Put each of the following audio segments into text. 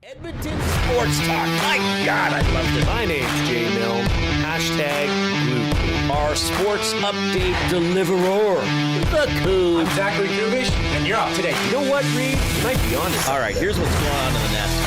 Edmonton Sports Talk. My God, I loved it. My name's Jay Milne. #Blue. Our sports update deliverer, the Coon. I'm Zachary Kubish, and you're up today. You know what, Reid? You might be honest. All right, here's what's going on in the nest.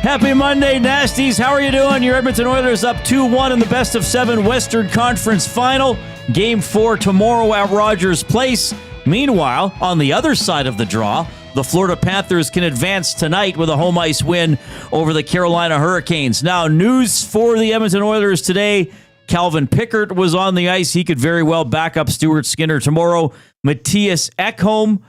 Happy Monday, Nasties. How are you doing? Your Edmonton Oilers up 2-1 in the best-of-7 Western Conference Final. Game 4 tomorrow at Rogers Place. Meanwhile, on the other side of the draw, the Florida Panthers can advance tonight with a home ice win over the Carolina Hurricanes. Now, news for the Edmonton Oilers today. Calvin Pickard was on the ice. He could very well back up Stuart Skinner tomorrow. Matthias Ekholm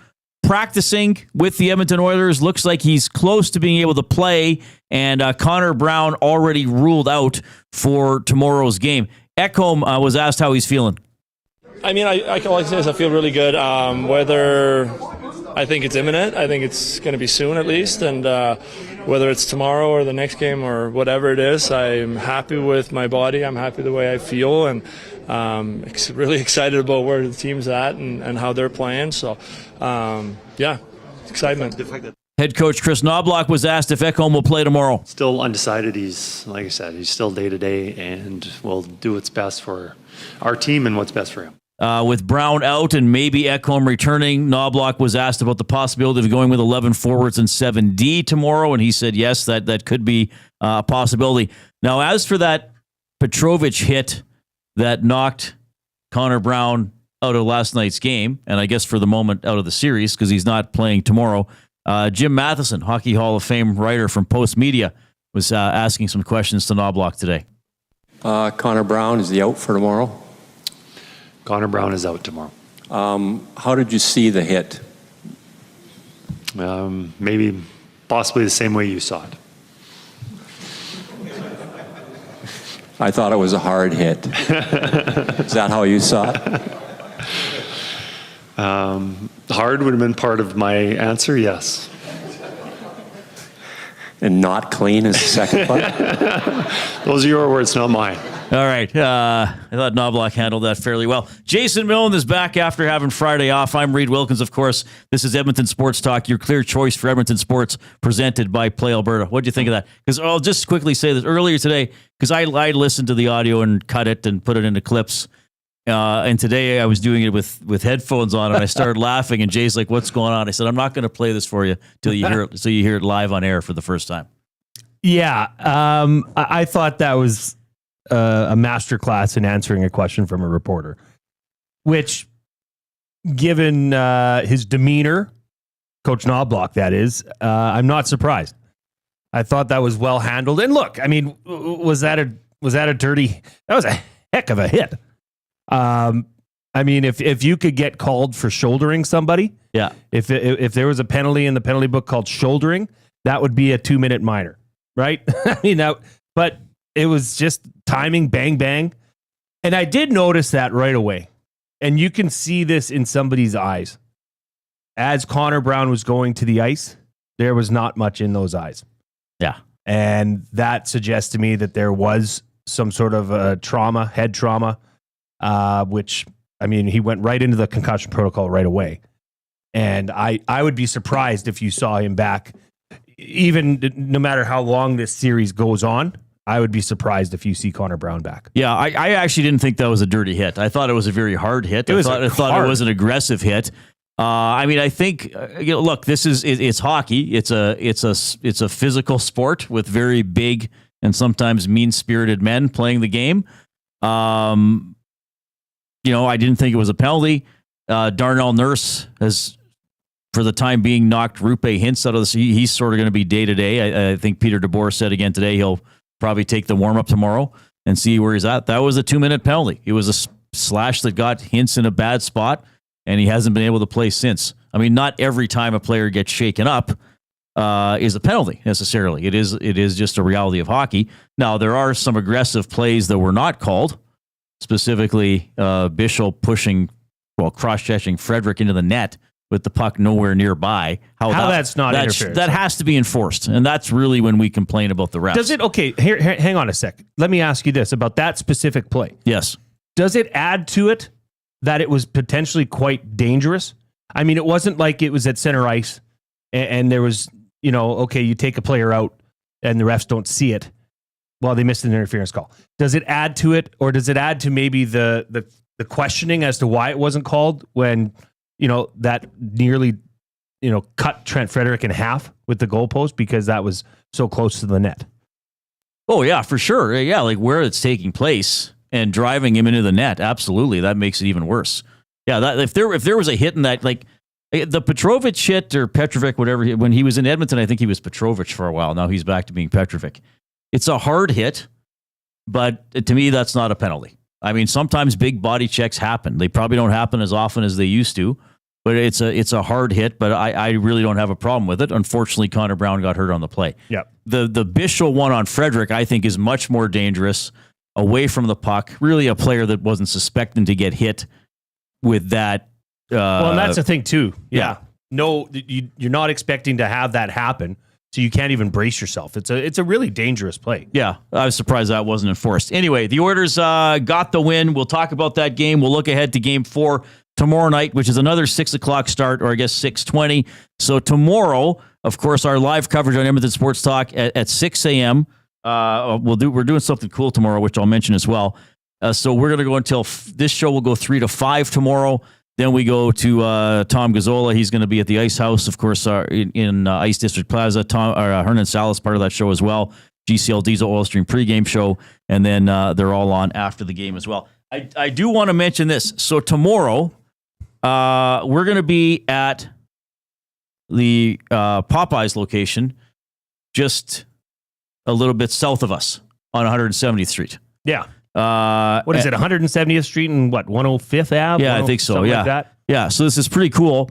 practicing with the Edmonton Oilers. Looks like he's close to being able to play. And Connor Brown already ruled out for tomorrow's game. Ekholm was asked how he's feeling. I mean, I can like to say I feel really good. Whether I think it's imminent, I think it's going to be soon at least. And whether it's tomorrow or the next game or whatever it is, I'm happy with my body. I'm happy the way I feel. And really excited about where the team's at and how they're playing. So, yeah, excitement. Head coach Chris Knobloch was asked if Ekholm will play tomorrow. Still undecided. He's, like I said, he's still day-to-day and will do what's best for our team and what's best for him. With Brown out and maybe Ekholm returning, Knobloch was asked about the possibility of going with 11 forwards and 7D tomorrow, and he said yes, that could be a possibility. Now, as for that Petrovic hit that knocked Connor Brown out of last night's game, and I guess for the moment out of the series because he's not playing tomorrow, Jim Matheson, Hockey Hall of Fame writer from Post Media, was asking some questions to Knobloch today. Connor Brown, is he out for tomorrow? Connor Brown is out tomorrow. How did you see the hit? Maybe possibly the same way you saw it. I thought it was a hard hit. Is that how you saw it? Hard would have been part of my answer, yes. And not clean is the second part? Those are your words, not mine. All right. I thought Knobloch handled that fairly well. Jason Milne is back after having Friday off. I'm Reid Wilkins, of course. This is Edmonton Sports Talk, your clear choice for Edmonton sports, presented by Play Alberta. What do you think of that? Because I'll just quickly say that earlier today, because I listened to the audio and cut it and put it into clips. And today I was doing it with headphones on, and I started laughing. And Jay's like, "What's going on?" I said, "I'm not going to play this for you till you hear it, so you hear it live on air for the first time." Yeah, I thought that was a masterclass in answering a question from a reporter, which, given his demeanor, Coach Knobloch, that is, I'm not surprised. I thought that was well handled. And look, I mean, was that a dirty? That was a heck of a hit. I mean, if you could get called for shouldering somebody, yeah. If there was a penalty in the penalty book called shouldering, that would be a 2-minute minor, right? I mean, but it was just timing, bang, bang. And I did notice that right away. And you can see this in somebody's eyes. As Connor Brown was going to the ice, there was not much in those eyes. Yeah. And that suggests to me that there was some sort of head trauma, which, I mean, he went right into the concussion protocol right away. And I would be surprised if you saw him back, even no matter how long this series goes on. I would be surprised if you see Connor Brown back. Yeah, I actually didn't think that was a dirty hit. I thought it was a very hard hit. I thought it was an aggressive hit. I mean, I think look, it's hockey. It's a physical sport with very big and sometimes mean-spirited men playing the game. I didn't think it was a penalty. Darnell Nurse has, for the time being, knocked Rupe Hintz out of the. He's sort of going to be day to day. I think Peter DeBoer said again today he'll probably take the warm up tomorrow and see where he's at. That was a 2-minute penalty. It was a slash that got Hintz in a bad spot, and he hasn't been able to play since. I mean, not every time a player gets shaken up is a penalty necessarily. It is just a reality of hockey. Now, there are some aggressive plays that were not called, specifically Bishop cross-checking Frederick into the net with the puck nowhere nearby. How that's not interference. That has to be enforced, and that's really when we complain about the refs. Does it? Okay, here, hang on a sec. Let me ask you this about that specific play. Yes. Does it add to it that it was potentially quite dangerous? I mean, it wasn't like it was at center ice and there was, you take a player out and the refs don't see it. Well, they missed an interference call. Does it add to it, or does it add to maybe the questioning as to why it wasn't called when, that nearly, cut Trent Frederick in half with the goalpost because that was so close to the net? Oh, yeah, for sure. Yeah, like where it's taking place and driving him into the net. Absolutely. That makes it even worse. Yeah, if there was a hit in that, like the Petrovic hit or Petrovic, whatever, when he was in Edmonton, I think he was Petrovic for a while. Now he's back to being Petrovic. It's a hard hit, but to me, that's not a penalty. I mean, sometimes big body checks happen. They probably don't happen as often as they used to, but it's a hard hit, but I really don't have a problem with it. Unfortunately, Connor Brown got hurt on the play. Yep. The Bishop one on Frederick, I think, is much more dangerous away from the puck. Really a player that wasn't suspecting to get hit with that. Well, and that's the thing, too. Yeah. No, you're not expecting to have that happen, so you can't even brace yourself. It's a really dangerous play. Yeah, I was surprised that wasn't enforced. Anyway, the Oilers got the win. We'll talk about that game. We'll look ahead to Game 4 tomorrow night, which is another 6 o'clock start, or I guess 6:20. So tomorrow, of course, our live coverage on Edmonton Sports Talk at 6 a.m. We're doing something cool tomorrow, which I'll mention as well. So we're going to go until this show will go 3 to 5 tomorrow. Then we go to Tom Gazzola. He's going to be at the Ice House, of course, in Ice District Plaza. Hernan Salas, part of that show as well. GCL Diesel Oil Stream pregame show. And then they're all on after the game as well. I do want to mention this. So tomorrow, we're going to be at the Popeyes location just a little bit south of us on 170th Street. Yeah. What is it, 170th Street and 105th Ave? Yeah, I think so. Yeah. Like that? Yeah, so this is pretty cool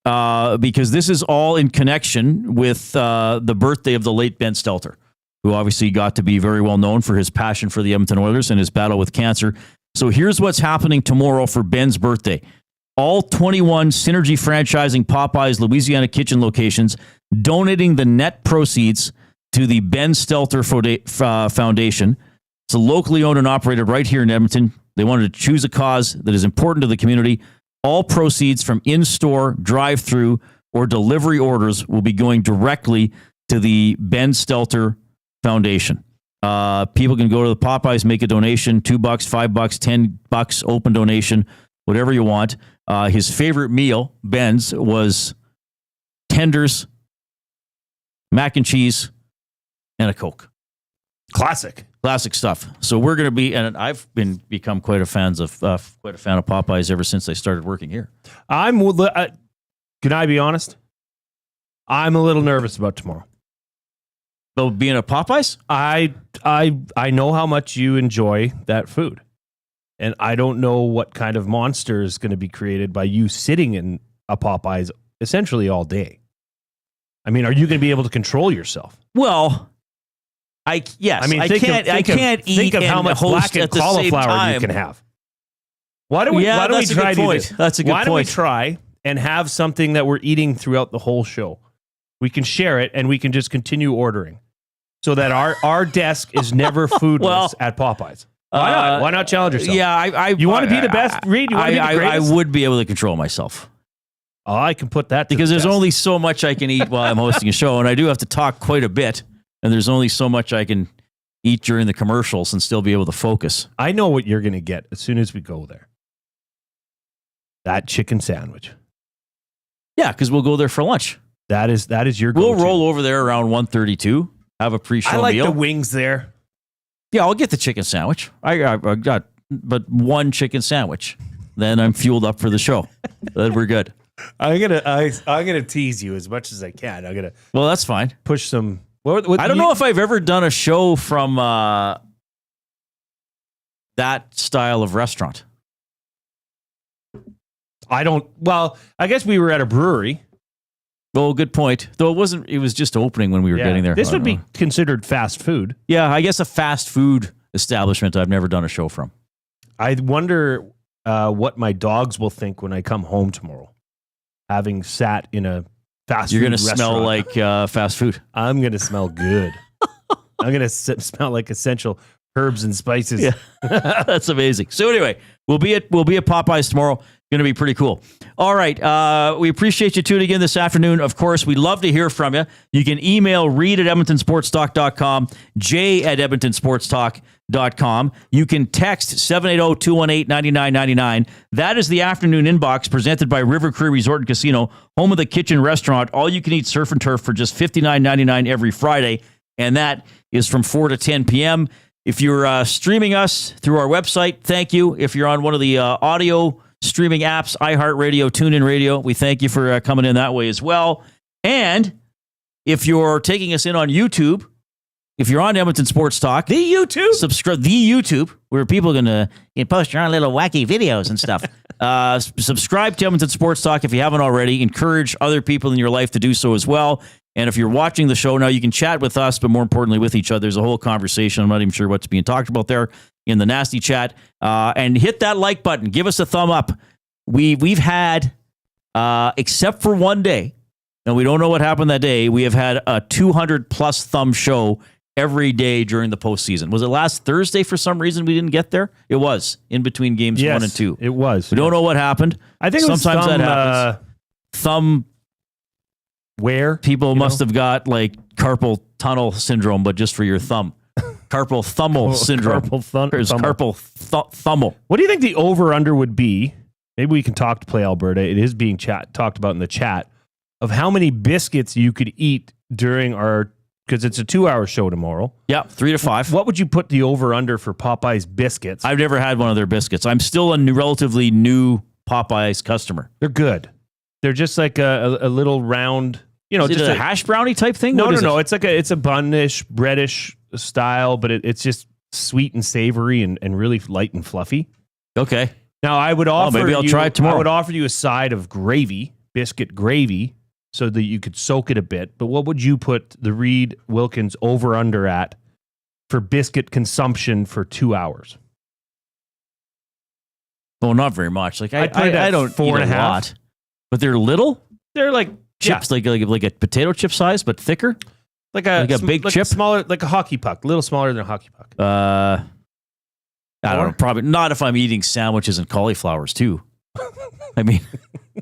because this is all in connection with the birthday of the late Ben Stelter, who obviously got to be very well known for his passion for the Edmonton Oilers and his battle with cancer. So here's what's happening tomorrow for Ben's birthday. All 21 Synergy Franchising Popeyes Louisiana Kitchen locations donating the net proceeds to the Ben Stelter Foundation. It's locally owned and operated right here in Edmonton. They wanted to choose a cause that is important to the community. All proceeds from in-store, drive-through, or delivery orders will be going directly to the Ben Stelter Foundation. People can go to the Popeyes, make a donation, $2, $5, $10, open donation, whatever you want. His favorite meal, Ben's, was tenders, mac and cheese, and a Coke. Classic stuff. So we're going to be, and I've become quite a fan of Popeyes ever since I started working here. Can I be honest? I'm a little nervous about tomorrow. So being at Popeyes, I know how much you enjoy that food, and I don't know what kind of monster is going to be created by you sitting in a Popeyes essentially all day. I mean, are you going to be able to control yourself? Well, I can't eat. Think of how much black and cauliflower you can have. Why don't we try this? That's a good point. Why don't we try and have something that we're eating throughout the whole show? We can share it and we can just continue ordering, so that our desk is never foodless at Popeyes. Why not? Why not challenge yourself? Yeah, you want to be the best, Reid? You want to be the greatest? I would be able to control myself. Oh, I can put that to because the there's test. only so much I can eat while I'm hosting a show, and I do have to talk quite a bit. And there's only so much I can eat during the commercials and still be able to focus. I know what you're going to get as soon as we go there. That chicken sandwich. Yeah, because we'll go there for lunch. That is your We'll go-to. roll over there around 1:32, have a pre-show meal. I like the wings there. Yeah, I'll get the chicken sandwich. I got but one chicken sandwich. Then I'm fueled up for the show. Then we're good. I'm gonna tease you as much as I can. Well, that's fine. Push some. I don't know if I've ever done a show from that style of restaurant. I guess we were at a brewery. Oh, good point. Though it was just opening when we were getting there. This would be considered fast food. Yeah, I guess a fast food establishment I've never done a show from. I wonder what my dogs will think when I come home tomorrow, having sat in a fast You're food going to smell like fast food. I'm going to smell good. I'm going to smell like essential herbs and spices. Yeah. That's amazing. So anyway, we'll be at Popeyes tomorrow. Going to be pretty cool. All right. We appreciate you tuning in this afternoon. Of course, we'd love to hear from you. You can email reid@edmontonsportstalk.com, jay@edmontonsportstalk.com. You can text 780-218-9999. That is the afternoon inbox presented by River Cree Resort and Casino, home of the Kitchen Restaurant. All you can eat surf and turf for just $59.99 every Friday. And that is from 4 to 10 p.m. If you're streaming us through our website, thank you. If you're on one of the audio streaming apps, iHeartRadio, TuneIn Radio, we thank you for coming in that way as well. And if you're taking us in on YouTube, if you're on Edmonton Sports Talk, subscribe the YouTube, where people are going to post your own little wacky videos and stuff. Subscribe to Edmonton Sports Talk if you haven't already. Encourage other people in your life to do so as well. And if you're watching the show now, you can chat with us, but more importantly with each other. There's a whole conversation. I'm not even sure what's being talked about there in the nasty chat. And hit that like button. Give us a thumb up. We've had, except for one day, and we don't know what happened that day, we have had a 200-plus thumb show every day during the postseason. Was it last Thursday for some reason we didn't get there? It was, in between games 1 and 2. It was. We don't know what happened. I think sometimes that happens. Thumb... Where? People must have got like carpal tunnel syndrome, but just for your thumb. Carpal thummel syndrome. Carpal thummel. What do you think the over-under would be? Maybe we can talk to Play Alberta. It is being talked about in the chat of how many biscuits you could eat during because it's a 2-hour show tomorrow. Yeah, 3 to 5. What would you put the over-under for Popeyes biscuits? I've never had one of their biscuits. I'm still a relatively new Popeyes customer. They're good. They're just like a little round... Is it a hash brownie type thing? No. It's like it's a bun-ish, breadish style, but it's just sweet and savory and really light and fluffy. Okay. Now I would offer maybe I'll try it tomorrow. I would offer you a side of gravy, biscuit gravy, so that you could soak it a bit. But what would you put the Reid Wilkins over under at for biscuit consumption for 2 hours? Well, not very much. Like I don't 4.5. eat a lot, but they're little. They're like chips, like a potato chip size, but thicker. Like a big chip, smaller, like a hockey puck, a little smaller than a hockey puck. I don't know. Probably not if I'm eating sandwiches and cauliflowers too. I mean,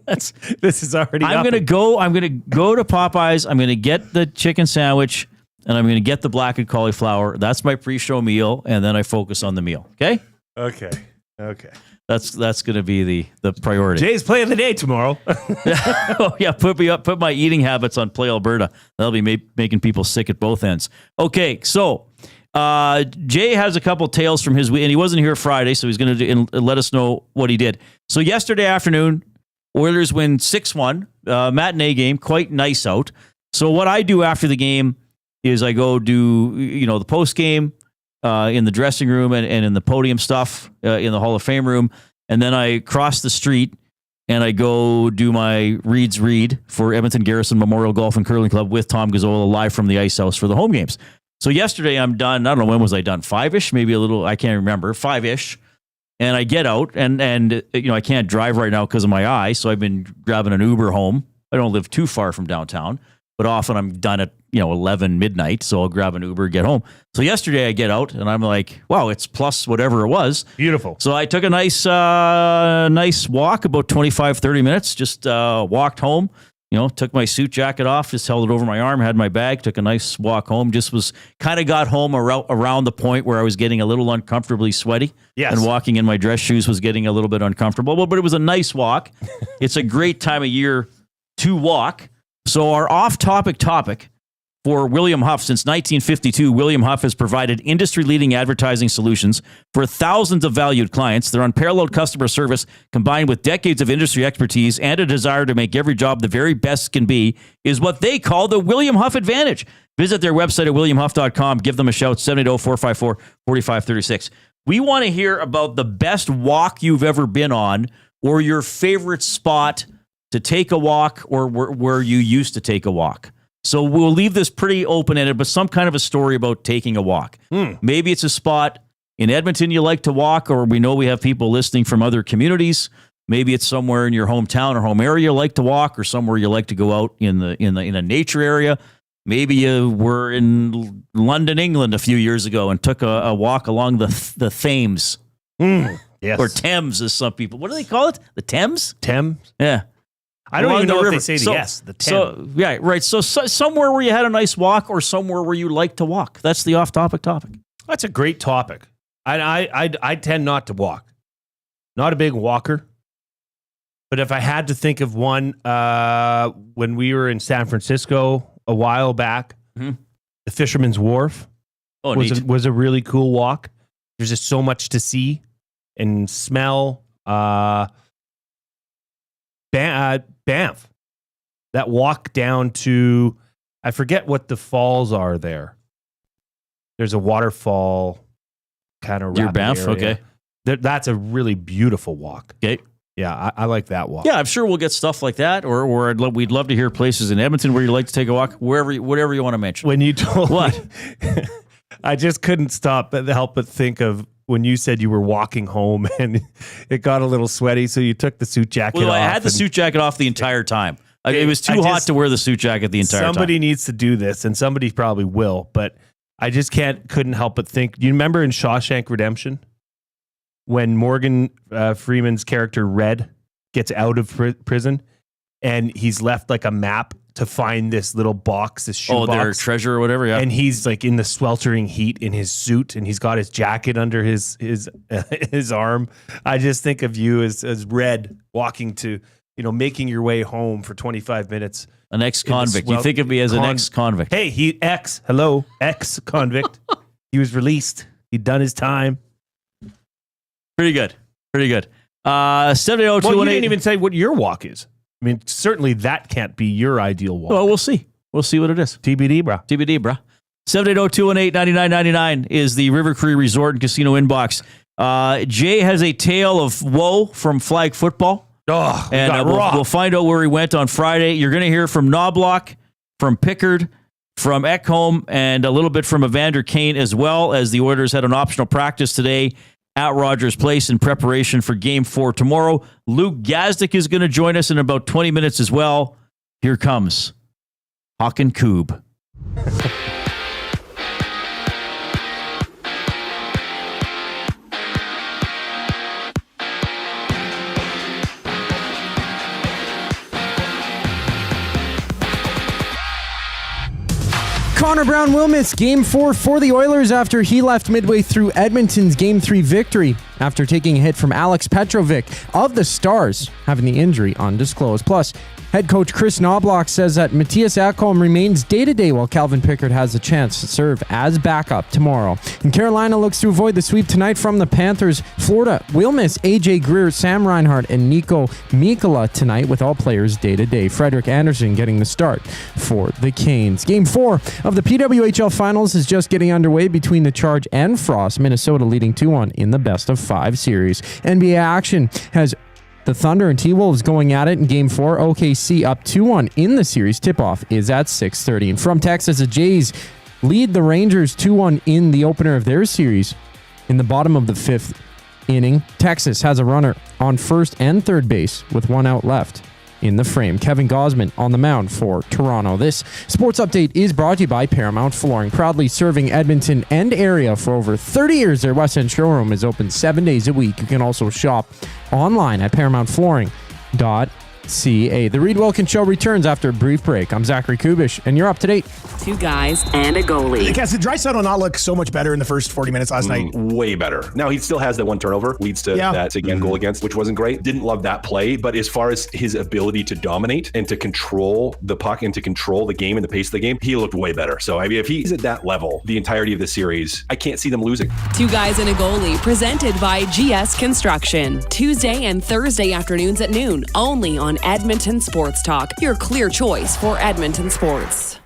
this is already. I'm gonna go to Popeyes. I'm gonna get the chicken sandwich, and I'm gonna get the blackened cauliflower. That's my pre-show meal, and then I focus on the meal. Okay. Okay. That's going to be the priority. Jay's play of the day tomorrow. Oh yeah, put my eating habits on Play Alberta. That'll be making people sick at both ends. Okay, so Jay has a couple tales from his week, and he wasn't here Friday, so he's going to let us know what he did. So yesterday afternoon, Oilers win 6-1, matinee game, quite nice out. So what I do after the game is I go do the post game. In the dressing room and in the podium stuff in the Hall of Fame room. And then I cross the street and I go do my Reid's Read for Edmonton Garrison Memorial Golf and Curling Club with Tom Gazzola live from the Ice House for the home games. So yesterday I'm done. I don't know, when was I done? 5-ish, maybe a little, I can't remember, 5-ish. And I get out and I can't drive right now because of my eye. So I've been grabbing an Uber home. I don't live too far from downtown, but often I'm done at 11 midnight, so I'll grab an Uber, get home. So yesterday I get out and I'm like, wow, it's plus whatever it was. Beautiful. So I took a nice walk, about 25, 30 minutes, just walked home, took my suit jacket off, just held it over my arm, had my bag, took a nice walk home, got home around the point where I was getting a little uncomfortably sweaty. Yes. And walking in my dress shoes was getting a little bit uncomfortable, but it was a nice walk. It's a great time of year to walk. So our off-topic topic for William Huff, since 1952, William Huff has provided industry-leading advertising solutions for thousands of valued clients. Their unparalleled customer service, combined with decades of industry expertise and a desire to make every job the very best can be, is what they call the William Huff Advantage. Visit their website at williamhuff.com. Give them a shout, 780-454-4536. We want to hear about the best walk you've ever been on or your favorite spot to take a walk, or where you used to take a walk. So we'll leave this pretty open-ended, but some kind of a story about taking a walk. Maybe it's a spot in Edmonton you like to walk, or we know we have people listening from other communities. Maybe it's somewhere in your hometown or home area you like to walk, or somewhere you like to go out in a nature area. Maybe you were in London, England a few years ago and took a walk along the Thames. Yes. Or Thames, as some people. What do they call it? The Thames? Thames? Yeah. I don't Along even know the if river. they say the So- yes. The Thames. So, yeah, right. So somewhere where you had a nice walk, or somewhere where you like to walk. That's the off-topic topic. That's a great topic. I tend not to walk. Not a big walker. But if I had to think of one, when we were in San Francisco a while back, the Fisherman's Wharf was a really cool walk. There's just so much to see and smell. Banff. That walk down to, I forget what the falls are there. There's a waterfall kind of Near Banff, area. okay. That's a really beautiful walk. Okay. Yeah, I like that walk. Yeah, I'm sure we'll get stuff like that, or we'd love to hear places in Edmonton where you like to take a walk, whatever you want to mention. When you told What? me, I just couldn't help but think of when you said you were walking home and it got a little sweaty, so you took the suit jacket off. I had the suit jacket off the entire time. It was too hot to wear the suit jacket the entire time. Somebody needs to do this, and somebody probably will, but I just couldn't help but think. You remember in Shawshank Redemption when Morgan Freeman's character Red gets out of prison and he's left like a map to find this little box, this shoe box. Their treasure or whatever, yeah. And he's like in the sweltering heat in his suit, and he's got his jacket under his arm. I just think of you as Red walking to, making your way home for 25 minutes. An ex-convict. You think of me as an ex-convict. Hey, ex-convict. He was released. He'd done his time. Pretty good. 780-218. Well, you didn't even say what your walk is. I mean, certainly that can't be your ideal walk. Well, we'll see. We'll see what it is. TBD, bro. TBD, bro. 780-218-9999 is the River Cree Resort and Casino inbox. Jay has a tale of woe from flag football. Oh, and we'll find out where he went on Friday. You're going to hear from Knobloch, from Pickard, from Ekholm, and a little bit from Evander Kane, as well as the Oilers had an optional practice today at Rogers Place in preparation for Game 4 tomorrow. Luke Gazdic is going to join us in about 20 minutes as well. Here comes Hawk and Coob. Connor Brown will miss Game 4 for the Oilers after he left midway through Edmonton's Game 3 victory after taking a hit from Alex Petrovic of the Stars, having the injury undisclosed. Plus, head coach Chris Knobloch says that Matthias Ekholm remains day-to-day while Calvin Pickard has the chance to serve as backup tomorrow. And Carolina looks to avoid the sweep tonight from the Panthers. Florida will miss AJ Greer, Sam Reinhart, and Nico Mikkola tonight with all players day-to-day. Frederick Anderson getting the start for the Canes. Game 4 of the PWHL Finals is just getting underway between the Charge and Frost. Minnesota leading 2-1 in the best-of-5 series. NBA action has the Thunder and T-Wolves going at it in Game 4. OKC up 2-1 in the series. Tip-off is at 6:30. And from Texas, the Jays lead the Rangers 2-1 in the opener of their series. In the bottom of the 5th inning, Texas has a runner on first and third base with one out left in the frame. Kevin Gausman on the mound for Toronto. This sports update is brought to you by Paramount Flooring, proudly serving Edmonton and area for over 30 years. Their West End showroom is open 7 days a week. You can also shop online at ParamountFlooring.ca. The Reid Wilkins Show returns after a brief break. I'm Zachary Kubish, and you're up to date. Two guys and a goalie. Because did Draisaitl not look so much better in the first 40 minutes last night? Way better. Now, he still has that one turnover, leads to that again goal against, which wasn't great. Didn't love that play, but as far as his ability to dominate and to control the puck and to control the game and the pace of the game, he looked way better. So, I mean, if he's at that level the entirety of the series, I can't see them losing. Two guys and a goalie, presented by GS Construction. Tuesday and Thursday afternoons at noon, only on Edmonton Sports Talk, your clear choice for Edmonton sports.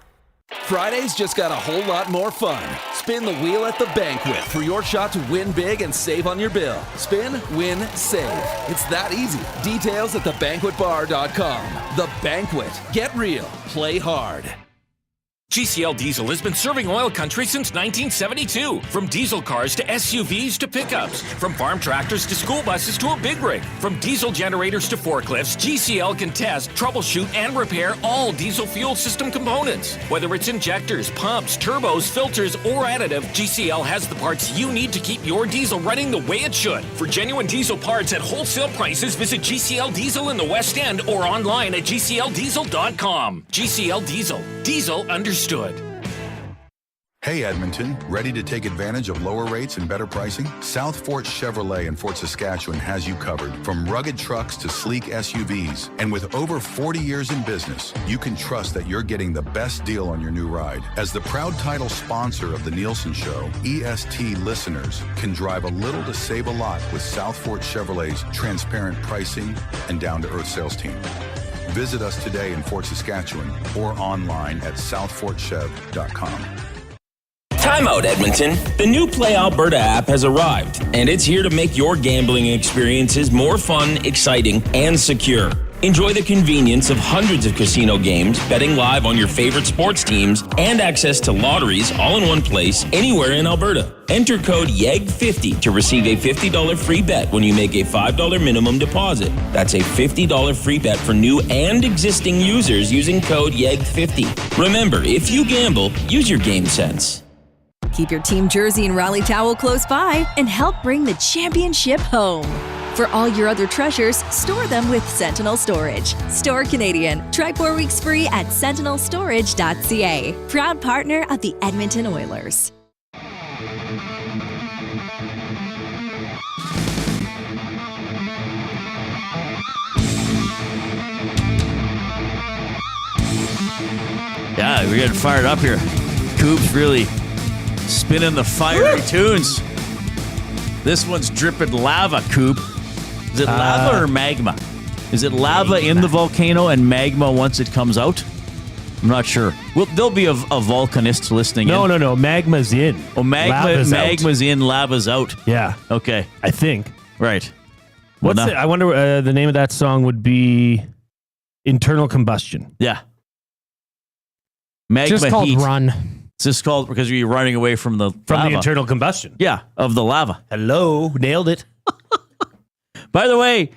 Fridays just got a whole lot more fun. Spin the wheel at the banquet for your shot to win big and save on your bill. Spin, win, save. It's that easy. Details at thebanquetbar.com. The Banquet. Get real. Play hard. GCL Diesel has been serving oil country since 1972. From diesel cars to SUVs to pickups. From farm tractors to school buses to a big rig. From diesel generators to forklifts, GCL can test, troubleshoot, and repair all diesel fuel system components. Whether it's injectors, pumps, turbos, filters, or additive, GCL has the parts you need to keep your diesel running the way it should. For genuine diesel parts at wholesale prices, visit GCL Diesel in the West End or online at gcldiesel.com. GCL Diesel. Diesel understood. Hey Edmonton, ready to take advantage of lower rates and better pricing? South Fort Chevrolet in Fort Saskatchewan has you covered. From rugged trucks to sleek SUVs. And with over 40 years in business, you can trust that you're getting the best deal on your new ride. As the proud title sponsor of the Nielsen Show, EST listeners can drive a little to save a lot with South Fort Chevrolet's transparent pricing and down-to-earth sales team. Visit us today in Fort Saskatchewan or online at southfortchev.com. Time out, Edmonton. The new Play Alberta app has arrived, and it's here to make your gambling experiences more fun, exciting, and secure. Enjoy the convenience of hundreds of casino games, betting live on your favorite sports teams, and access to lotteries all in one place, anywhere in Alberta. Enter code YEG50 to receive a $50 free bet when you make a $5 minimum deposit. That's a $50 free bet for new and existing users using code YEG50. Remember, if you gamble, use your game sense. Keep your team jersey and rally towel close by and help bring the championship home. For all your other treasures, store them with Sentinel Storage. Store Canadian. Try 4 weeks free at sentinelstorage.ca. Proud partner of the Edmonton Oilers. Yeah, we're getting fired up here. Coop's really spinning the fiery tunes. This one's dripping lava, Coop. Is it lava or magma? Is it lava in the volcano and magma once it comes out? I'm not sure. Well, there'll be a volcanist listening in. No. Magma's in. Oh, magma's in, lava's out. Yeah. Okay. I think. Right. What's it? I wonder the name of that song would be Internal Combustion. Yeah. Magma just called heat. Run. It's just called because you're running away from the lava. The internal combustion. Yeah, of the lava. Hello. Nailed it. By the way,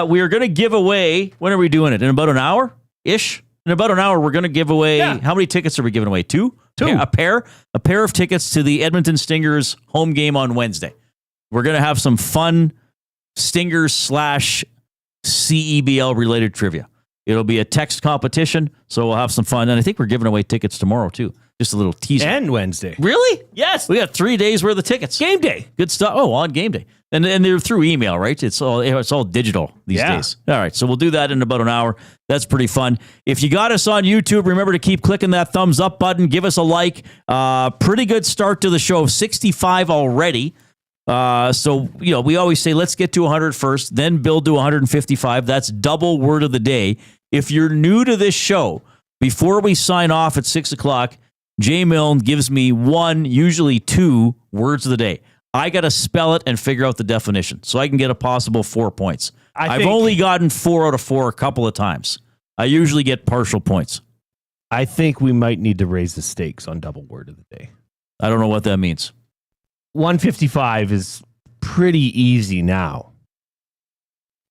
we are going to give away, when are we doing it? In about an hour-ish? In about an hour, we're going to give away, how many tickets are we giving away? Two? Yeah, a pair of tickets to the Edmonton Stingers home game on Wednesday. We're going to have some fun Stingers/CEBL related trivia. It'll be a text competition, so we'll have some fun. And I think we're giving away tickets tomorrow, too. Just a little teaser. And Wednesday. Really? Yes. We got 3 days worth of tickets. Game day. Good stuff. Oh, on game day. And they're through email, right? It's all digital these days. All right, so we'll do that in about an hour. That's pretty fun. If you got us on YouTube, remember to keep clicking that thumbs up button. Give us a like. Pretty good start to the show. 65 already. So, we always say, let's get to 100 first, then build to 155. That's double word of the day. If you're new to this show, before we sign off at 6 o'clock, Jay Milne gives me 1, usually 2 words of the day. I got to spell it and figure out the definition so I can get a possible 4 points. I've only gotten 4 out of 4 a couple of times. I usually get partial points. I think we might need to raise the stakes on double word of the day. I don't know what that means. 155 is pretty easy now.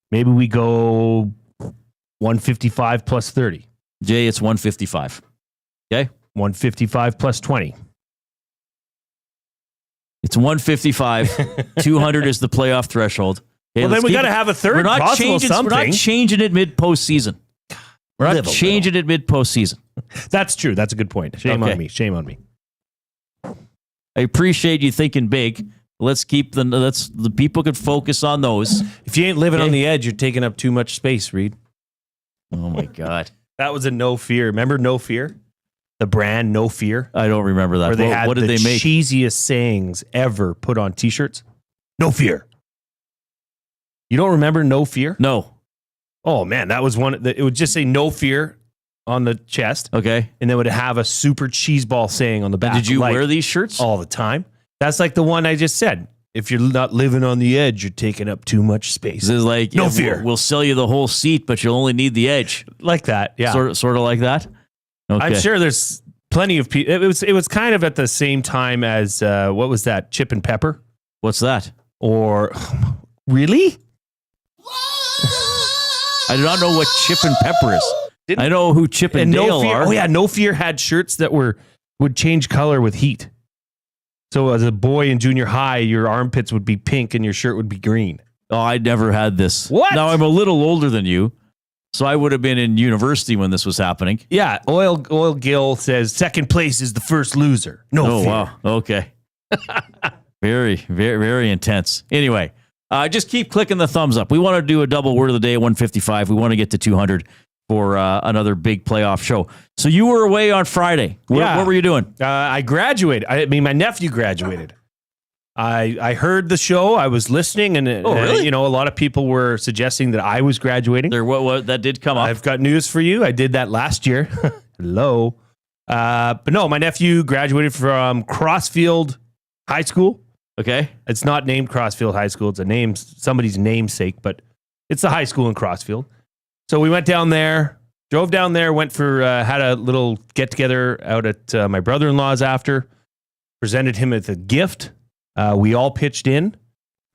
Maybe we go 155 plus 30. Jay, it's 155. Okay? 155 plus 20. It's 155. 200 is the playoff threshold. Okay, well, then we got to have a third. We're not changing it mid-postseason. We're not changing it mid-postseason. That's true. That's a good point. Shame on me. I appreciate you thinking big. Let's keep the people can focus on those. If you ain't living on the edge, you're taking up too much space, Reid. Oh my God. That was a No Fear. Remember No Fear? The brand No Fear? I don't remember that. Where they had what did the they make? cheesiest sayings ever put on t-shirts. No fear. You don't remember No Fear? No. Oh man, that was one. It would just say No Fear on the chest. Okay. And then would have a super cheese ball saying on the back. Did you wear these shirts? All the time. That's like the one I just said. If you're not living on the edge, you're taking up too much space. This is like, no fear. We'll sell you the whole seat, but you'll only need the edge. Like that, yeah. Sort of like that? Okay. I'm sure there's plenty of people. It was kind of at the same time as, what was that, Chip and Pepper? What's that? Or, really? I do not know what Chip and Pepper is. I know who Chip and Dale are. Oh, yeah, No Fear had shirts that would change color with heat. So as a boy in junior high, your armpits would be pink and your shirt would be green. Oh, I never had this. What? Now, I'm a little older than you, so I would have been in university when this was happening. Yeah, Oil Gill says second place is the first loser. No fear. Wow. Okay. Very, very, very intense. Anyway, just keep clicking the thumbs up. We want to do a double word of the day at 155. We want to get to 200 for another big playoff show. So you were away on Friday. What were you doing? I graduated. I mean, my nephew graduated. I heard the show. I was listening, and really? A lot of people were suggesting that I was graduating. What that did come up. I've got news for you. I did that last year. Hello. But no, my nephew graduated from Crossfield High School. Okay. It's not named Crossfield High School. It's somebody's namesake, but it's the high school in Crossfield. So we went down there, drove down there, went for, had a little get together out at my brother-in-law's after, presented him with a gift. We all pitched in.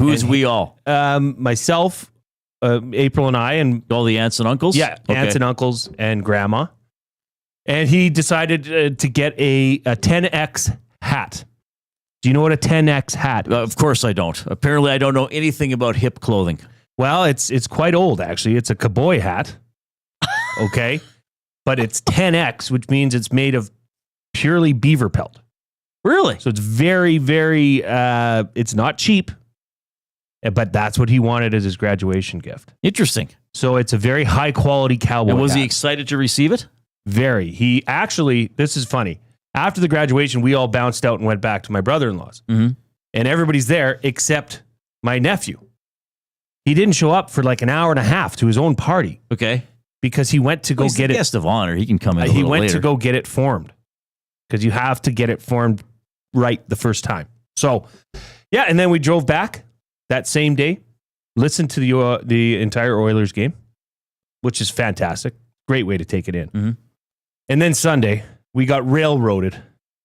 Who's we all? Myself, April and I, and all the aunts and uncles? Yeah, aunts and uncles and grandma. And he decided to get a 10X hat. Do you know what a 10X hat is? Of course I don't. Apparently I don't know anything about hip clothing. Well, it's quite old, actually. It's a cowboy hat. Okay. But it's 10X, which means it's made of purely beaver pelt. Really? So it's very, very, it's not cheap, but that's what he wanted as his graduation gift. Interesting. So it's a very high quality cowboy And was hat. he excited to receive it? Very. He actually, this is funny. After the graduation, we all bounced out and went back to my brother-in-law's. Mm-hmm. And everybody's there except my nephew. He didn't show up for like an hour and a half to his own party. Okay. Because he went to go get it. Guest of honor. He can come in a He little went later. to go get it formed. Because you have to get it formed right the first time. So, yeah, and then we drove back that same day, listened to the entire Oilers game, which is fantastic. Great way to take it in. Mm-hmm. And then Sunday, we got railroaded.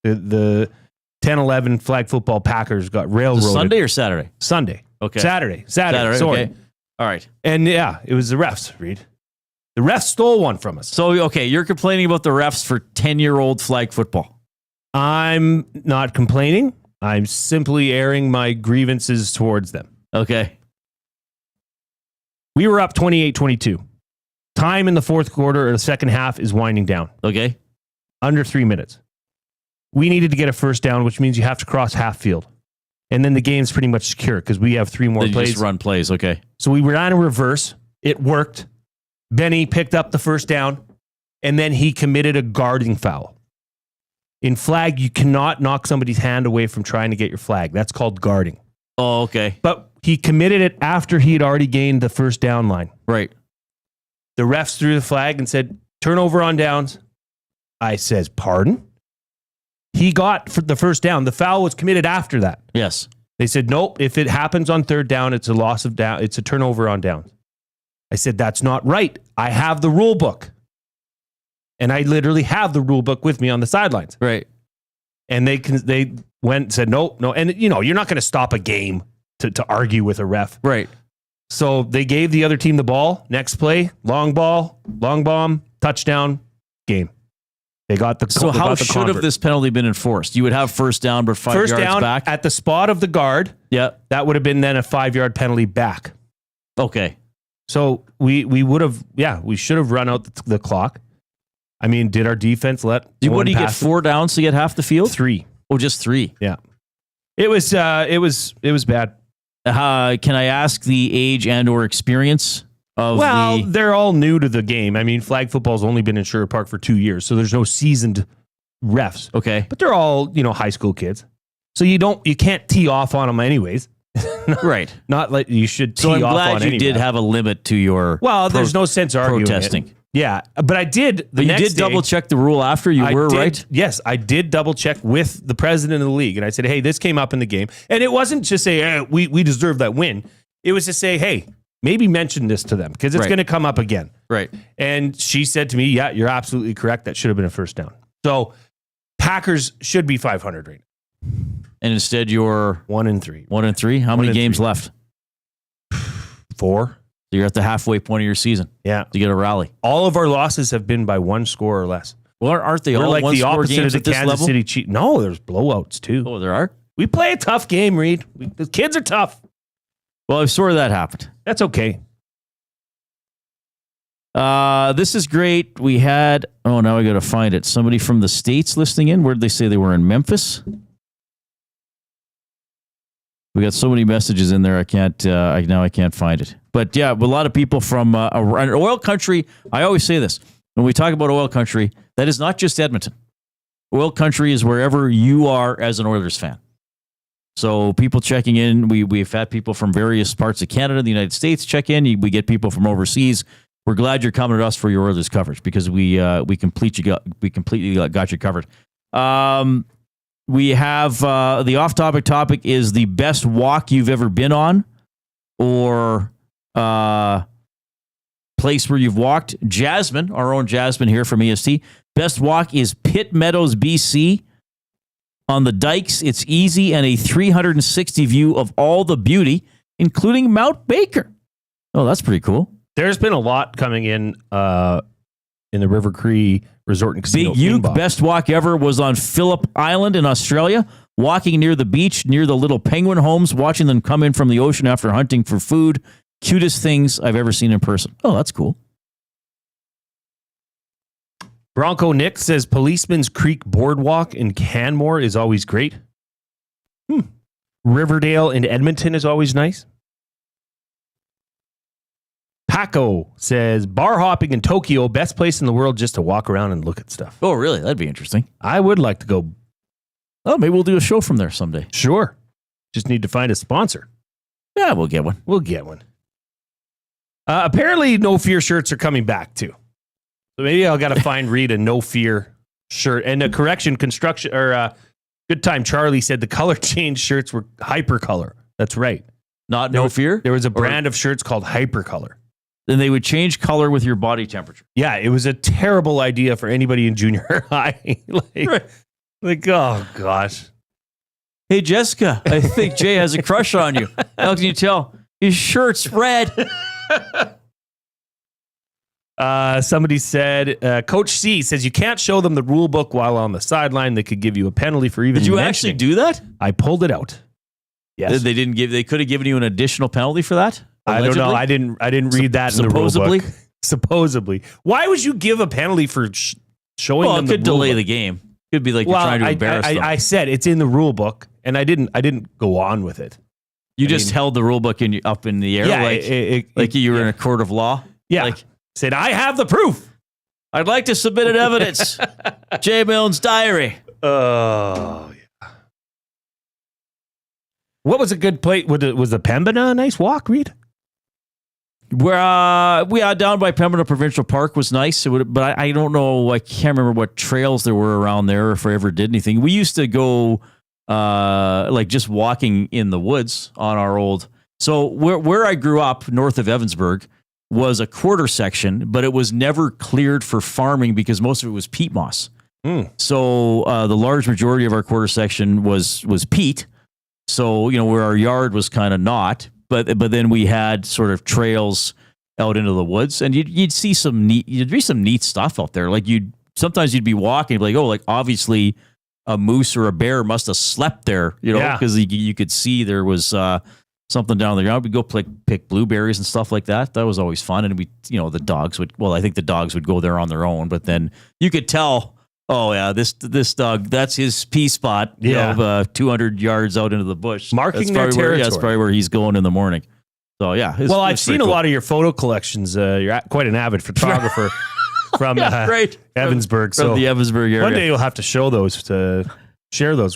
The 10-11 flag football Packers got railroaded. Sunday or Saturday? Sunday. Okay. Saturday. Sorry. Okay. All right. And yeah, it was the refs, Reid. The refs stole one from us. So, okay, you're complaining about the refs for 10-year-old flag football. I'm not complaining. I'm simply airing my grievances towards them. Okay. We were up 28-22. Time in the fourth quarter or the second half is winding down. Okay. Under 3 minutes. We needed to get a first down, which means you have to cross half field. And then the game's pretty much secure because we have 3 more plays. Just run plays, okay. So we ran a reverse. It worked. Benny picked up the first down, and then he committed a guarding foul. In flag, you cannot knock somebody's hand away from trying to get your flag. That's called guarding. Oh, okay. But he committed it after he had already gained the first down line. Right. The refs threw the flag and said, turnover on downs. I says, pardon? He got for the first down. The foul was committed after that. Yes. They said, nope, if it happens on third down, it's a loss of down. It's a turnover on downs. I said, that's not right. I have the rule book. And I literally have the rule book with me on the sidelines. Right. And they went and said, no. And, you're not going to stop a game to argue with a ref. Right. So they gave the other team the ball. Next play, long ball, long bomb, touchdown, game. They got the. So how should have this penalty been enforced? You would have first down, but 5 yards down back at the spot of the guard. Yeah, that would have been then a 5-yard penalty back. Okay. So we would have, we should have run out the clock. I mean, did our defense let? What do you get? 4 downs to get half the field? 3. Oh, just 3. Yeah. It was bad. Can I ask the age and/or experience of they're all new to the game. I mean, flag football's only been in Sherwood Park for 2 years, so there's no seasoned refs. Okay. But they're all, high school kids. So you can't tee off on them anyways. Right. Not like you should tee so I'm off glad on you any did ref. have a limit to your there's no sense arguing protesting. it. Yeah, but I did. You did double check the rule after you were right. Yes, I did double check with the president of the league, and I said, "Hey, this came up in the game," and it wasn't just say, hey, "We deserve that win." It was to say, "Hey, maybe mention this to them because it's going to come up again." Right. And she said to me, "Yeah, you're absolutely correct. That should have been a first down." So Packers should be 500 right now. And instead, you're 1-3. 1-3. How many games left? 4. So you're at the halfway point of your season. Yeah. To get a rally. All of our losses have been by 1 score or less. Well, aren't they We're all like the one-score opposite of games the at this Kansas level? City Chiefs. No, there's blowouts too. Oh, there are? We play a tough game, Reid. The kids are tough. Well, I'm sorry that happened. That's okay. This is great. We had, now I got to find it. Somebody from the States listening in. Where did they say they were in Memphis? We got so many messages in there. I can't find it. But yeah, a lot of people from around oil country. I always say this when we talk about oil country, that is not just Edmonton. Oil country is wherever you are as an Oilers fan. So people checking in, we've had people from various parts of Canada, the United States check in. We get people from overseas. We're glad you're coming to us for your Oilers coverage because we completely got you covered. We have the off-topic topic is the best walk you've ever been on, or place where you've walked. Jasmine, our own Jasmine here from EST. Best walk is Pitt Meadows, BC. On the dikes, it's easy and a 360 view of all the beauty, including Mount Baker. Oh, that's pretty cool. There's been a lot coming in the River Cree Resort and Casino. Big Uke, best walk ever was on Phillip Island in Australia, walking near the beach, near the little penguin homes, watching them come in from the ocean after hunting for food. Cutest things I've ever seen in person. Oh, that's cool. Bronco Nick says Policeman's Creek Boardwalk in Canmore is always great. Riverdale in Edmonton is always nice. Paco says bar hopping in Tokyo, best place in the world just to walk around and look at stuff. Oh, really? That'd be interesting. I would like to go. Oh, maybe we'll do a show from there someday. Sure. Just need to find a sponsor. Yeah, we'll get one. We'll get one. Apparently, No Fear shirts are coming back too. So maybe I'll got to find Reid a No Fear shirt. And a correction, construction or Good Time Charlie said the color change shirts were Hypercolor. That's right. Not No Fear? There was a brand of shirts called Hypercolor. Then they would change color with your body temperature. Yeah, it was a terrible idea for anybody in junior high. like, oh gosh. Hey, Jessica, I think Jay has a crush on you. How can you tell? His shirt's red. Somebody said, Coach C says you can't show them the rule book while on the sideline. They could give you a penalty for even. Did you actually do that? I pulled it out. Yes. They didn't give. They could have given you an additional penalty for that. Allegedly? I don't know. I didn't read that in the rule book. Supposedly. Why would you give a penalty for showing them? Well, it could delay the game. Could be like you're trying to embarrass them. I said it's in the rule book, and I didn't go on with it. You just held the rule book up in the air, like you were in a court of law. Yeah. Like, said I have the proof. I'd like to submit an evidence. Jay Milne's diary. Oh yeah. What was a good play? Was the Pembina a nice walk, Reid? Where we are down by Pembina Provincial Park was nice, but I don't know. I can't remember what trails there were around there, or if I ever did anything. We used to go like just walking in the woods on our old. So where I grew up, north of Evansburg, was a quarter section, but it was never cleared for farming because most of it was peat moss. So the large majority of our quarter section was peat. So where our yard was kind of not. But then we had sort of trails out into the woods, and you'd see some neat stuff out there. Like sometimes you'd be walking, like obviously a moose or a bear must have slept there, because you could see there was something down the ground. We'd go pick blueberries and stuff like that. That was always fun. And the dogs would. Well, I think the dogs would go there on their own, but then you could tell. Oh yeah, this dog, that's his pee spot. 200 yards out into the bush, marking their territory. That's probably where he's going in the morning. So yeah. I've seen a lot of your photo collections. You're quite an avid photographer from Evansburg. From the Evansburg area. One day you'll have to share those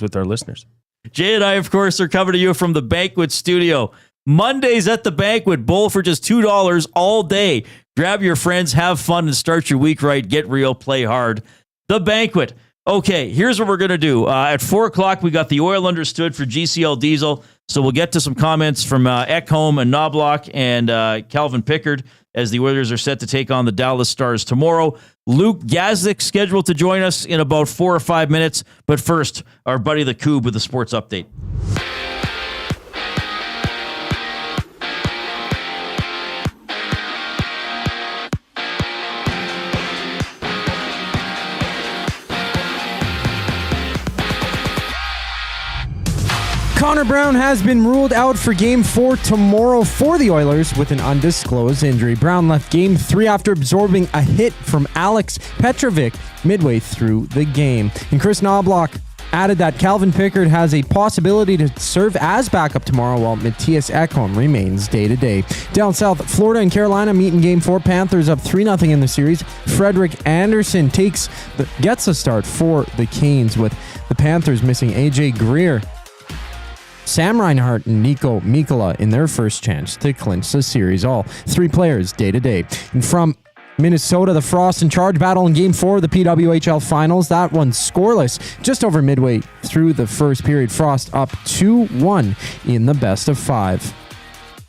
with our listeners. Jay and I, of course, are coming to you from the Banquet Studio. Mondays at the Banquet, bowl for just $2 all day. Grab your friends, have fun, and start your week right. Get real, play hard. The Banquet. Okay, here's what we're going to do. At 4 o'clock, we got the Oil Understood for GCL Diesel. So we'll get to some comments from Ekholm and Knobloch and Calvin Pickard as the Oilers are set to take on the Dallas Stars tomorrow. Luke Gazdic scheduled to join us in about 4 or 5 minutes. But first, our buddy the Coob with the sports update. Connor Brown has been ruled out for Game 4 tomorrow for the Oilers with an undisclosed injury. Brown left Game 3 after absorbing a hit from Alex Petrovic midway through the game. And Chris Knobloch added that Calvin Pickard has a possibility to serve as backup tomorrow while Matthias Ekholm remains day-to-day. Down south, Florida and Carolina meet in Game 4. Panthers up 3-0 in the series. Frederick Anderson gets a start for the Canes with the Panthers missing A.J. Greer, Sam Reinhart, and Nico Mikkola in their first chance to clinch the series. All 3 players day-to-day. And from Minnesota, the Frost and Charge battle in Game 4 of the PWHL Finals. That one scoreless just over midway through the first period. Frost up 2-1 in the best of 5.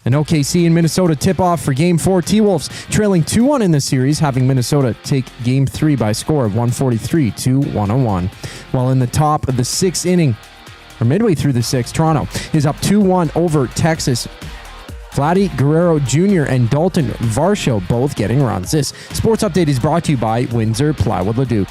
An OKC and Minnesota tip-off for Game 4. T-Wolves trailing 2-1 in the series, having Minnesota take Game 3 by a score of 143-101. While in the top of the 6th inning, or midway through the 6th, Toronto is up 2-1 over Texas. Vladdy Guerrero Jr. and Dalton Varsho both getting runs. This sports update is brought to you by Windsor Plywood Leduc.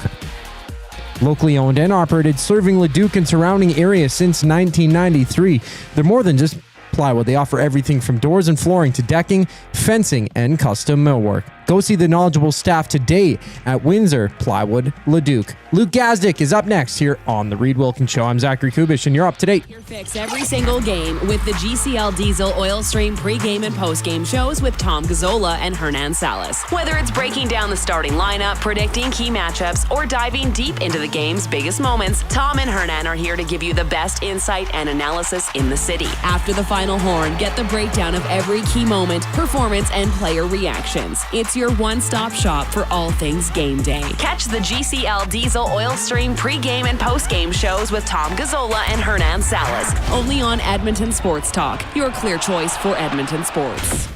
Locally owned and operated, serving Leduc and surrounding areas since 1993. They're more than just plywood. They offer everything from doors and flooring to decking, fencing, and custom millwork. Go see the knowledgeable staff today at Windsor Plywood Leduc. Luke Gazdic is up next here on The Reid Wilkins Show. I'm Zachary Kubish, and you're up to date. Your fix every single game with the GCL Diesel Oil Stream pregame and postgame shows with Tom Gazzola and Hernan Salas. Whether it's breaking down the starting lineup, predicting key matchups, or diving deep into the game's biggest moments, Tom and Hernan are here to give you the best insight and analysis in the city. After the final horn, get the breakdown of every key moment, performance, and player reactions. It's your one-stop shop for all things game day. Catch the GCL Diesel Oil Stream pregame and postgame shows with Tom Gazzola and Hernan Salas. Only on Edmonton Sports Talk, your clear choice for Edmonton sports.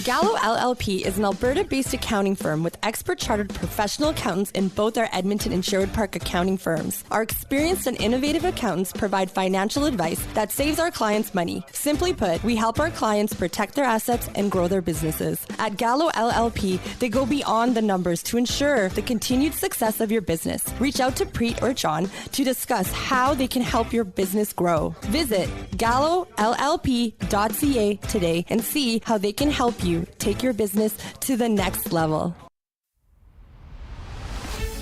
Gallo LLP is an Alberta-based accounting firm with expert chartered professional accountants in both our Edmonton and Sherwood Park accounting firms. Our experienced and innovative accountants provide financial advice that saves our clients money. Simply put, we help our clients protect their assets and grow their businesses. At Gallo LLP, they go beyond the numbers to ensure the continued success of your business. Reach out to Preet or John to discuss how they can help your business grow. Visit gallollp.ca today and see how they can help you take your business to the next level.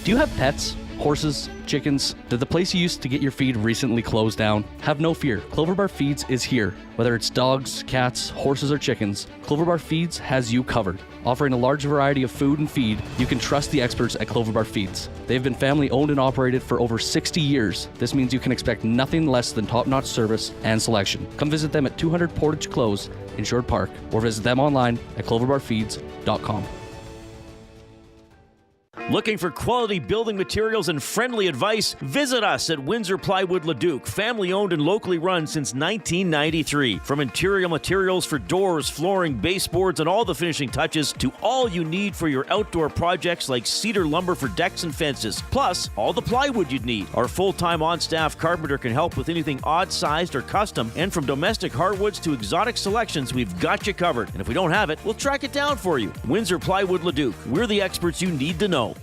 Do you have pets? Horses? Chickens? Did the place you used to get your feed recently close down? Have no fear. Clover Bar Feeds is here. Whether it's dogs, cats, horses, or chickens, Clover Bar Feeds has you covered. Offering a large variety of food and feed, you can trust the experts at Clover Bar Feeds. They've been family owned and operated for over 60 years. This means you can expect nothing less than top-notch service and selection. Come visit them at 200 Portage Close in Sherwood Park or visit them online at cloverbarfeeds.com. Looking for quality building materials and friendly advice? Visit us at Windsor Plywood Leduc, family owned and locally run since 1993. From interior materials for doors, flooring, baseboards, and all the finishing touches to all you need for your outdoor projects like cedar lumber for decks and fences, plus all the plywood you'd need. Our full-time on-staff carpenter can help with anything odd-sized or custom, and from domestic hardwoods to exotic selections, we've got you covered. And if we don't have it, we'll track it down for you. Windsor Plywood Leduc. We're the experts you need to know.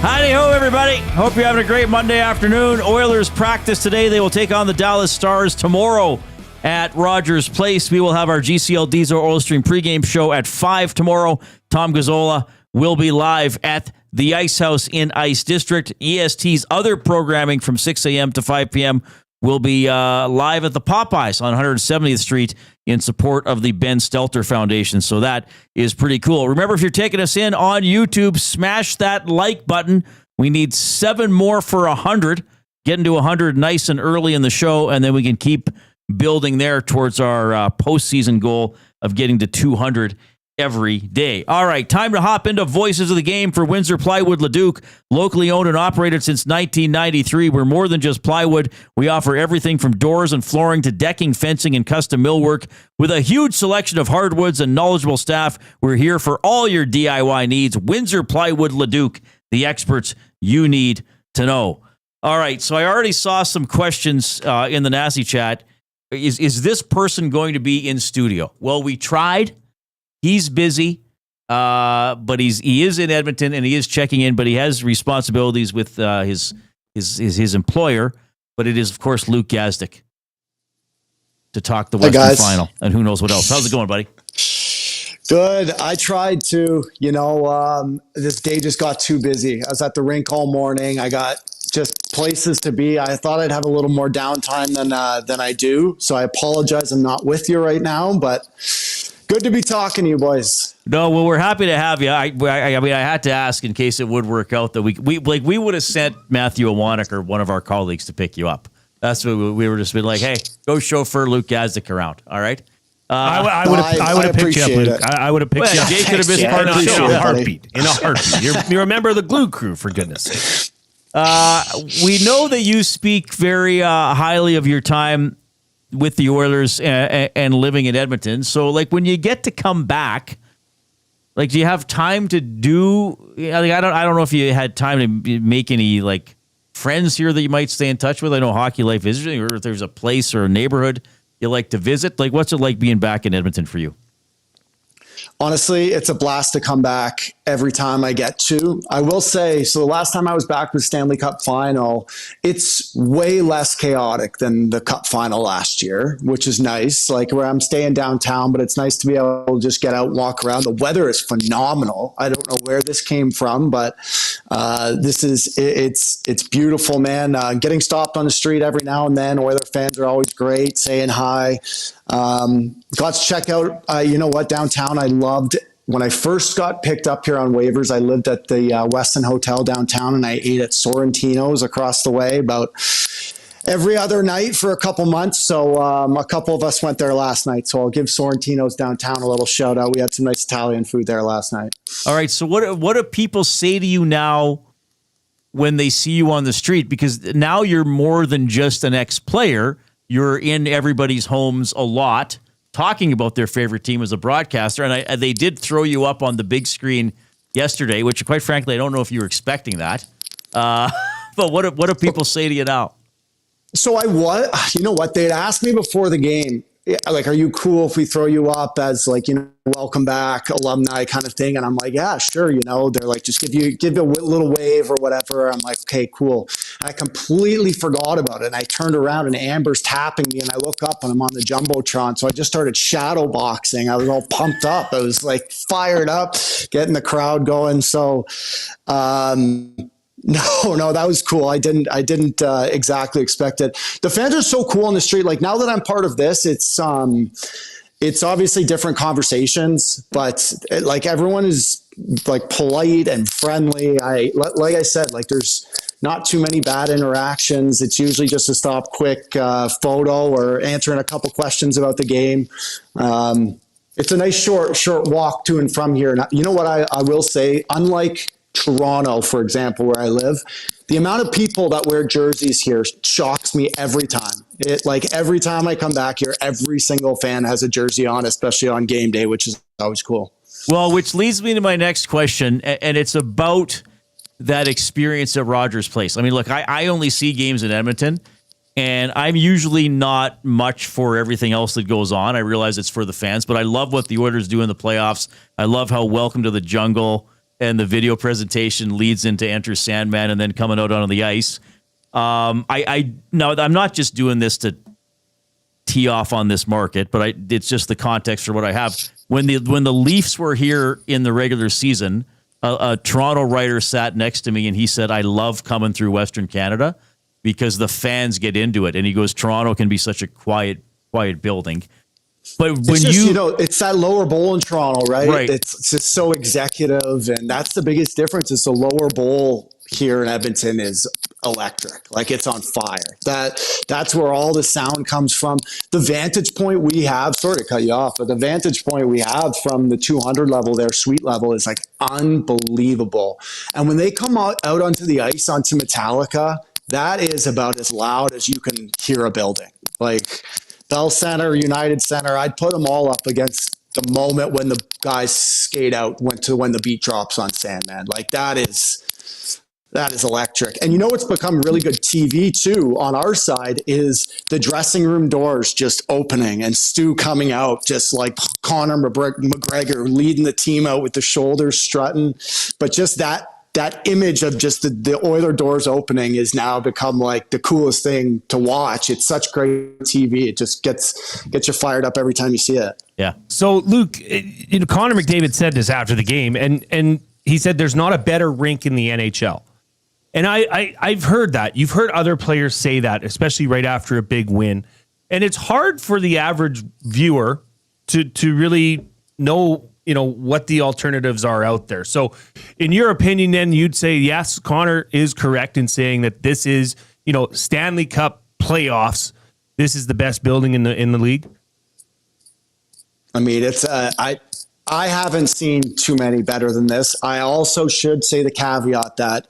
Howdy-ho, everybody. Hope you're having a great Monday afternoon. Oilers practice today. They will take on the Dallas Stars tomorrow at Rogers Place. We will have our GCL Diesel Oil Stream pregame show at 5 tomorrow. Tom Gazzola will be live at the Ice House in Ice District. EST's other programming from 6 a.m. to 5 p.m. will be live at the Popeyes on 170th Street in support of the Ben Stelter Foundation. So that is pretty cool. Remember, if you're taking us in on YouTube, smash that like button. We need 7 more for 100. Getting to 100 nice and early in the show, and then we can keep building there towards our postseason goal of getting to 200 every day. All right, time to hop into Voices of the Game for Windsor Plywood Leduc. Locally owned and operated since 1993. We're more than just plywood. We offer everything from doors and flooring to decking, fencing, and custom millwork. With a huge selection of hardwoods and knowledgeable staff, we're here for all your DIY needs. Windsor Plywood Leduc, the experts you need to know. All right, so I already saw some questions in the Nasty chat. Is this person going to be in studio? Well, we tried. He's busy, but he is in Edmonton and he is checking in. But he has responsibilities with his employer. But it is, of course, Luke Gazdic to talk the Western Final and who knows what else. How's it going, buddy? Good. I tried to. This day just got too busy. I was at the rink all morning. I got just places to be. I thought I'd have a little more downtime than I do. So I apologize. I'm not with you right now, but good to be talking to you boys. No, well, we're happy to have you. I mean, I had to ask in case it would work out that we would have sent Matthew Iwanek or one of our colleagues to pick you up. That's what we were just been like, hey, go chauffeur Luke Gazdic around. All right. I would have picked you up, Luke. I would have picked you up. Jay could have been part of the show. In a heartbeat. You're a member of the Glue Crew, for goodness sake. We know that you speak very highly of your time with the Oilers and living in Edmonton. So, like, when you get to come back, like, do you have time to do? Like, I don't know if you had time to make any like friends here that you might stay in touch with. I know Hockey Life Visiting, or if there's a place or a neighborhood you like to visit. Like, what's it like being back in Edmonton for you? Honestly, it's a blast to come back every time I get to. I will say, so the last time I was back with Stanley Cup Final, it's way less chaotic than the Cup Final last year, which is nice. Like, where I'm staying downtown, but it's nice to be able to just get out and walk around. The weather is phenomenal. I don't know where this came from, but it's beautiful, man. Getting stopped on the street every now and then. Oiler fans are always great, saying hi. Got to check out, downtown. I loved when I first got picked up here on waivers. I lived at the Westin Hotel downtown, and I ate at Sorrentino's across the way about every other night for a couple months. So a couple of us went there last night. So I'll give Sorrentino's downtown a little shout out. We had some nice Italian food there last night. All right. So what do people say to you now when they see you on the street? Because now you're more than just an ex-player. You're in everybody's homes a lot, talking about their favorite team as a broadcaster. And they did throw you up on the big screen yesterday, which, quite frankly, I don't know if you were expecting that. But what do people say to you now? So you know what? They'd asked me before the game, like, are you cool if we throw you up as, like, welcome back alumni kind of thing? And I'm like, yeah, sure. They're like, just give you a little wave or whatever. I'm like, okay, cool. And I completely forgot about it. And I turned around and Amber's tapping me, and I look up and I'm on the Jumbotron. So I just started shadow boxing. I was all pumped up. I was like fired up, getting the crowd going. So, No, that was cool. I didn't exactly expect it. The fans are so cool on the street. Like, now that I'm part of this, it's obviously different conversations, but like, everyone is like polite and friendly. Like I said, like, there's not too many bad interactions. It's usually just a stop quick photo or answering a couple questions about the game. It's a nice short walk to and from here. And you know what I will say, unlike Toronto, for example, where I live, the amount of people that wear jerseys here shocks me every time. Every time I come back here, every single fan has a jersey on, especially on game day, which is always cool. Well, which leads me to my next question, and it's about that experience at Rogers Place. I mean, look, I only see games in Edmonton, and I'm usually not much for everything else that goes on. I realize it's for the fans, but I love what the Oilers do in the playoffs. I love how Welcome to the Jungle and the video presentation leads into Enter Sandman and then coming out on the ice. I'm not just doing this to tee off on this market, but it's just the context for what I have. When the Leafs were here in the regular season, a Toronto writer sat next to me and he said, I love coming through Western Canada because the fans get into it. And he goes, Toronto can be such a quiet building. But when it's just, it's that lower bowl in Toronto, right? It's just so executive, and that's the biggest difference. Is the lower bowl here in Edmonton is electric, like it's on fire. That's where all the sound comes from. The vantage point we have, sorry to cut you off, but the vantage point we have from the 200 level, their suite level, is like unbelievable. And when they come out onto the ice onto Metallica, that is about as loud as you can hear a building. Like Bell Center, United Center, I'd put them all up against the moment when the guys skate out, when the beat drops on Sandman. Like that is electric. And you know what's become really good TV too on our side is the dressing room doors just opening and Stu coming out just like Connor McGregor leading the team out with the shoulders strutting. But just that image of just the Oiler doors opening is now become like the coolest thing to watch. It's such great TV. It just gets you fired up every time you see it. Yeah. So Luke, Connor McDavid said this after the game, and he said there's not a better rink in the NHL. And I've heard that. You've heard other players say that, especially right after a big win. And it's hard for the average viewer to really know, what the alternatives are out there. So in your opinion, then you'd say, yes, Connor is correct in saying that this is, Stanley Cup playoffs. This is the best building in the league. I mean, it's I haven't seen too many better than this. I also should say the caveat that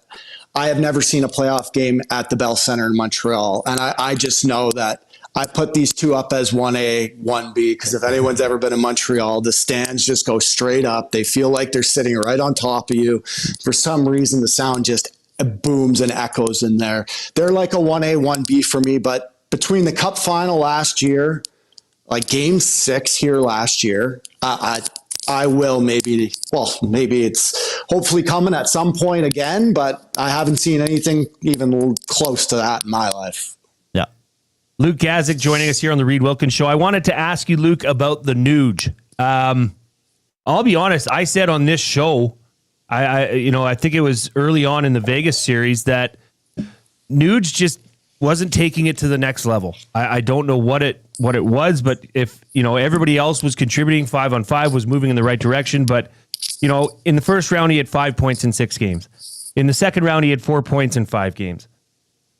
I have never seen a playoff game at the Bell Center in Montreal. And I just know that I put these two up as 1A, 1B, because if anyone's ever been in Montreal, the stands just go straight up. They feel like they're sitting right on top of you. For some reason, the sound just booms and echoes in there. They're like a 1A, 1B for me. But between the Cup final last year, like Game 6 here last year, I will maybe it's hopefully coming at some point again, but I haven't seen anything even close to that in my life. Yeah. Luke Gazdic joining us here on the Reid Wilkins Show. I wanted to ask you, Luke, about the Nuge. I'll be honest. I said on this show, I think it was early on in the Vegas series that Nuge just wasn't taking it to the next level. I don't know what it was, but if everybody else was contributing 5-on-5, was moving in the right direction. But in the first round he had 5 points in 6 games. In the second round he had 4 points in 5 games.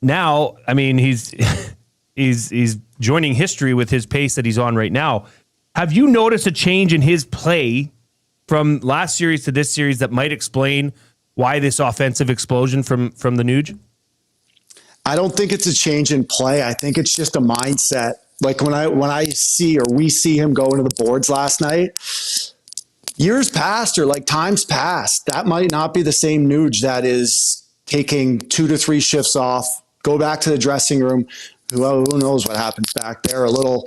Now, I mean, he's joining history with his pace that he's on right now. Have you noticed a change in his play from last series to this series that might explain why this offensive explosion from the Nuge? I don't think it's a change in play. I think it's just a mindset. Like when I see or we see him go into the boards last night, years past or like times past, that might not be the same Nuge that is taking 2 to 3 shifts off, go back to the dressing room. Well, who knows what happens back there? A little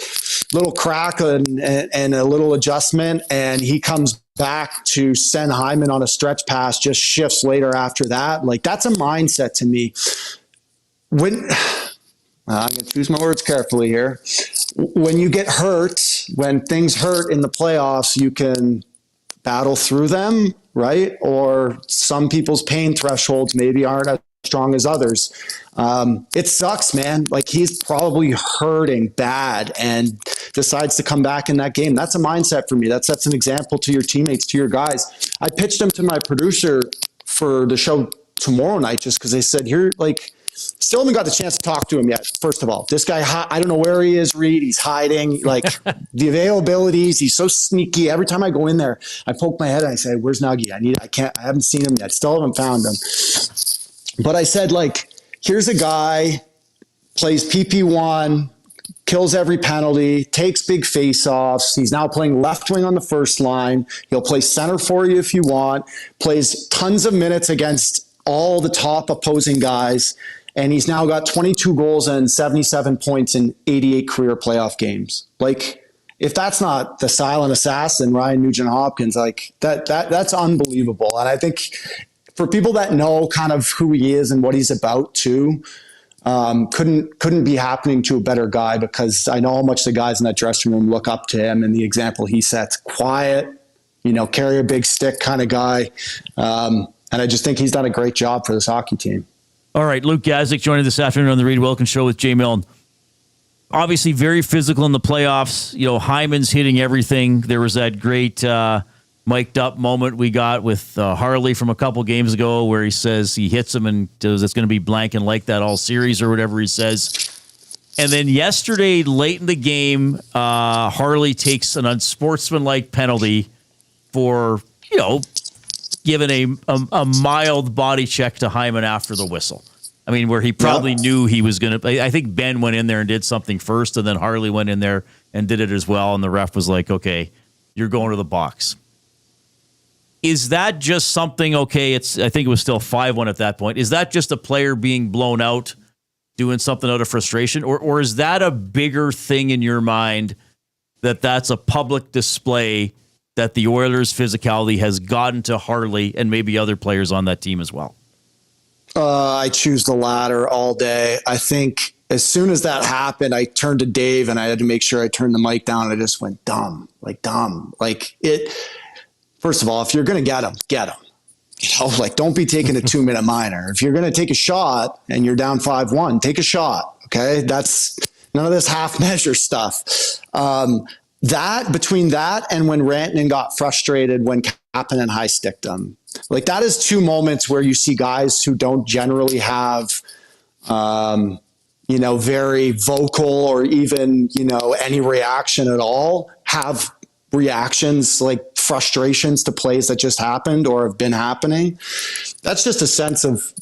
crack and a little adjustment, and he comes back to send Hyman on a stretch pass just shifts later after that. Like that's a mindset to me. I'm going to choose my words carefully here. When you get hurt, when things hurt in the playoffs, you can battle through them, right? Or some people's pain thresholds maybe aren't as strong as others. It sucks, man. Like he's probably hurting bad and decides to come back in that game. That's a mindset for me. That sets an example to your teammates, to your guys. I pitched him to my producer for the show tomorrow night just because they said, still haven't got the chance to talk to him yet. First of all, this guy, I don't know where he is, Reid. He's hiding. Like the availabilities, he's so sneaky. Every time I go in there, I poke my head and I say, "Where's Nuggy? I haven't seen him yet. Still haven't found him." But I said, here's a guy, plays PP1, kills every penalty, takes big face-offs. He's now playing left wing on the first line. He'll play center for you if you want. Plays tons of minutes against all the top opposing guys. And he's now got 22 goals and 77 points in 88 career playoff games. If that's not the silent assassin, Ryan Nugent-Hopkins, that's unbelievable. And I think for people that know kind of who he is and what he's about too, couldn't be happening to a better guy, because I know how much the guys in that dressing room look up to him and the example he sets. Quiet, carry a big stick kind of guy. And I just think he's done a great job for this hockey team. All right, Luke Gazdic joining this afternoon on the Reid Wilkins Show with Jay Milne. Obviously very physical in the playoffs. Hyman's hitting everything. There was that great mic'd up moment we got with Harley from a couple games ago where he says he hits him and it's going to be blank and like that all series or whatever he says. And then yesterday, late in the game, Harley takes an unsportsmanlike penalty for, giving a mild body check to Hyman after the whistle. I mean, where he probably knew he was going to. I think Ben went in there and did something first, and then Harley went in there and did it as well. And the ref was like, okay, you're going to the box. Is that just something, I think it was still 5-1 at that point. Is that just a player being blown out, doing something out of frustration? Or is that a bigger thing in your mind that's a public display that the Oilers' physicality has gotten to Harley and maybe other players on that team as well? I choose the latter all day. I think as soon as that happened, I turned to Dave and I had to make sure I turned the mic down. And I just went dumb. First of all, if you're going to get him, get him. Don't be taking a 2-minute minor. If you're going to take a shot and you're down 5-1, take a shot. Okay. That's none of this half measure stuff. Between that and when Rantanen got frustrated when Kapanen high sticked him, that is two moments where you see guys who don't generally have, very vocal or even, any reaction at all, have reactions like frustrations to plays that just happened or have been happening. That's just a sense of,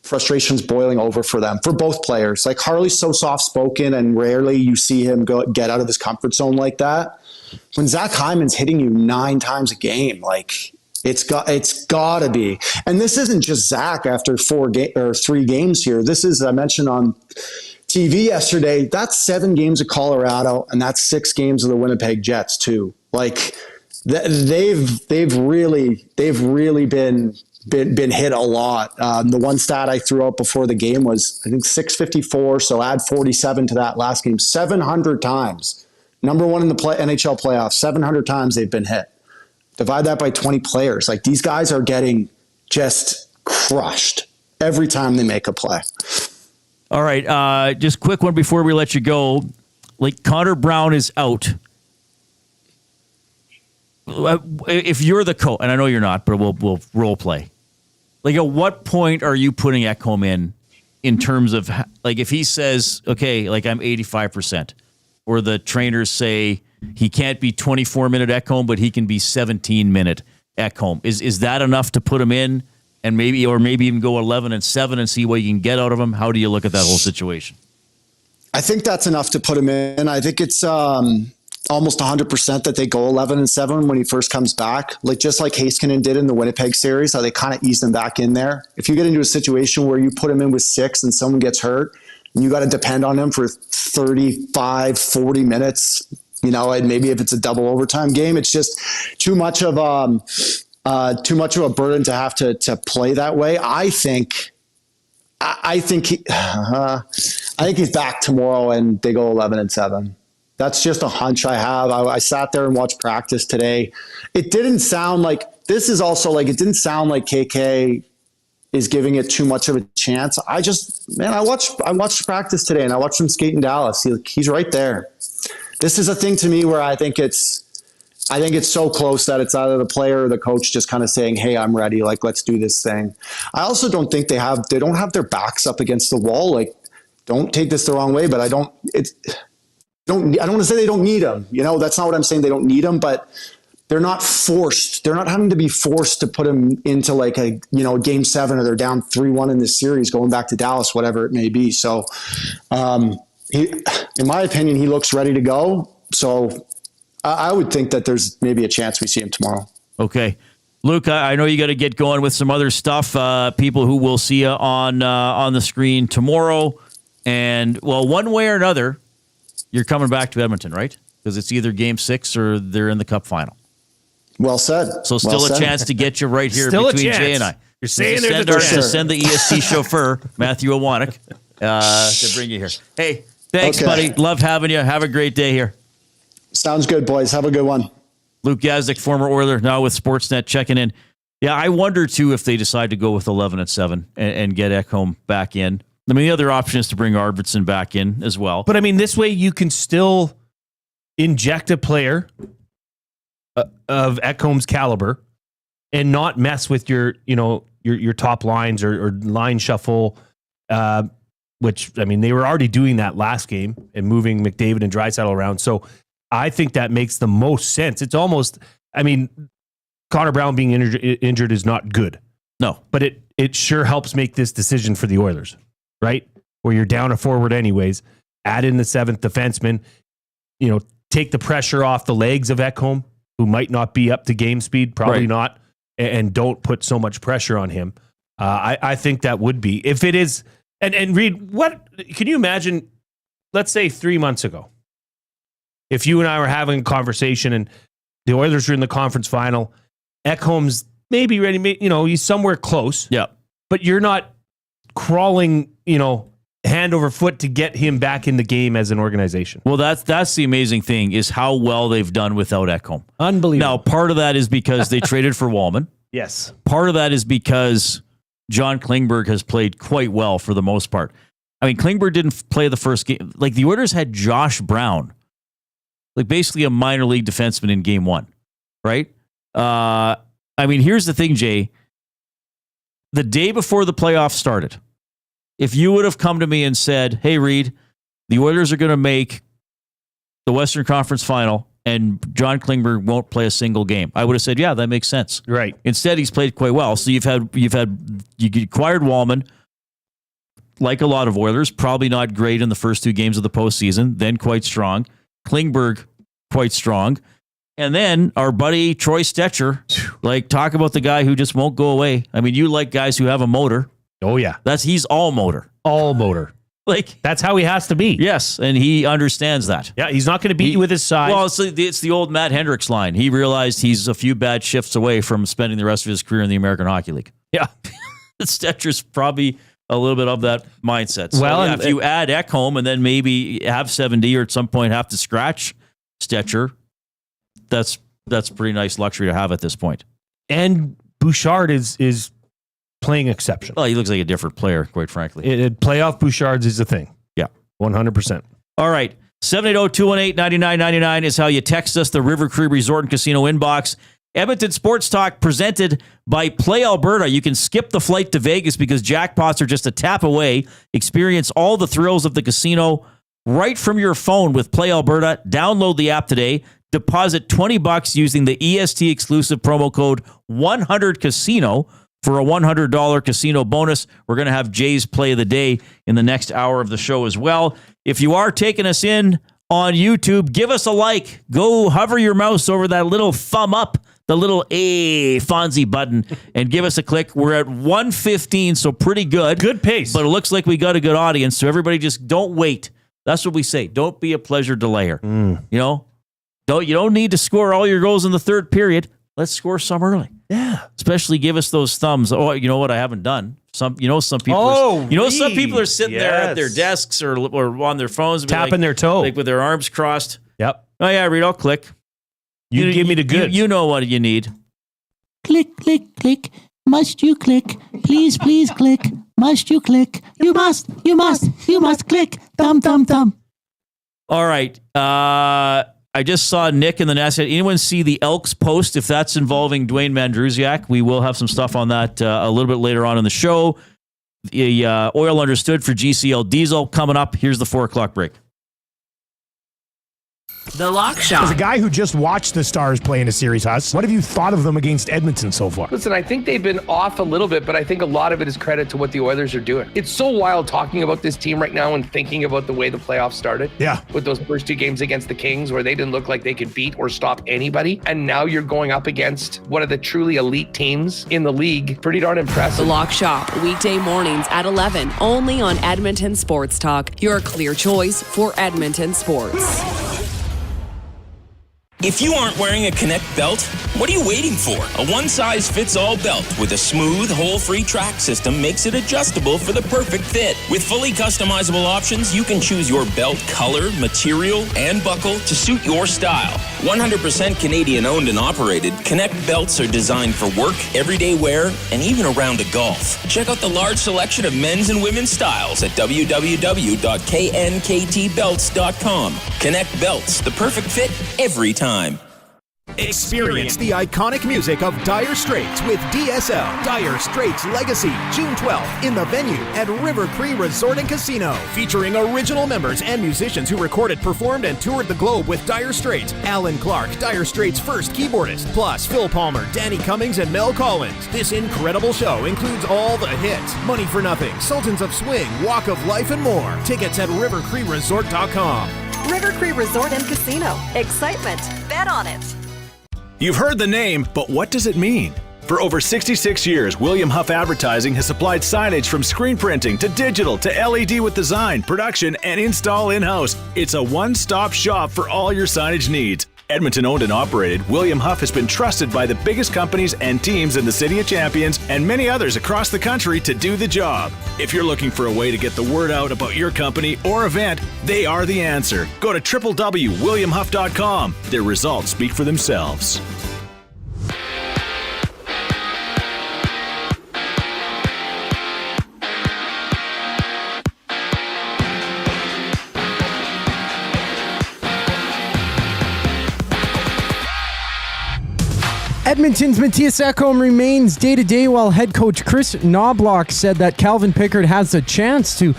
frustrations boiling over for them, for both players. Like Harley's so soft-spoken and rarely you see him get out of his comfort zone like that. When Zach Hyman's hitting you 9 times a game, it's got to be. And this isn't just Zach after 3 games here. This is, I mentioned on TV yesterday, that's 7 games of Colorado and that's 6 games of the Winnipeg Jets too. They've really been hit a lot. The one stat I threw out before the game was, I think 654. So add 47 to that last game, 700 times. Number one in the NHL playoffs, 700 times they've been hit. Divide that by 20 players. These guys are getting just crushed every time they make a play. All right. Just quick one before we let you go. Connor Brown is out. If you're the coach, and I know you're not, but we'll role play. At what point are you putting Ekholm in terms of if he says, okay, I'm 85%, or the trainers say he can't be 24-minute Ekholm, but he can be 17-minute Ekholm. Is that enough to put him in, and maybe even go 11-7 and see what you can get out of him? How do you look at that whole situation? I think that's enough to put him in. I think it's almost 100% that they go 11-7 when he first comes back, just like Heiskanen did in the Winnipeg series, how they kind of eased him back in there. If you get into a situation where you put him in with 6 and someone gets hurt, and you got to depend on him for 35, 40 minutes, and maybe if it's a double overtime game, it's just too much of a burden to have to play that way. I think he's back tomorrow and they go 11-7. That's just a hunch I have. I sat there and watched practice today. It didn't sound like it didn't sound like KK is giving it too much of a chance. I watched practice today and I watched him skate in Dallas. He's right there. This is a thing to me where I think it's so close that it's either the player or the coach just kind of saying, hey, I'm ready. Let's do this thing. I also don't think they don't have their backs up against the wall. Don't take this the wrong way, but I don't want to say they don't need him. That's not what I'm saying. They don't need him, but they're not forced. They're not having to be forced to put him into a game 7 or they're down 3-1 in this series going back to Dallas, whatever it may be. So, in my opinion, he looks ready to go. So I would think that there's maybe a chance we see him tomorrow. Okay. Luke, I know you got to get going with some other stuff. People who will see you on the screen tomorrow. And, one way or another, you're coming back to Edmonton, right? Because it's either game 6 or they're in the Cup final. Well said. So still a chance to get you right here between Jay and I. You're saying there's a chance. To send the EST chauffeur, Matthew Owanek, to bring you here. Hey, thanks, buddy. Love having you. Have a great day here. Sounds good, boys. Have a good one. Luke Gazdic, former Oiler, now with Sportsnet, checking in. Yeah, I wonder too if they decide to go with 11-7 and get Ekholm back in. I mean, the other option is to bring Arvidsson back in as well. But I mean, this way you can still inject a player of Ekholm's caliber and not mess with your top lines or line shuffle, which, I mean, they were already doing that last game and moving McDavid and Draisaitl around. So I think that makes the most sense. It's almost, I mean, Connor Brown being injured is not good. No. But it sure helps make this decision for the Oilers, right? Where you're down a forward anyways, add in the 7th defenseman, take the pressure off the legs of Ekholm, who might not be up to game speed, probably not, and don't put so much pressure on him. I think that would be, if it is, and Reid, what, can you imagine, let's say 3 months ago, if you and I were having a conversation and the Oilers are in the conference final, Ekholm's maybe ready, he's somewhere close. Yeah. But you're not crawling, hand over foot to get him back in the game as an organization. Well, that's the amazing thing is how well they've done without Ekholm. Unbelievable. Now, part of that is because they traded for Wallman. Yes. Part of that is because John Klingberg has played quite well for the most part. I mean, Klingberg didn't play the first game. Like, the Oilers had Josh Brown, like basically a minor league defenseman in game 1, right? I mean, here's the thing, Jay. The day before the playoffs started, if you would have come to me and said, hey, Reid, the Oilers are going to make the Western Conference final and John Klingberg won't play a single game, I would have said, yeah, that makes sense. Right. Instead, he's played quite well. So you acquired Wallman, like a lot of Oilers, probably not great in the first 2 games of the postseason, then quite strong. Klingberg, quite strong. And then our buddy Troy Stetcher, talk about the guy who just won't go away. I mean, you like guys who have a motor. Oh, yeah. He's all motor. All motor. That's how he has to be. Yes, and he understands that. Yeah, he's not going to beat you with his size. Well, it's the old Matt Hendricks line. He realized he's a few bad shifts away from spending the rest of his career in the American Hockey League. Yeah. Stetcher's probably a little bit of that mindset. So, well, if you add Ekholm and then maybe have 70 or at some point have to scratch Stetcher, that's pretty nice luxury to have at this point. And Bouchard is playing exceptional. Well, he looks like a different player, quite frankly. Playoff Bouchards is a thing. Yeah. 100%. All right. 780-218-9999 is how you text us, the River Cree Resort and Casino inbox. Edmonton Sports Talk presented by Play Alberta. You can skip the flight to Vegas because jackpots are just a tap away. Experience all the thrills of the casino right from your phone with Play Alberta. Download the app today. Deposit $20 using the EST exclusive promo code 100casino for a $100 casino bonus. We're going to have Jay's Play of the Day in the next hour of the show as well. If you are taking us in on YouTube, give us a like. Go hover your mouse over that little thumb up, the little Fonzie button, and give us a click. We're at 115, so pretty good. Good pace. But it looks like we got a good audience, so everybody just don't wait. That's what we say. Don't be a pleasure delayer. You don't need to score all your goals in the third period. Let's score some early. Yeah. Especially give us those thumbs. Oh, you know what I haven't done? Some people some people are sitting there at their desks or on their phones, tapping their toe, with their arms crossed. Yep. Oh yeah, Reid, I'll click. You give me the goods. You know what you need. Click, click, click. Must you click? Please, please click. Must you click? You must click. Thumb, thumb, thumb. All right. I just saw Nick in the nest. Anyone see the Elks post? If that's involving Dwayne Mandrusiak, we will have some stuff on that a little bit later on in the show. The Oil Understood for GCL Diesel coming up. Here's the 4:00 break. The Lock Shop. As a guy who just watched the Stars play in a series, Huss, what have you thought of them against Edmonton so far? Listen, I think they've been off a little bit, but I think a lot of it is credit to what the Oilers are doing. It's so wild talking about this team right now and thinking about the way the playoffs started. Yeah. With those first 2 games against the Kings where they didn't look like they could beat or stop anybody. And now you're going up against one of the truly elite teams in the league. Pretty darn impressive. The Lock Shop, weekday mornings at 11, only on Edmonton Sports Talk, your clear choice for Edmonton sports. If you aren't wearing a Connect belt, what are you waiting for? A one-size-fits-all belt with a smooth, hole-free track system makes it adjustable for the perfect fit. With fully customizable options, you can choose your belt color, material, and buckle to suit your style. 100% Canadian-owned and operated, Connect belts are designed for work, everyday wear, and even a round of golf. Check out the large selection of men's and women's styles at www.knktbelts.com. Connect belts, the perfect fit every time. Experience the iconic music of Dire Straits with DSL, Dire Straits Legacy, June 12th in the venue at River Cree Resort and Casino. Featuring original members and musicians who recorded, performed, and toured the globe with Dire Straits. Alan Clark, Dire Straits' first keyboardist, plus Phil Palmer, Danny Cummings, and Mel Collins. This incredible show includes all the hits, Money for Nothing, Sultans of Swing, Walk of Life, and more. Tickets at rivercreeresort.com. River Cree Resort and Casino. Excitement. Bet on it. You've heard the name, but what does it mean? For over 66 years, William Huff Advertising has supplied signage from screen printing to digital to LED with design, production, and install in-house. It's a one-stop shop for all your signage needs. Edmonton owned and operated, William Huff has been trusted by the biggest companies and teams in the City of Champions and many others across the country to do the job. If you're looking for a way to get the word out about your company or event, they are the answer. Go to www.williamhuff.com. Their results speak for themselves. Edmonton's Matthias Ekholm remains day-to-day, while head coach Chris Knobloch said that Calvin Pickard has a chance to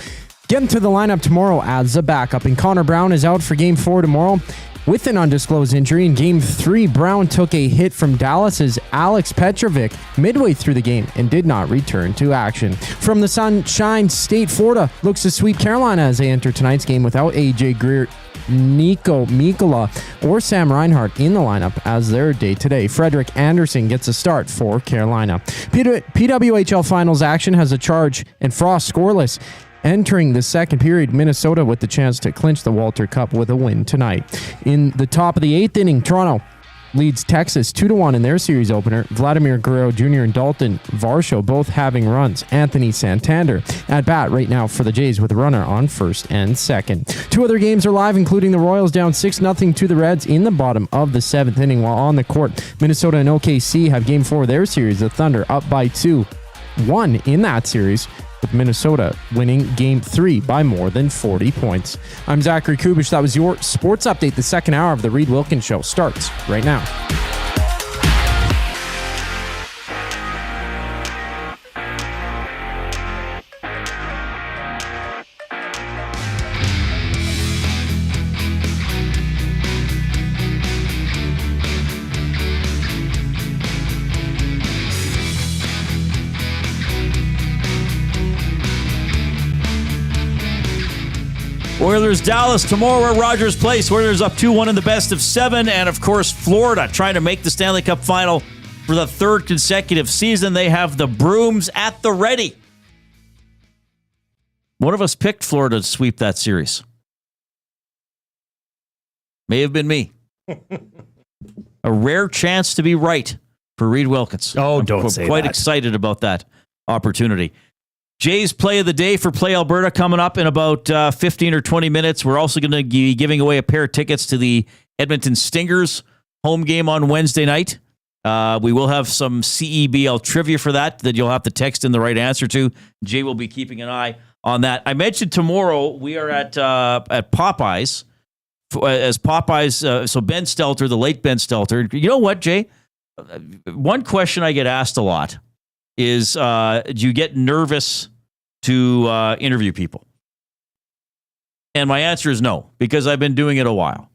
get into the lineup tomorrow as a backup. And Connor Brown is out for Game 4 tomorrow with an undisclosed injury. In Game 3, Brown took a hit from Dallas's Alex Petrovic midway through the game and did not return to action. From the Sunshine State, Florida looks to sweep Carolina as they enter tonight's game without A.J. Greer, Nico Mikkola, or Sam Reinhart in the lineup as their day-to-day. Frederick Anderson gets a start for Carolina. PWHL Finals action has a charge and Frost scoreless. Entering the second period, Minnesota with the chance to clinch the Walter Cup with a win tonight. In the top of the eighth inning, Toronto leads Texas 2-1 in their series opener. Vladimir Guerrero Jr. and Dalton Varsho both having runs. Anthony Santander at bat right now for the Jays with a runner on first and second. Two other games are live, including the Royals down 6-0 to the Reds in the bottom of the seventh inning, while on the court, Minnesota and OKC have Game 4 of their series. The Thunder up by 2-1 in that series, with Minnesota winning Game 3 by more than 40 points. I'm Zachary Kubish. That was your sports update. The second hour of the Reid Wilkins Show starts right now. Oilers Dallas tomorrow at Rogers Place. Oilers up 2-1 in the best of 7. And, of course, Florida trying to make the Stanley Cup final for the third consecutive season. They have the brooms at the ready. One of us picked Florida to sweep that series. May have been me. A rare chance to be right for Reid Wilkins. Oh, don't say that. I'm quite excited about that opportunity. Jay's Play of the Day for Play Alberta coming up in about 15 or 20 minutes. We're also going to be giving away a pair of tickets to the Edmonton Stingers home game on Wednesday night. We will have some CEBL trivia for that you'll have to text in the right answer to. Jay will be keeping an eye on that. I mentioned tomorrow we are at Popeyes. As Popeyes, so Ben Stelter, the late Ben Stelter. You know what, Jay? One question I get asked a lot is, do you get nervous to interview people? And my answer is no, because I've been doing it a while.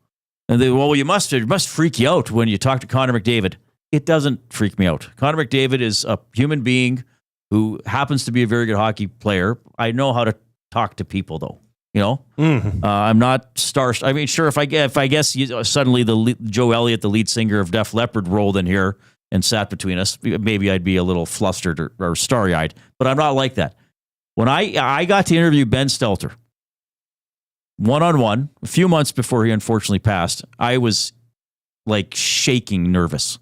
And they, well, it must freak you out when you talk to Connor McDavid. It doesn't freak me out. Connor McDavid is a human being who happens to be a very good hockey player. I know how to talk to people, though. You know, I'm not starstruck. I mean, sure, if I guess suddenly Joe Elliott, the lead singer of Def Leppard, rolled in here and sat between us, maybe I'd be a little flustered or starry-eyed, but I'm not like that. When I got to interview Ben Stelter one-on-one a few months before he unfortunately passed, I was like shaking nervous.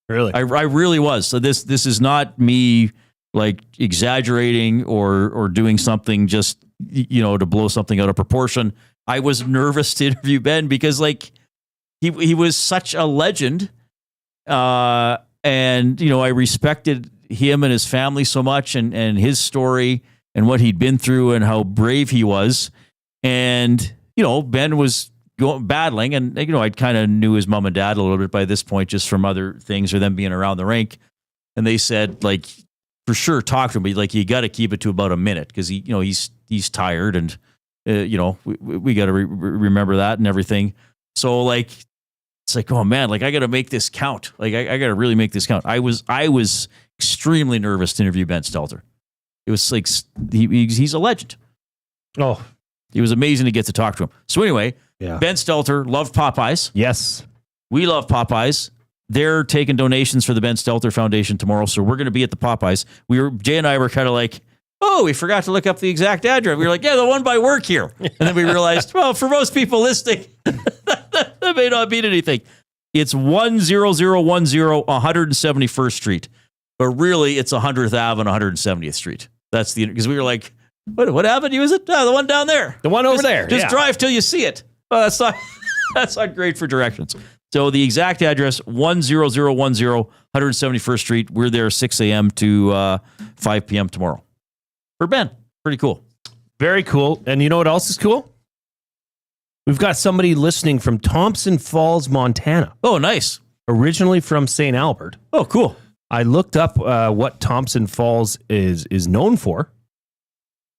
Really? I really was. So this is not me like exaggerating or doing something just, to blow something out of proportion. I was nervous to interview Ben because like he was such a legend. And, I respected him and his family so much and his story and what he'd been through and how brave he was. And, Ben was battling and, I kind of knew his mom and dad a little bit by this point, just from other things or them being around the rink. And they said, like, for sure, talk to him, but like, you got to keep it to about a minute because he's tired and, we got to remember that and everything. So like, it's like, oh man, like I got to make this count. Like I got to really make this count. I was extremely nervous to interview Ben Stelter. It was like, he's a legend. Oh, it was amazing to get to talk to him. So anyway, yeah. Ben Stelter loved Popeyes. Yes. We love Popeyes. They're taking donations for the Ben Stelter Foundation tomorrow. So we're going to be at the Popeyes. Jay and I were kind of like, oh, we forgot to look up the exact address. We were like, yeah, the one by work here. And then we realized, well, for most people listening, that may not mean anything. It's 10010 171st Street. But really, it's 100th Ave and 170th Street. That's because we were like, what avenue is it? The one down there. The one over there. Just drive till you see it. Oh, that's not great for directions. So the exact address, 10010 171st Street. We're there 6 a.m. to 5 p.m. tomorrow. For Ben. Pretty cool. Very cool. And you know what else is cool? We've got somebody listening from Thompson Falls, Montana. Oh, nice. Originally from St. Albert. Oh, cool. I looked up what Thompson Falls is known for.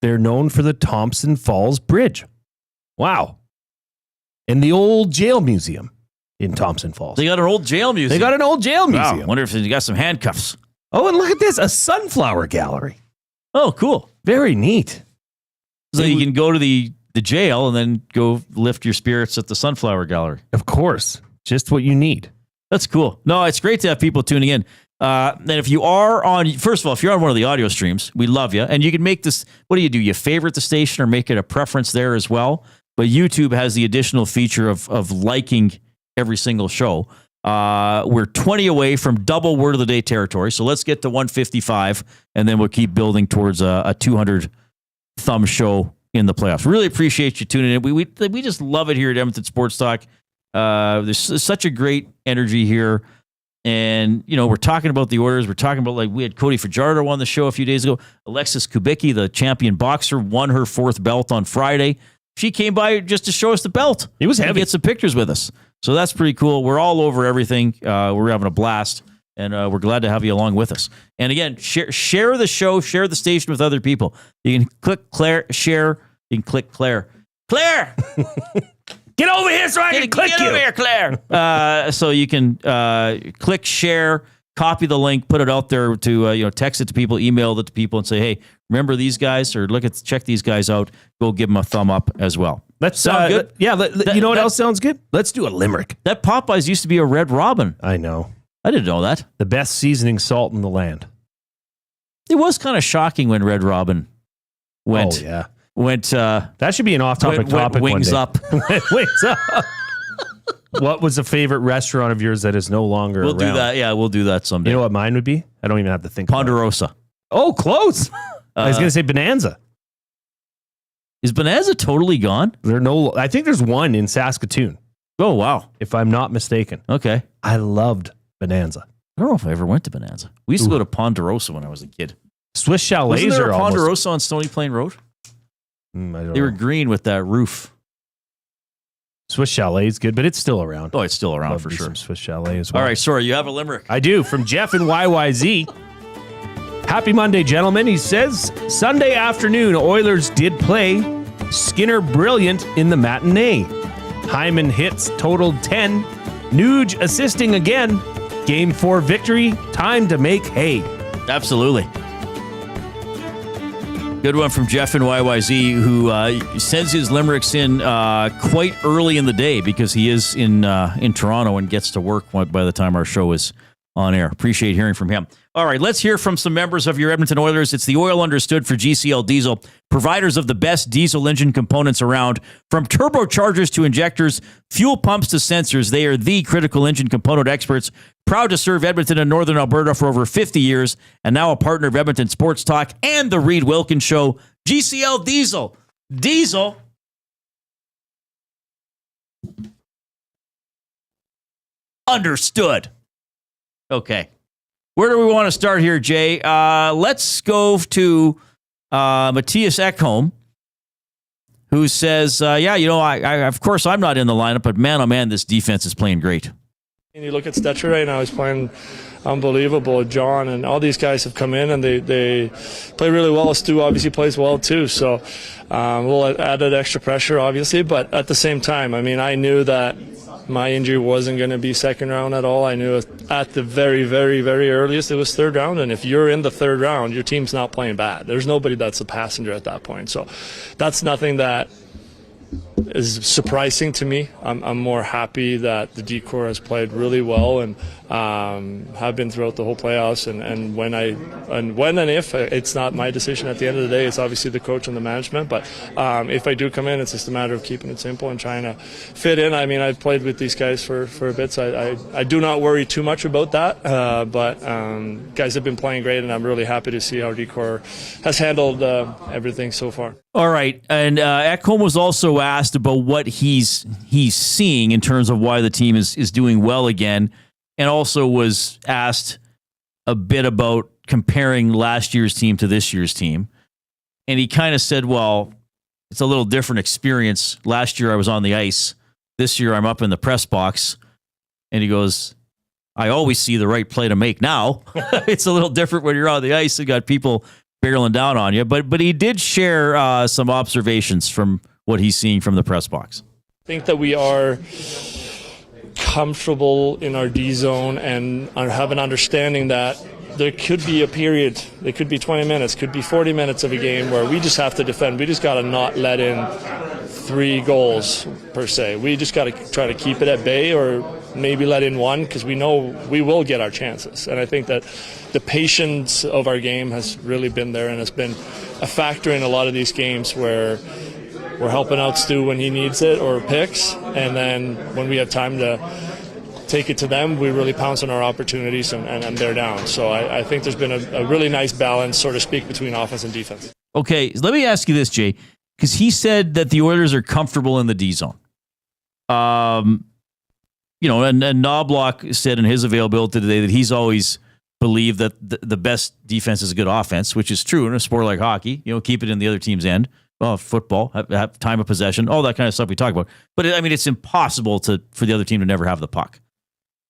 They're known for the Thompson Falls Bridge. Wow. And the old jail museum in Thompson Falls. They got an old jail museum. Museum. Wow. Wonder if they got some handcuffs. Oh, and look at this. A sunflower gallery. Oh, cool. Very neat. So you can go to the jail and then go lift your spirits at the sunflower gallery. Of course. Just what you need. That's cool. No, it's great to have people tuning in. And if you are first of all, if you're on one of the audio streams, we love you. And you can make this, what do? You favorite the station or make it a preference there as well. But YouTube has the additional feature of liking every single show. We're 20 away from double word of the day territory. So let's get to 155 and then we'll keep building towards a 200 thumb show in the playoffs. Really appreciate you tuning in. We just love it here at Edmonton Sports Talk. There's such a great energy here. And, we're talking about the orders. We're talking about, like, we had Cody Fajardo on the show a few days ago. Alexis Kubicki, the champion boxer, won her 4th belt on Friday. She came by just to show us the belt. It was heavy. Get some pictures with us. So that's pretty cool. We're all over everything. We're having a blast. And we're glad to have you along with us. And again, share the show, share the station with other people. You can click share. You can click Claire. Claire! Get over here so I can click you. Get over here, Claire. So you can click share, copy the link, put it out there to text it to people, email it to people, and say, hey, remember these guys, or check these guys out. Go give them a thumb up as well. Let's sound good. You know what else sounds good? Let's do a limerick. That Popeyes used to be a Red Robin. I know. I didn't know that. The best seasoning salt in the land. It was kind of shocking when Red Robin went. Oh yeah. That should be an off-topic topic. Wings up. Wings up. What was a favorite restaurant of yours that is no longer We'll around? do that. Yeah, we'll do that someday. You know what mine would be? I don't even have to think. Ponderosa. Oh, close. I was going to say Bonanza. Is Bonanza totally gone? I think there's one in Saskatoon. Oh, wow. If I'm not mistaken. Okay. I loved Bonanza. I don't know if I ever went to Bonanza. We used to go to Ponderosa when I was a kid. Swiss chalets Wasn't there are a Ponderosa on Stony Plain Road? They were green with that roof. Swiss Chalet is good, but it's still around. Oh, it's still around Love for me sure. Some Swiss Chalet as well. All right, sorry, you have a limerick. I do, from Jeff and YYZ. Happy Monday, gentlemen. He says, Sunday afternoon, Oilers did play. Skinner brilliant in the matinee. Hyman hits totaled 10. Nuge assisting again. Game 4 victory. Time to make hay. Absolutely. Good one from Jeff and YYZ, who sends his limericks in quite early in the day because he is in Toronto and gets to work by the time our show is on air. Appreciate hearing from him. All right, let's hear from some members of your Edmonton Oilers. It's the Oil Understood for GCL Diesel, providers of the best diesel engine components around. From turbochargers to injectors, fuel pumps to sensors, they are the critical engine component experts. Proud to serve Edmonton and Northern Alberta for over 50 years, and now a partner of Edmonton Sports Talk and the Reid Wilkins Show. GCL Diesel. Diesel. Understood. Okay. Where do we want to start here, Jay? Let's go to Matthias Ekholm, who says, I of course I'm not in the lineup, but man, oh man, this defense is playing great. And you look at Stetcher right now, he's playing unbelievable. John and all these guys have come in and they play really well. Stu obviously plays well too, so we'll add that extra pressure obviously, but at the same time, I mean, I knew that my injury wasn't going to be second round at all. I knew at the very, very, very earliest it was third round, and if you're in the third round, your team's not playing bad. There's nobody that's a passenger at that point, so that's nothing that is surprising to me. I'm more happy that the D-Corps has played really well and have been throughout the whole playoffs. And when and if it's not my decision at the end of the day, it's obviously the coach and the management. But if I do come in, it's just a matter of keeping it simple and trying to fit in. I mean, I've played with these guys for a bit, so I do not worry too much about that. But guys have been playing great, and I'm really happy to see how D-Corps has handled everything so far. All right, and Ekholm was also asked about what he's seeing in terms of why the team is doing well again, and also was asked a bit about comparing last year's team to this year's team. And he kind of said, well, it's a little different experience. Last year I was on the ice. This year I'm up in the press box. And he goes, I always see the right play to make now. It's a little different when you're on the ice and got people barreling down on you. But he did share some observations from what he's seeing from the press box. I think that we are comfortable in our D zone and have an understanding that there could be a period, it could be 20 minutes, could be 40 minutes of a game where we just have to defend. We just got to not let in 3 goals per se. We just got to try to keep it at bay, or maybe let in 1, because we know we will get our chances. And I think that the patience of our game has really been there, and it's been a factor in a lot of these games where we're helping out Stu when he needs it or picks, and then when we have time to take it to them, we really pounce on our opportunities and they're down. So I think there's been a really nice balance, so to speak, between offense and defense. Okay, let me ask you this, Jay, because he said that the Oilers are comfortable in the D zone. And Knobloch said in his availability today that he's always believed that the best defense is a good offense, which is true in a sport like hockey. Keep it in the other team's end. Football, have time of possession, all that kind of stuff we talk about. But it's impossible for the other team to never have the puck.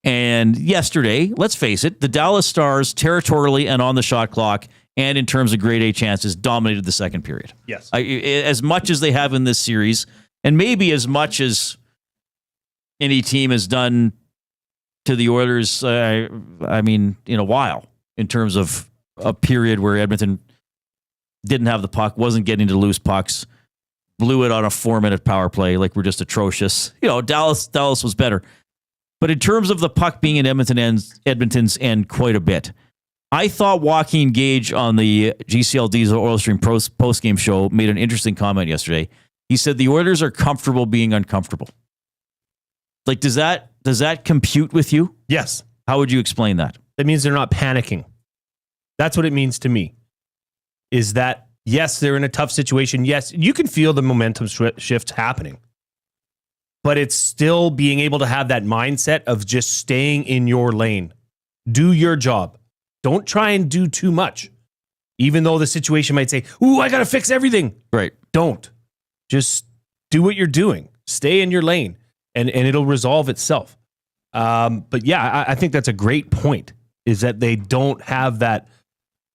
And yesterday, let's face it, the Dallas Stars territorially and on the shot clock and in terms of grade A chances dominated the second period. Yes. As much as they have in this series, and maybe as much as any team has done to the Oilers, in a while, in terms of a period where Edmonton didn't have the puck, wasn't getting to loose pucks, blew it on a 4-minute power play, like we're just atrocious. Dallas was better. But in terms of the puck being in Edmonton's end quite a bit, I thought Joaquin Gage on the GCL Diesel Oil Stream post-game show made an interesting comment yesterday. He said the Oilers are comfortable being uncomfortable. Like, does that compute with you? Yes. How would you explain that? That means they're not panicking. That's what it means to me. Is that, yes, they're in a tough situation. Yes, you can feel the momentum shifts happening. But it's still being able to have that mindset of just staying in your lane. Do your job. Don't try and do too much. Even though the situation might say, ooh, I got to fix everything. Right. Don't. Just do what you're doing. Stay in your lane, and it'll resolve itself. But yeah, I think that's a great point, is that they don't have that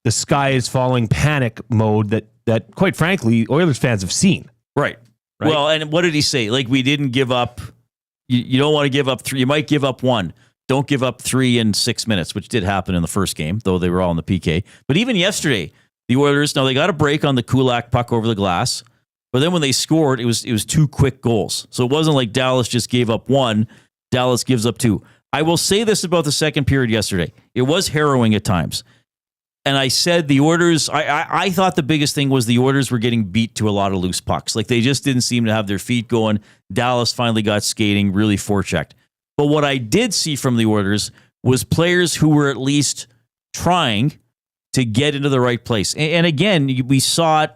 the sky is falling panic mode that quite frankly, Oilers fans have seen. Right. Well, and what did he say? Like, we didn't give up. You don't want to give up 3. You might give up 1. Don't give up 3 in 6 minutes, which did happen in the first game, though they were all in the PK. But even yesterday, the Oilers, now they got a break on the Kulak puck over the glass, but then when they scored, it was 2 quick goals. So it wasn't like Dallas just gave up 1. Dallas gives up 2. I will say this about the second period yesterday. It was harrowing at times. And I said the Oilers, I thought the biggest thing was the Oilers were getting beat to a lot of loose pucks. Like they just didn't seem to have their feet going. Dallas finally got skating, really forechecked. But what I did see from the Oilers was players who were at least trying to get into the right place. And again, we saw it.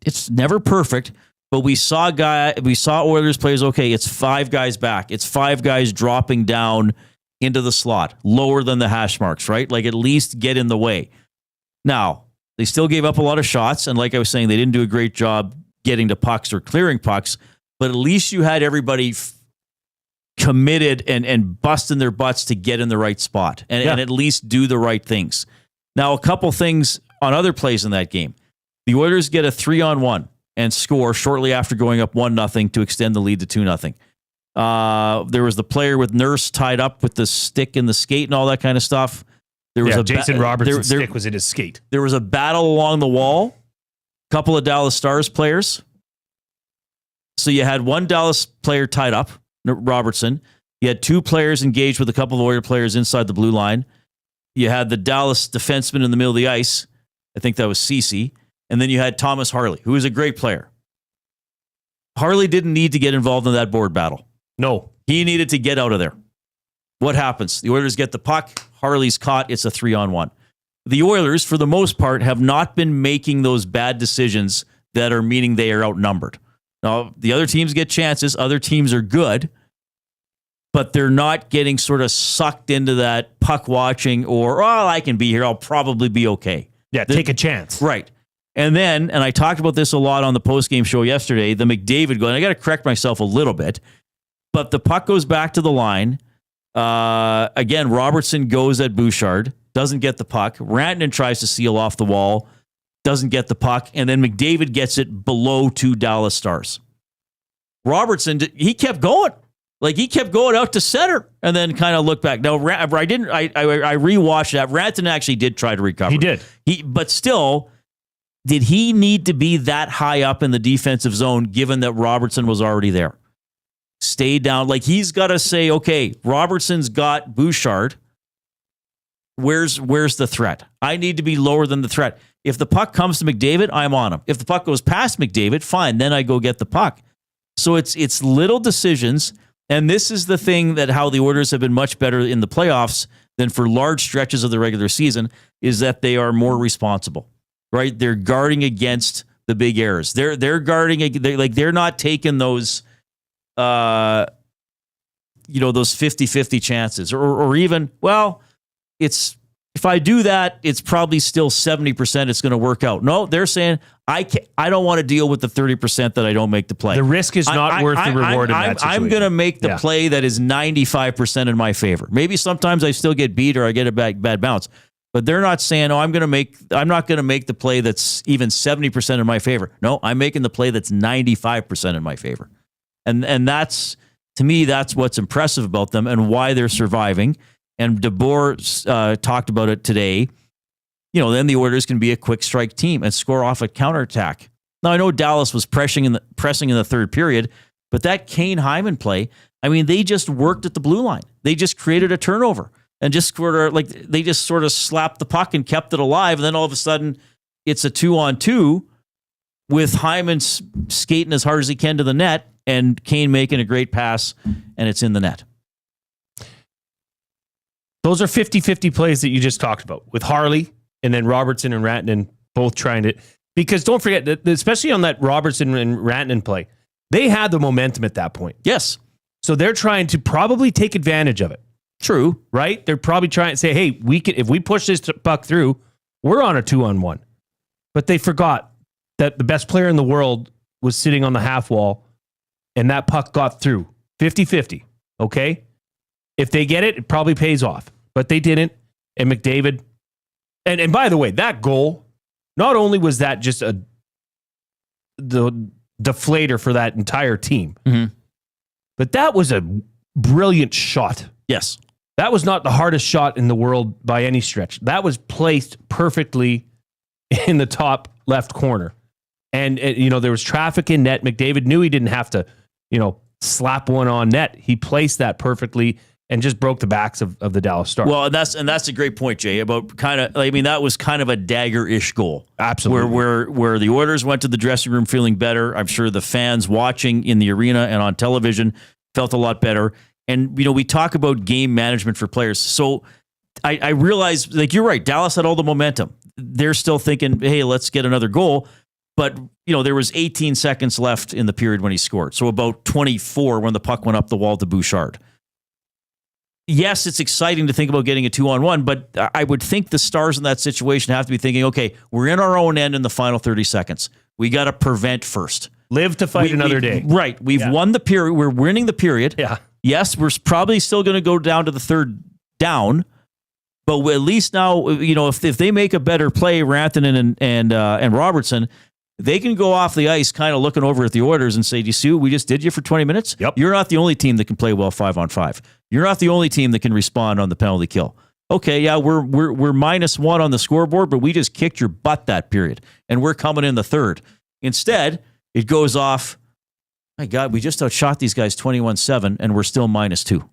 It's never perfect, but we saw Oilers players, okay, it's 5 guys back. It's 5 guys dropping down into the slot, lower than the hash marks, right? Like at least get in the way. Now, they still gave up a lot of shots, and like I was saying, they didn't do a great job getting to pucks or clearing pucks, but at least you had everybody committed and busting their butts to get in the right spot and at least do the right things. Now, a couple things on other plays in that game. The Oilers get a 3-on-1 and score shortly after going up 1-0 to extend the lead to 2-0. There was the player with Nurse tied up with the stick in the skate and all that kind of stuff. There was Jason Robertson's stick was in his skate. There was a battle along the wall. A couple of Dallas Stars players. So you had one Dallas player tied up, Robertson. You had 2 players engaged with a couple of Oilers players inside the blue line. You had the Dallas defenseman in the middle of the ice. I think that was Cece. And then you had Thomas Harley, who is a great player. Harley didn't need to get involved in that board battle. No. He needed to get out of there. What happens? The Oilers get the puck. Harley's caught. It's a 3-on-1. The Oilers, for the most part, have not been making those bad decisions that are meaning they are outnumbered. Now, the other teams get chances. Other teams are good. But they're not getting sort of sucked into that puck watching or, oh, I can be here. I'll probably be okay. Yeah, take a chance. Right. And then, and I talked about this a lot on the postgame show yesterday, the McDavid goal, and I got to correct myself a little bit, but the puck goes back to the line. Again, Robertson goes at Bouchard, doesn't get the puck. Rantanen tries to seal off the wall, doesn't get the puck, and then McDavid gets it below 2 Dallas Stars. Robertson, he kept going. Like, he kept going out to center and then kind of looked back. Now, I rewatched that. Rantanen actually did try to recover. He did. But still, did he need to be that high up in the defensive zone given that Robertson was already there? Stay down. Like, he's got to say, okay, Robertson's got Bouchard. Where's the threat? I need to be lower than the threat. If the puck comes to McDavid, I'm on him. If the puck goes past McDavid, fine, then I go get the puck. So it's little decisions. And this is the thing that how the Oilers have been much better in the playoffs than for large stretches of the regular season is that they are more responsible, right? They're guarding against the big errors. They're guarding, they're not taking those, those 50-50 chances or even, well, it's, if I do that, it's probably still 70% it's going to work out. No, they're saying, I don't want to deal with the 30% that I don't make the play. The risk is not worth the reward in that situation. I'm going to make the play that is 95% in my favor. Maybe sometimes I still get beat or I get a bad bounce. But they're not saying, I'm not going to make the play that's even 70% in my favor. No, I'm making the play that's 95% in my favor. And that's, to me, that's what's impressive about them and why they're surviving. And DeBoer talked about it today. Then the Oilers can be a quick strike team and score off a counterattack. Now, I know Dallas was pressing in the third period, but that Kane Hyman play, I mean, they just worked at the blue line. They just created a turnover and just sort of slapped the puck and kept it alive. And then all of a sudden, it's a 2-on-2 with Hyman skating as hard as he can to the net and Kane making a great pass, and it's in the net. Those are 50-50 plays that you just talked about with Harley and then Robertson and Rantanen both trying to, because don't forget that, especially on that Robertson and Rantanen play, they had the momentum at that point. Yes. So they're trying to probably take advantage of it. True. Right? They're probably trying to say, hey, if we push this puck through, we're on a 2-on-1. But they forgot that the best player in the world was sitting on the half wall and that puck got through. 50-50. Okay? If they get it, it probably pays off. But they didn't. And McDavid. And by the way, that goal, not only was that just the deflator for that entire team, but that was a brilliant shot. Yes. That was not the hardest shot in the world by any stretch. That was placed perfectly in the top left corner. And, there was traffic in net. McDavid knew he didn't have to, slap one on net. He placed that perfectly. and just broke the backs of the Dallas Stars. Well, and that's a great point, Jay, about that was kind of a dagger-ish goal. Absolutely. Where the Oilers went to the dressing room feeling better. I'm sure the fans watching in the arena and on television felt a lot better. And, we talk about game management for players. So I realize, you're right, Dallas had all the momentum. They're still thinking, hey, let's get another goal. But, there was 18 seconds left in the period when he scored. So about 24 when the puck went up the wall to Bouchard. Yes, it's exciting to think about getting a 2-on-1, but I would think the Stars in that situation have to be thinking, okay, we're in our own end in the final 30 seconds. We got to prevent first. Live to fight another day. Right. We've won the period. We're winning the period. Yeah. Yes, we're probably still going to go down to the third down, but at least now, if they make a better play, Rantanen and Robertson, they can go off the ice kind of looking over at the Oilers and say, do you see what we just did you for 20 minutes? Yep. You're not the only team that can play well 5-on-5. You're not the only team that can respond on the penalty kill. Okay, yeah, we're -1 on the scoreboard, but we just kicked your butt that period, and we're coming in the third. Instead, it goes off, my God, we just outshot these guys 21-7, and we're still -2.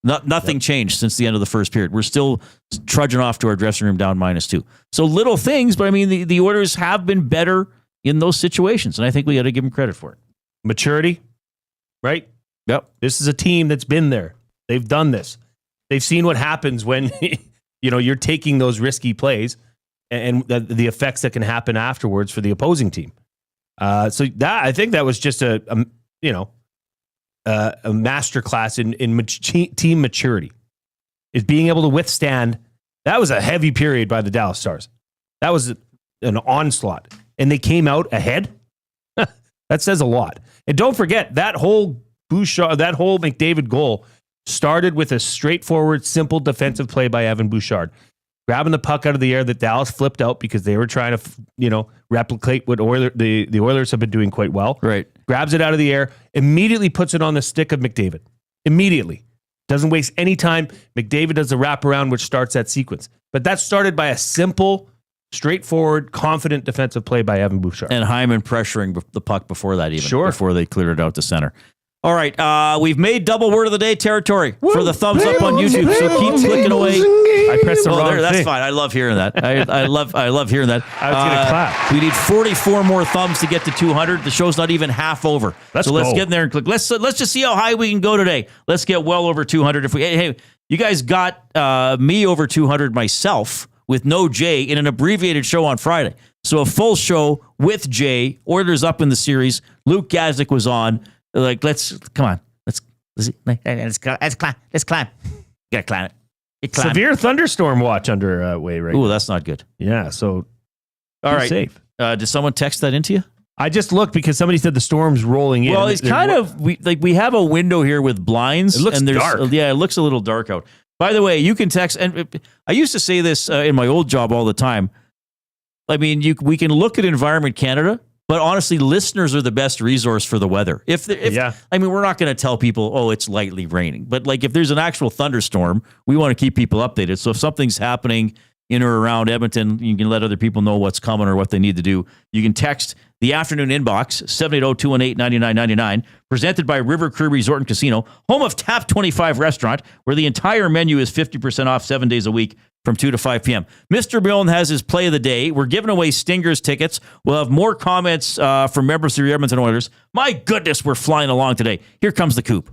Nothing changed since the end of the first period. We're still trudging off to our dressing room down -2. So little things, but I mean, the Oilers have been better in those situations, and I think we got to give them credit for it. Maturity, right? Yep. This is a team that's been there. They've done this. They've seen what happens when you're taking those risky plays and the effects that can happen afterwards for the opposing team. So that I think that was just a masterclass in team maturity, is being able to withstand. That was a heavy period by the Dallas Stars. That was an onslaught, and they came out ahead. That says a lot. And don't forget that whole Bouchard, that whole McDavid goal started with a straightforward, simple defensive play by Evan Bouchard, grabbing the puck out of the air that Dallas flipped out because they were trying to, replicate what the Oilers have been doing quite well. Right. Grabs it out of the air, immediately puts it on the stick of McDavid. Immediately. Doesn't waste any time. McDavid does the wraparound, which starts that sequence. But that started by a simple, straightforward, confident defensive play by Evan Bouchard. And Hyman pressuring the puck before that even. Sure. Before they cleared it out to center. All right, we've made double word of the day territory for the thumbs up on YouTube. So keep clicking away. I pressed the wrong thing. That's fine. I love hearing that. I love hearing that. I was going to clap. We need 44 more thumbs to get to 200. The show's not even half over. Let's get in there and click. Let's just see how high we can go today. Let's get well over 200. If we hey, you guys got me over 200 myself with no Jay in an abbreviated show on Friday. So a full show with Jay. Oilers up in the series. Luke Gazdic was on. Let's climb. You gotta climb it. Severe thunderstorm watch underway right now. Ooh, that's not good. Yeah, so all right. safe. Did someone text that into you? I just looked because somebody said the storm's rolling in. Well, it's we have a window here with blinds. It looks and dark. Yeah, it looks a little dark out. By the way, you can text, and I used to say this in my old job all the time. I mean, we can look at Environment Canada, but honestly, listeners are the best resource for the weather. I mean, we're not going to tell people, oh, it's lightly raining. But if there's an actual thunderstorm, we want to keep people updated. So if something's happening in or around Edmonton, you can let other people know what's coming or what they need to do. You can text the afternoon inbox, 780-218-9999, presented by River Cree Resort and Casino, home of Tap 25 Restaurant, where the entire menu is 50% off 7 days a week from 2 to 5 p.m. Mr. Milne has his play of the day. We're giving away Stingers tickets. We'll have more comments from members of the Edmonton Oilers. My goodness, we're flying along today. Here comes the Coop.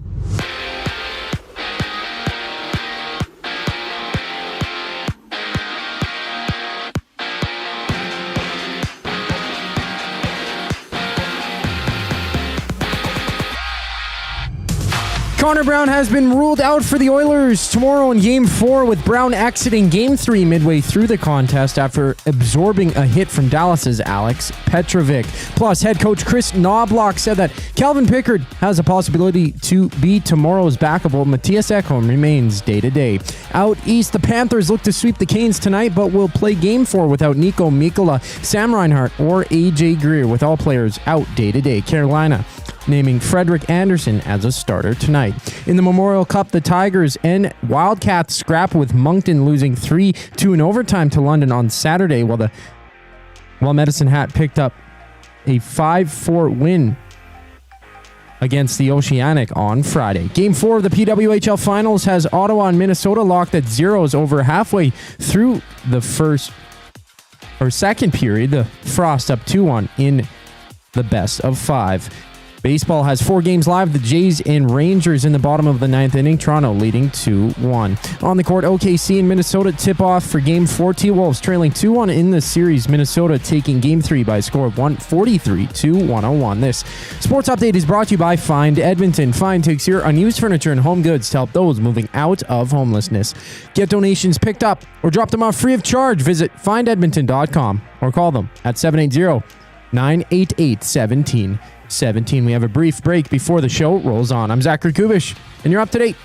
Connor Brown has been ruled out for the Oilers tomorrow in Game 4, with Brown exiting Game 3 midway through the contest after absorbing a hit from Dallas's Alex Petrovic. Plus, head coach Chris Knobloch said that Calvin Pickard has a possibility to be tomorrow's backup, while Matthias Ekholm remains day-to-day. Out east, the Panthers look to sweep the Canes tonight, but will play Game 4 without Nico Mikkola, Sam Reinhart, or AJ Greer, with all players out day-to-day. Carolina naming Frederick Anderson as a starter tonight. In the Memorial Cup, the Tigers and Wildcats scrap with Moncton, losing 3-2 in overtime to London on Saturday, while Medicine Hat picked up a 5-4 win against the Oceanic on Friday. Game 4 of the PWHL Finals has Ottawa and Minnesota locked at zeros over halfway through the second period. The Frost up 2-1 in the best of 5. Baseball has 4 games live. The Jays and Rangers in the bottom of the 9th inning. Toronto leading 2-1. On the court, OKC and Minnesota tip off for Game 4. T-Wolves trailing 2-1 in the series. Minnesota taking Game 3 by a score of 143-101. This sports update is brought to you by Find Edmonton. Find takes your unused furniture and home goods to help those moving out of homelessness. Get donations picked up or drop them off free of charge. Visit findedmonton.com or call them at 780-988-1717. We have a brief break before the show rolls on. I'm Zachary Kubish, and you're up to date.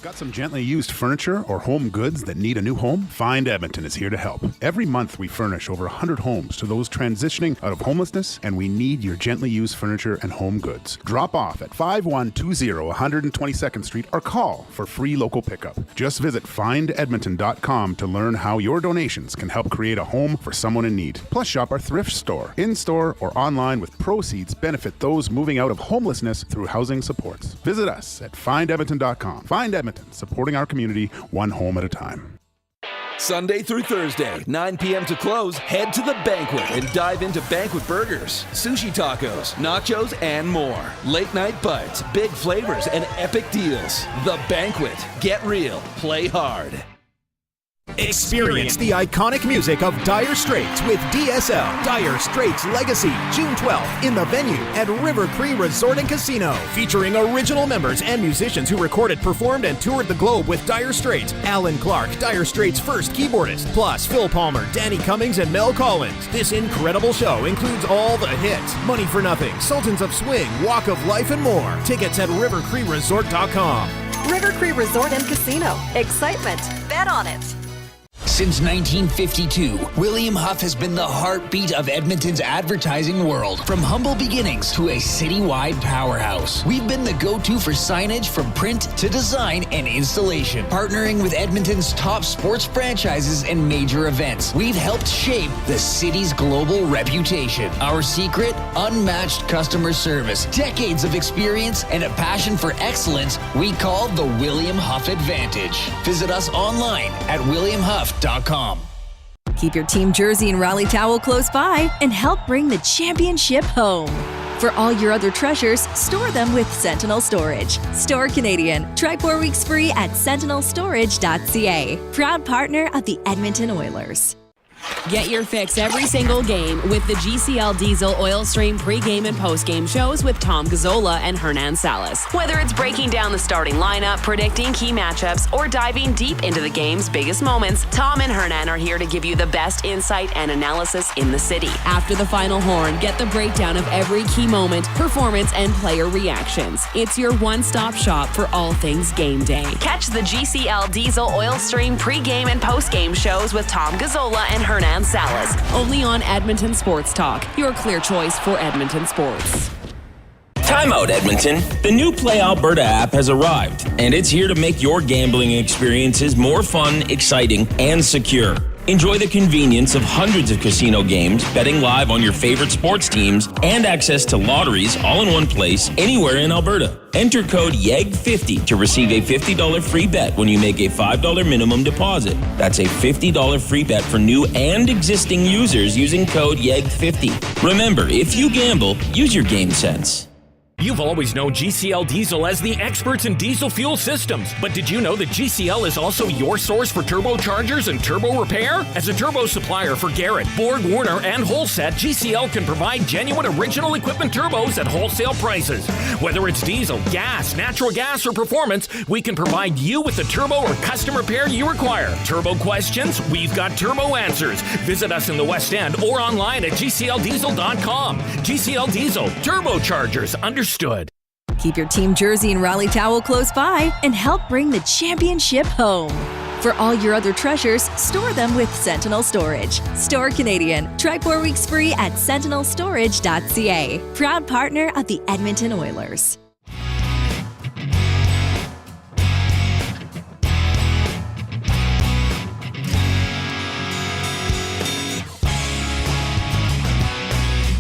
Got some gently used furniture or home goods that need a new home? Find Edmonton is here to help. Every month we furnish over 100 homes to those transitioning out of homelessness, and we need your gently used furniture and home goods. Drop off at 5120 122nd Street or call for free local pickup. Just visit findedmonton.com to learn how your donations can help create a home for someone in need. Plus shop our thrift store, in-store or online, with proceeds benefit those moving out of homelessness through housing supports. Visit us at findedmonton.com. Find Edmonton, supporting our community one home at a time. Sunday through Thursday, 9 p.m. to close, head to the Banquet and dive into banquet burgers, sushi tacos, nachos, and more. Late night bites, big flavors, and epic deals. The Banquet. Get real. Play hard. Experience the iconic music of Dire Straits with DSL. Dire Straits Legacy, June 12th in the venue at River Cree Resort and Casino. Featuring original members and musicians who recorded, performed, and toured the globe with Dire Straits. Alan Clark, Dire Straits' first keyboardist, plus Phil Palmer, Danny Cummings, and Mel Collins. This incredible show includes all the hits: Money for Nothing, Sultans of Swing, Walk of Life, and more. Tickets at rivercreeresort.com. River Cree Resort and Casino. Excitement. Bet on it. Since 1952, William Huff has been the heartbeat of Edmonton's advertising world. From humble beginnings to a citywide powerhouse, we've been the go-to for signage from print to design and installation. Partnering with Edmonton's top sports franchises and major events, we've helped shape the city's global reputation. Our secret? Unmatched customer service, decades of experience, and a passion for excellence we call the William Huff Advantage. Visit us online at williamhuff.com. Keep your team jersey and rally towel close by and help bring the championship home. For all your other treasures, store them with Sentinel Storage. Store Canadian. Try 4 weeks free at sentinelstorage.ca. Proud partner of the Edmonton Oilers. Get your fix every single game with the GCL Diesel Oil Stream pregame and postgame shows with Tom Gazzola and Hernan Salas. Whether it's breaking down the starting lineup, predicting key matchups, or diving deep into the game's biggest moments, Tom and Hernan are here to give you the best insight and analysis in the city. After the final horn, get the breakdown of every key moment, performance, and player reactions. It's your one-stop shop for all things game day. Catch the GCL Diesel Oil Stream pregame and postgame shows with Tom Gazzola and Hernan Salas, only on Edmonton Sports Talk, your clear choice for Edmonton sports. Timeout, Edmonton. The new Play Alberta app has arrived, and it's here to make your gambling experiences more fun, exciting, and secure. Enjoy the convenience of hundreds of casino games, betting live on your favorite sports teams, and access to lotteries all in one place, anywhere in Alberta. Enter code YEG50 to receive a $50 free bet when you make a $5 minimum deposit. That's a $50 free bet for new and existing users using code YEG50. Remember, if you gamble, use your game sense. You've always known GCL Diesel as the experts in diesel fuel systems, but did you know that GCL is also your source for turbochargers and turbo repair? As a turbo supplier for Garrett, Borg Warner, and Holset, GCL can provide genuine original equipment turbos at wholesale prices. Whether it's diesel, gas, natural gas, or performance, we can provide you with the turbo or custom repair you require. Turbo questions? We've got turbo answers. Visit us in the West End or online at gcldiesel.com. GCL Diesel, turbochargers, understood. Keep your team jersey and rally towel close by and help bring the championship home. For all your other treasures, store them with Sentinel Storage. Store Canadian. Try 4 weeks free at sentinelstorage.ca. Proud partner of the Edmonton Oilers.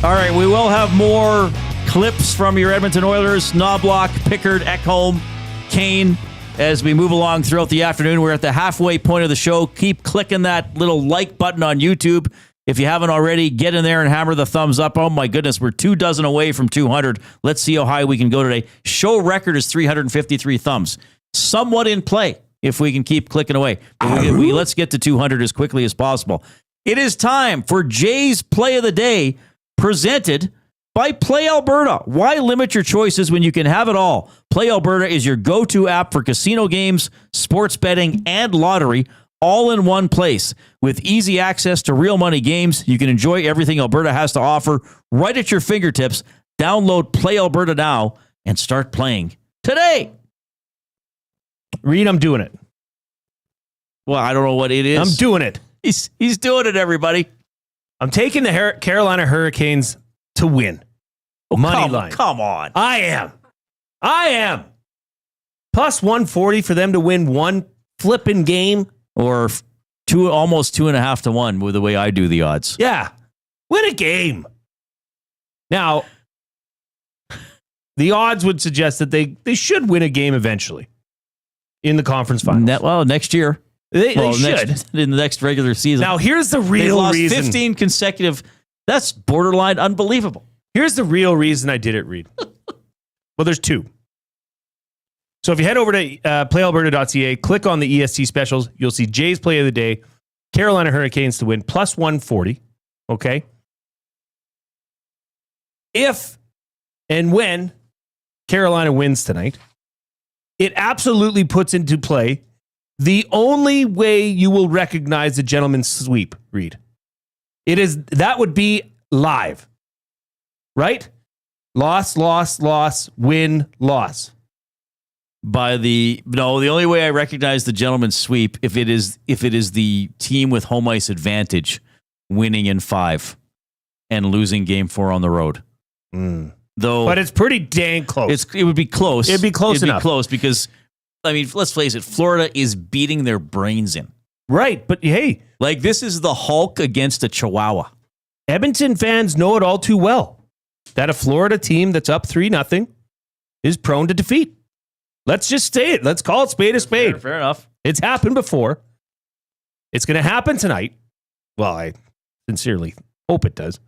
All right, we will have more clips from your Edmonton Oilers, Knobloch, Pickard, Ekholm, Kane. As we move along throughout the afternoon, we're at the halfway point of the show. Keep clicking that little like button on YouTube. If you haven't already, get in there and hammer the thumbs up. Oh my goodness, we're 24 away from 200. Let's see how high we can go today. Show record is 353 thumbs. Somewhat in play if we can keep clicking away. Let's get to 200 as quickly as possible. It is time for Jay's Play of the Day, presented by Play Alberta. Why limit your choices when you can have it all? Play Alberta is your go-to app for casino games, sports betting, and lottery, all in one place. With easy access to real money games, you can enjoy everything Alberta has to offer right at your fingertips. Download Play Alberta now and start playing today. Reid, I'm doing it. Well, I don't know what it is. I'm doing it. He's doing it, everybody. I'm taking the Carolina Hurricanes to win. Money line. Come on. I am. Plus 140 for them to win one flipping game. Or almost 2.5 to 1 with the way I do the odds. Yeah. Win a game. Now, the odds would suggest that they should win a game eventually in the conference finals. Next year. They should. In the next regular season. Now, here's the They've real lost reason. 15 consecutive. That's borderline unbelievable. Here's the real reason I did it, Reid. Well, there's two. So if you head over to playalberta.ca, click on the EST specials, you'll see Jay's Play of the Day, Carolina Hurricanes to win, plus 140. Okay? If and when Carolina wins tonight, it absolutely puts into play the only way you will recognize the gentleman's sweep, Reid. That would be live. Right? Loss, win, loss. The only way I recognize the gentleman's sweep if it is the team with home ice advantage winning in 5 and losing game 4 on the road. Though, but it's pretty dang close. It would be close. It'd be close enough. Be close because, I mean, let's face it, Florida is beating their brains in. Right, but hey, like this is the Hulk against a Chihuahua. Edmonton fans know it all too well that a Florida team that's up 3-0 is prone to defeat. Let's just say it. Let's call it spade a spade. Fair enough. It's happened before. It's going to happen tonight. Well, I sincerely hope it does.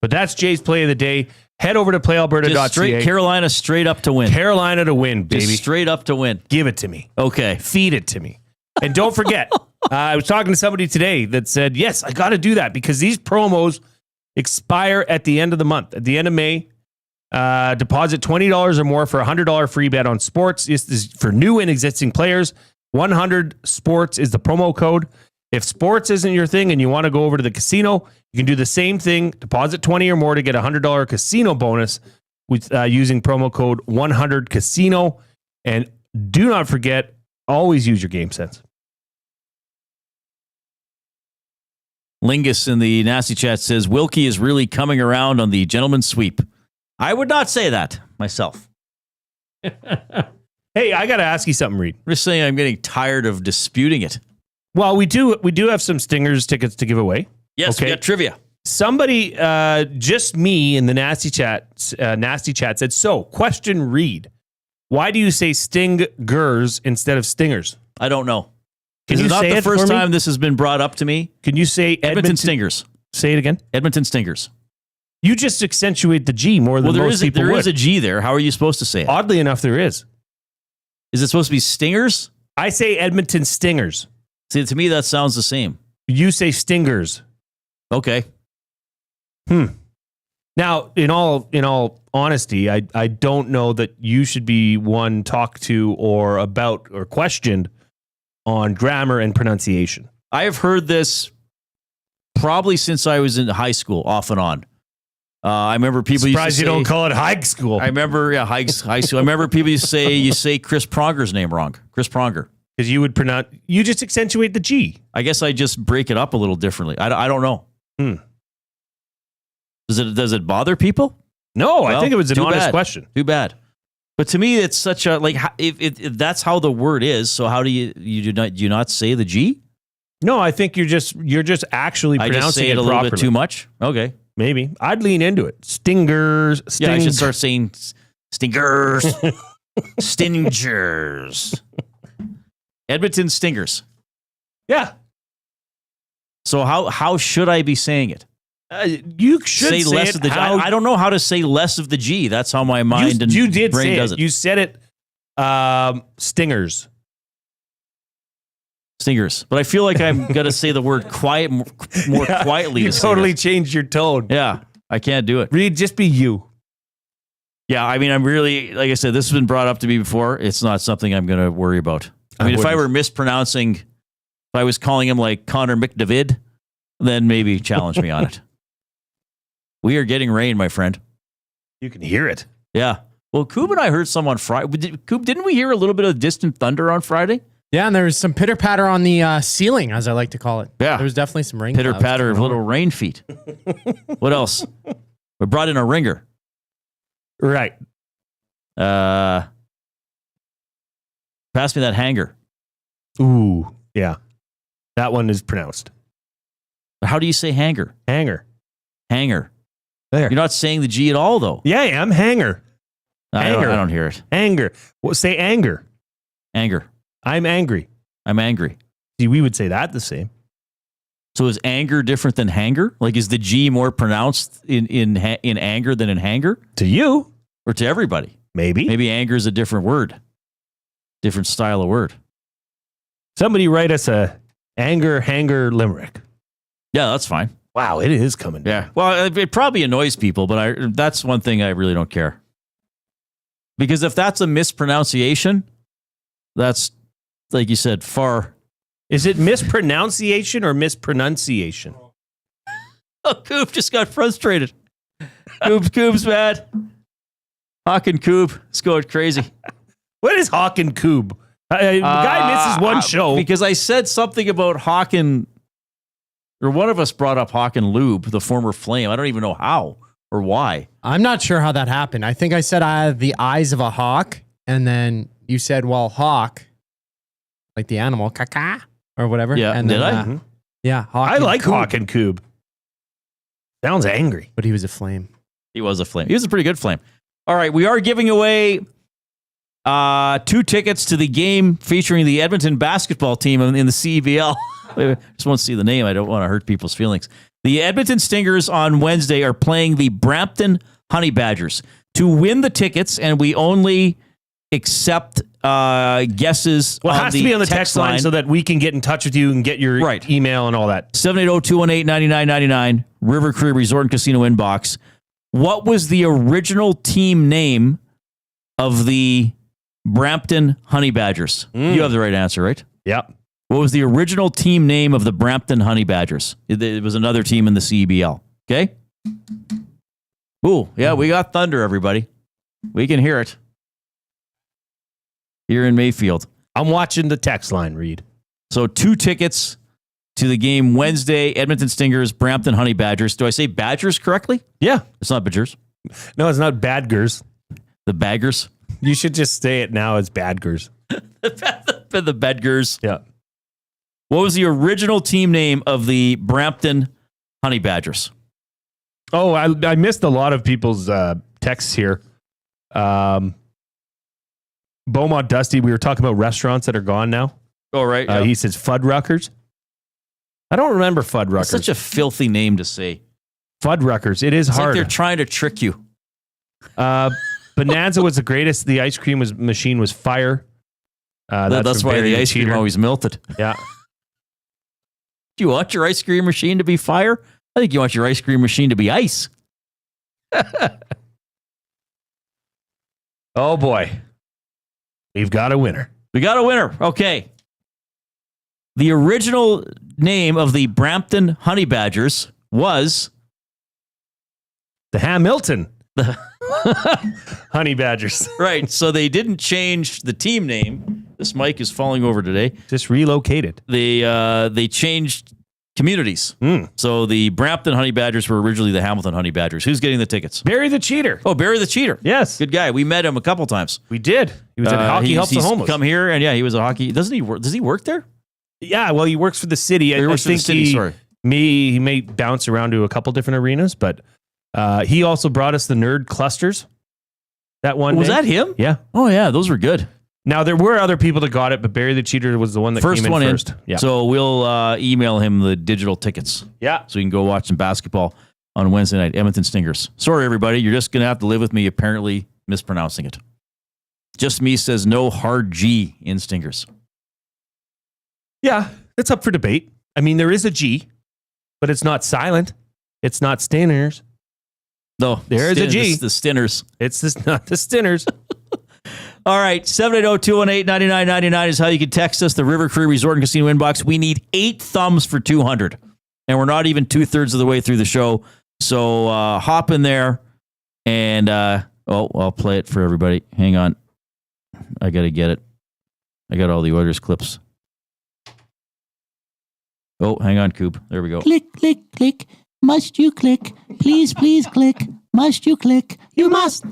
But that's Jay's Play of the Day. Head over to playalberta.ca. Carolina straight up to win. Carolina to win, baby. Just straight up to win. Give it to me. Okay. Feed it to me. And don't forget, I was talking to somebody today that said, yes, I got to do that because these promos expire at the end of the month, at the end of May. Deposit $20 or more for a $100 free bet on sports. This is for new and existing players. 100 sports is the promo code. If sports isn't your thing and you want to go over to the casino, you can do the same thing. Deposit 20 or more to get a $100 casino bonus with using promo code 100casino. And do not forget, always use your game sense. Lingus in the nasty chat says Wilkie is really coming around on the gentleman's sweep. I would not say that myself. Hey, I got to ask you something, Reid. I'm just saying I'm getting tired of disputing it. Well, we do have some Stingers tickets to give away. Yes, we got trivia. Somebody, just me in the nasty chat said, so, question Reid. Why do you say Stingers instead of Stingers? I don't know. Can you not say the it first for me? time this has been brought up to me? Can you say Edmonton Stingers? Say it again. Edmonton Stingers. You just accentuate the G more than most people would. There is a G there. How are you supposed to say it? Oddly enough, there is. Is it supposed to be Stingers? I say Edmonton Stingers. See, to me, that sounds the same. You say Stingers. Okay. Now, in all honesty, I don't know that you should be one talked to or about or questioned on grammar and pronunciation. I have heard this probably since I was in high school, off and on. I remember people Surprised used to you say, don't call it high school. I remember, high school. I remember people used to say, you say Chris Pronger's name wrong. Chris Pronger. Because you just accentuate the G. I guess I just break it up a little differently. I don't know. Does it bother people? No, I think it was an honest question. Too bad. But to me, it's such a, like, if that's how the word is, so how do you not say the G? No, I think you're just actually pronouncing I just say it it a little properly. bit too much. Okay. Maybe. I'd lean into it. Stingers. Yeah, I should start saying stingers. Stingers. Edmonton Stingers. Yeah. So how should I be saying it? You should say less it of the G. how- I don't know how to say less of the G. That's how my mind and you did brain say does it. it. You said it. Stingers. Stingers. But I feel like I'm going to say the word quiet more quietly. You to say totally this. changed your tone. Yeah, I can't do it. Reid, just be you. Yeah, I mean, I'm really, like I said, this has been brought up to me before. It's not something I'm going to worry about. I mean, if I were mispronouncing, if I was calling him like Connor McDavid, then maybe challenge me on it. We are getting rain, my friend. You can hear it. Yeah. Well, Coob and I heard some on Friday. Coob, didn't we hear a little bit of distant thunder on Friday? Yeah, and there was some pitter patter on the ceiling, as I like to call it. Yeah. There was definitely some rain. Pitter clouds patter of coming little over. rain feet. What else? We brought in a ringer. Right. Pass me that hanger. Ooh, yeah. That one is pronounced. How do you say hanger? Hanger. Hanger. There. You're not saying the G at all, though. Yeah, I am. Hanger. I don't hear it. Anger. Well, say anger. Anger. I'm angry. I'm angry. See, we would say that the same. So is anger different than hanger? Like, is the G more pronounced in anger than in hanger? To you. Or to everybody? Maybe. Maybe anger is a different word. Different style of word. Somebody write us a anger hanger limerick. Yeah, that's fine. Wow, it is coming down. Yeah. Well, it probably annoys people, but that's one thing I really don't care. Because if that's a mispronunciation, that's, like you said, far. Is it mispronunciation or mispronunciation? Oh, Coop just got frustrated. Coop's mad. Hawk and Coop, it's going crazy. What is Hawk and Coop? The guy misses one show. Because I said something about Hawk and, or one of us brought up Hawk and Lube, the former Flame. I don't even know how or why. I'm not sure how that happened. I think I said I had the eyes of a hawk, and then you said, well, hawk, like the animal, caca, or whatever. Yeah, and did then, I? Yeah, Hawk. I and like Coop. Hawk and Coop. Sounds angry. But he was a flame. He was a Flame. He was a pretty good Flame. All right, we are giving away 2 tickets to the game featuring the Edmonton basketball team in the CBL. I just want to see the name. I don't want to hurt people's feelings. The Edmonton Stingers on Wednesday are playing the Brampton Honey Badgers. To win the tickets, and we only accept guesses. Well, it has to be on the text line so that we can get in touch with you and get your email and all that. 780-218-9999, River Cree Resort and Casino inbox. What was the original team name of the Brampton Honey Badgers? You have the right answer, right? Yep. What was the original team name of the Brampton Honey Badgers? It was another team in the CBL. Okay? Ooh, yeah, we got thunder, everybody. We can hear it. Here in Mayfield. I'm watching the text line, Reid. So 2 tickets to the game Wednesday, Edmonton Stingers, Brampton Honey Badgers. Do I say Badgers correctly? Yeah. It's not Badgers. No, it's not Badgers. The Baggers. You should just say it now as Badgers. The Bedgars. Yeah. What was the original team name of the Brampton Honey Badgers? Oh, I missed a lot of people's texts here. Beaumont Dusty, we were talking about restaurants that are gone now. Oh, right. Yeah. He says Fuddruckers. I don't remember Fuddruckers. It's such a filthy name to say. Fuddruckers. It is It's hard. like they're trying to trick you. Bonanza was the greatest. The ice cream machine was fire. That's from why Barry the ice cream Cheater. always melted. Yeah. Do you want your ice cream machine to be fire? I think you want your ice cream machine to be ice. Oh, boy. We've got a winner. We got a winner. Okay. The original name of the Brampton Honey Badgers was the Hamilton Honey Badgers. Right. So they didn't change the team name. This mic is falling over today. Just relocated. They changed communities. So the Brampton Honey Badgers were originally the Hamilton Honey Badgers. Who's getting the tickets? Barry the Cheater. Oh, Barry the Cheater. Yes. Good guy. We met him a couple times. We did. He was at Hockey Helps the he's Homeless. come here, and yeah, he was a hockey. Doesn't he work? Does he work there? Yeah, well, he works for the city. He works for the city, sorry. He may bounce around to a couple different arenas, but he also brought us the nerd clusters. That one Was day. that him? Yeah. Oh, yeah. Those were good. Now, there were other people that got it, but Barry the Cheater was the one that First came one in first. Yeah. So we'll email him the digital tickets. Yeah. So you can go watch some basketball on Wednesday night. Edmonton Stingers. Sorry, everybody. You're just going to have to live with me apparently mispronouncing it. Just Me says no hard G in Stingers. Yeah, it's up for debate. I mean, there is a G, but it's not silent. It's not Stinners. No, there is a G. It's the Stinners. It's not the Stinners. All right, 780-218-9999 is how you can text us, the River Cree Resort and Casino inbox. We need 8 thumbs for 200, and we're not even 2/3 of the way through the show. So hop in there, and I'll play it for everybody. Hang on. I got to get it. I got all the Oilers clips. Oh, hang on, Coop. There we go. Click, click, click. Must you click? Please, please click. Must you click? You must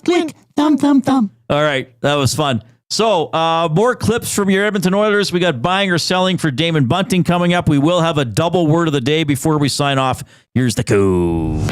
click. Thumb, thumb, thumb. All right, that was fun. So, more clips from your Edmonton Oilers. We got buying or selling for Damon Bunting coming up. We will have a double word of the day before we sign off. Here's the coup.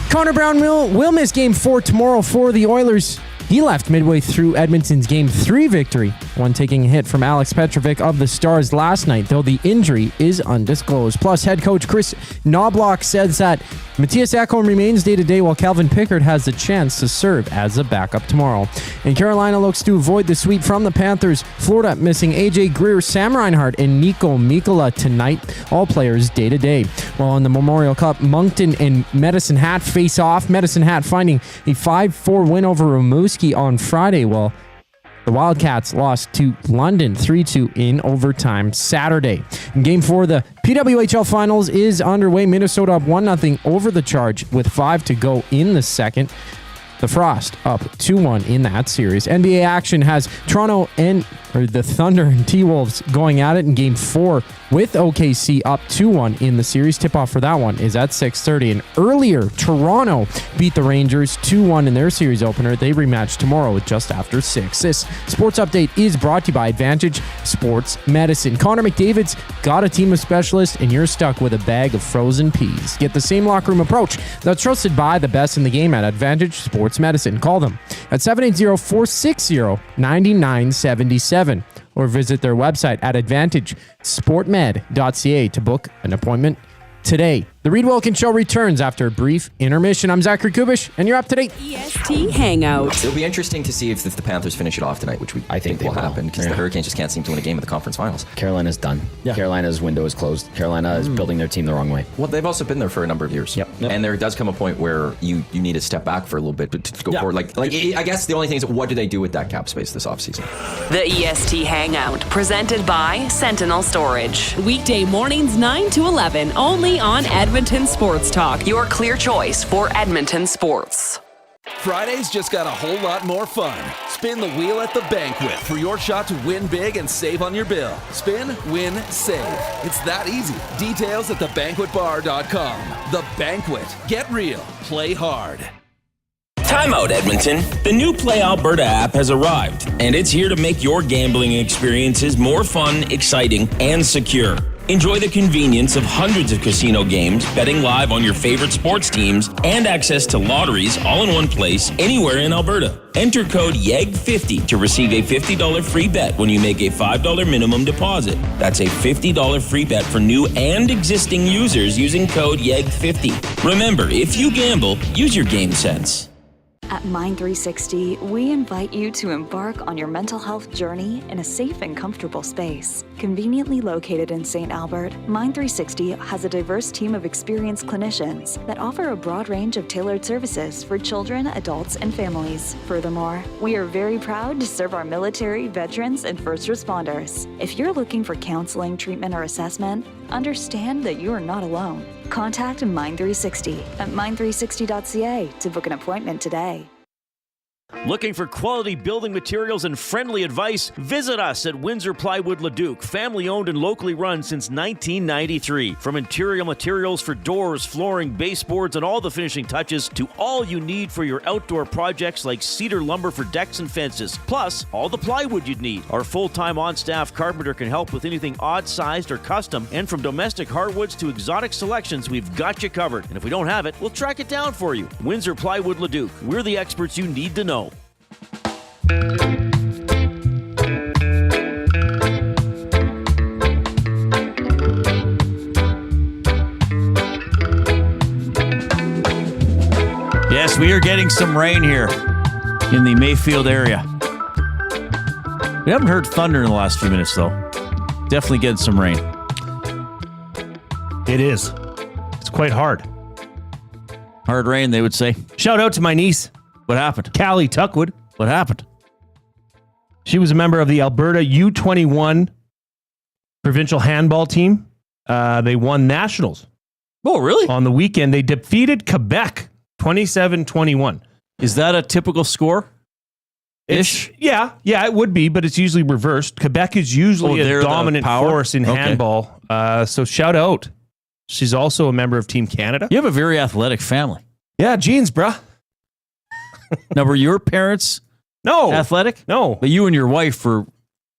Connor Brown will miss Game 4 tomorrow for the Oilers. He left midway through Edmonton's Game 3 victory, one taking a hit from Alex Petrovic of the Stars last night, though the injury is undisclosed. Plus, head coach Chris Knobloch says that Matthias Ekholm remains day-to-day while Calvin Pickard has the chance to serve as a backup tomorrow. And Carolina looks to avoid the sweep from the Panthers. Florida missing AJ Greer, Sam Reinhart, and Nico Mikkola tonight. All players day-to-day. While in the Memorial Cup, Moncton and Medicine Hat face off. Medicine Hat finding a 5-4 win over Rimouski on Friday, while the Wildcats lost to London 3-2 in overtime Saturday. In Game 4, the PWHL Finals is underway. Minnesota up 1-0 over the Charge with 5 to go in the second. The Frost up 2-1 in that series. NBA action has Toronto and the Thunder and T-Wolves going at it in Game 4 with OKC up 2-1 in the series. Tip-off for that one is at 6:30. And earlier, Toronto beat the Rangers 2-1 in their series opener. They rematch tomorrow just after 6. This sports update is brought to you by Advantage Sports Medicine. Connor McDavid's got a team of specialists, and you're stuck with a bag of frozen peas. Get the same locker room approach that's trusted by the best in the game at Advantage Sports Medicine. Call them at 780-460-9977 or visit their website at advantagesportmed.ca to book an appointment today. The Reid Wilkins Show returns after a brief intermission. I'm Zachary Kubish, and you're up to date. EST Hangout. It'll be interesting to see if the Panthers finish it off tonight, which I think will happen because the Hurricanes just can't seem to win a game at the conference finals. Carolina's done. Yeah. Carolina's window is closed. Carolina is building their team the wrong way. Well, they've also been there for a number of years. Yep. And there does come a point where you need to step back for a little bit to go forward. Like I guess the only thing is, what do they do with that cap space this offseason? The EST Hangout, presented by Sentinel Storage. Weekday mornings 9 to 11, only on Edmonton Sports Talk, your clear choice for Edmonton sports. Fridays just got a whole lot more fun. Spin the wheel at the banquet for your shot to win big and save on your bill. Spin, win, save. It's that easy. Details at thebanquetbar.com. The Banquet. Get real. Play hard. Timeout, Edmonton. The new Play Alberta app has arrived, and it's here to make your gambling experiences more fun, exciting, and secure. Enjoy the convenience of hundreds of casino games, betting live on your favorite sports teams, and access to lotteries all in one place, anywhere in Alberta. Enter code YEG50 to receive a $50 free bet when you make a $5 minimum deposit. That's a $50 free bet for new and existing users using code YEG50. Remember, if you gamble, use your game sense. At Mind360, we invite you to embark on your mental health journey in a safe and comfortable space. Conveniently located in St. Albert, Mind360 has a diverse team of experienced clinicians that offer a broad range of tailored services for children, adults, and families. Furthermore, we are very proud to serve our military, veterans, and first responders. If you're looking for counseling, treatment, or assessment, understand that you are not alone. Contact Mind360 at mind360.ca to book an appointment today. Looking for quality building materials and friendly advice? Visit us at Windsor Plywood Leduc, family owned and locally run since 1993. From interior materials for doors, flooring, baseboards, and all the finishing touches to all you need for your outdoor projects like cedar lumber for decks and fences, plus all the plywood you'd need. Our full-time on-staff carpenter can help with anything odd-sized or custom, and from domestic hardwoods to exotic selections, we've got you covered. And if we don't have it, we'll track it down for you. Windsor Plywood Leduc. We're the experts you need to know. Yes, we are getting some rain here in the Mayfield area. We haven't heard thunder in the last few minutes, though. Definitely getting some rain. It is. It's quite hard. Hard rain, they would say. Shout out to my niece. What happened? Callie Tuckwood. What happened? She was a member of the Alberta U21 provincial handball team. They won nationals. Oh, really? On the weekend, they defeated Quebec 27-21. Is that a typical score? Ish? Yeah, it would be, but it's usually reversed. Quebec is usually a dominant force in handball. So shout out. She's also a member of Team Canada. You have a very athletic family. Yeah, genes, bruh. Now, were your parents athletic? No. But you and your wife were...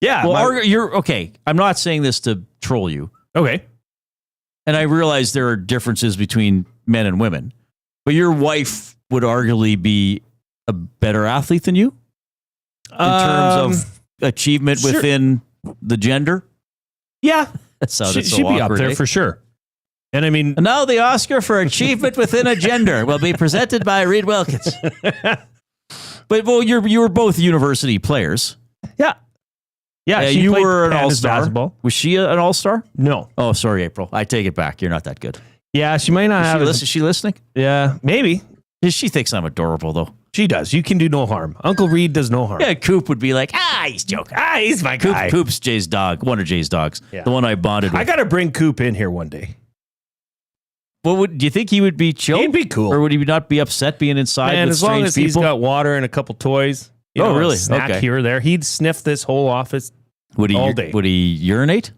Yeah. Well, you're okay. I'm not saying this to troll you. Okay. And I realize there are differences between men and women. But your wife would arguably be a better athlete than you? In terms of achievement within the gender? Yeah. That sounded so she'd awkward, be up there for sure. And I mean... Now the Oscar for achievement within a gender will be presented by Reid Wilkins. But, well, you were both university players. Yeah. Yeah, you were an all-star. Basketball. Was she an all-star? No. Oh, sorry, April. I take it back. You're not that good. Yeah, she might not have... Is she listening? Yeah, maybe. She thinks I'm adorable, though. She does. You can do no harm. Uncle Reid does no harm. Yeah, Coop would be like, he's joking. He's my guy. Coop's Jay's dog. One of Jay's dogs. Yeah. The one I bonded with. I got to bring Coop in here one day. Well, do you think he would be chill? He'd be cool. Or would he not be upset being inside Man, with as long strange as he's people? got water and a couple toys. Really? A snack here or there. He'd sniff this whole office all day. Would he urinate?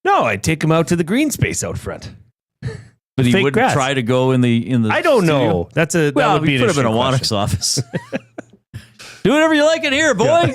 No, I'd take him out to the green space out front. But he wouldn't try to go in the I don't know. That would be an put him in a issue Wannick's office. Do whatever you like in here, boy.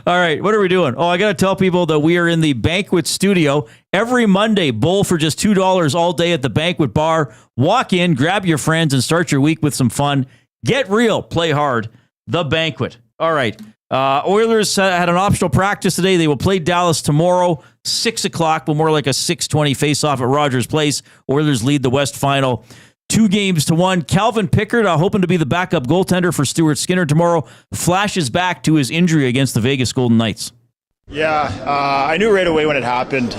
All right, what are we doing? Oh, I got to tell people that we are in the banquet studio every Monday. Bowl for just $2 all day at the banquet bar. Walk in, grab your friends, and start your week with some fun. Get real, play hard. The banquet. All right. Oilers had an optional practice today. They will play Dallas tomorrow, 6 o'clock, but more like a 6:20 face-off at Rogers Place. Oilers lead the West Final 2-1. Calvin Pickard, hoping to be the backup goaltender for Stuart Skinner tomorrow, flashes back to his injury against the Vegas Golden Knights. Yeah, I knew right away when it happened.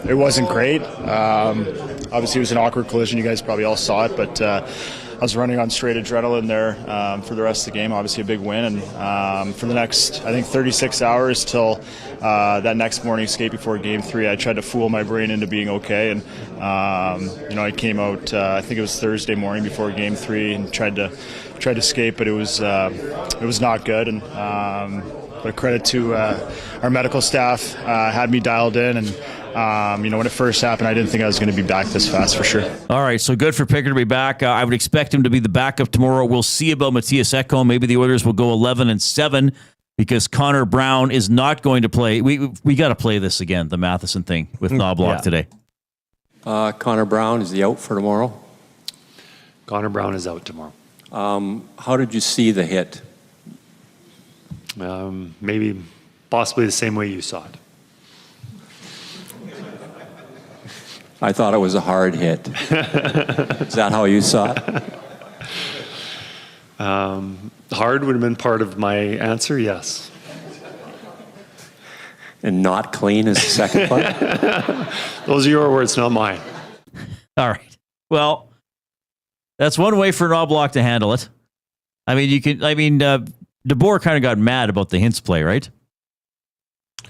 It wasn't great. Obviously, it was an awkward collision. You guys probably all saw it, but I was running on straight adrenaline there for the rest of the game. Obviously, a big win. And for the next, I think, 36 hours till that next morning skate before Game 3, I tried to fool my brain into being okay. And, I came out, I think it was Thursday morning before Game 3 and tried to skate, but it was not good. And but credit to our medical staff, had me dialed in. And, when it first happened, I didn't think I was going to be back this fast for sure. All right, so good for Pickard to be back. I would expect him to be the backup tomorrow. We'll see about Matthias Ekholm. Maybe the Oilers will go 11-7 because Connor Brown is not going to play. We got to play this again, the Matheson thing with Knobloch today. Connor Brown, is he out for tomorrow? Connor Brown is out tomorrow. How did you see the hit? Maybe possibly the same way you saw it. I thought it was a hard hit. Is that how you saw it? Hard would have been part of my answer, yes. And not clean is the second part? Those are your words, not mine. All right. Well, that's one way for Knobloch to handle it. I mean, DeBoer kind of got mad about the Hintz play, right?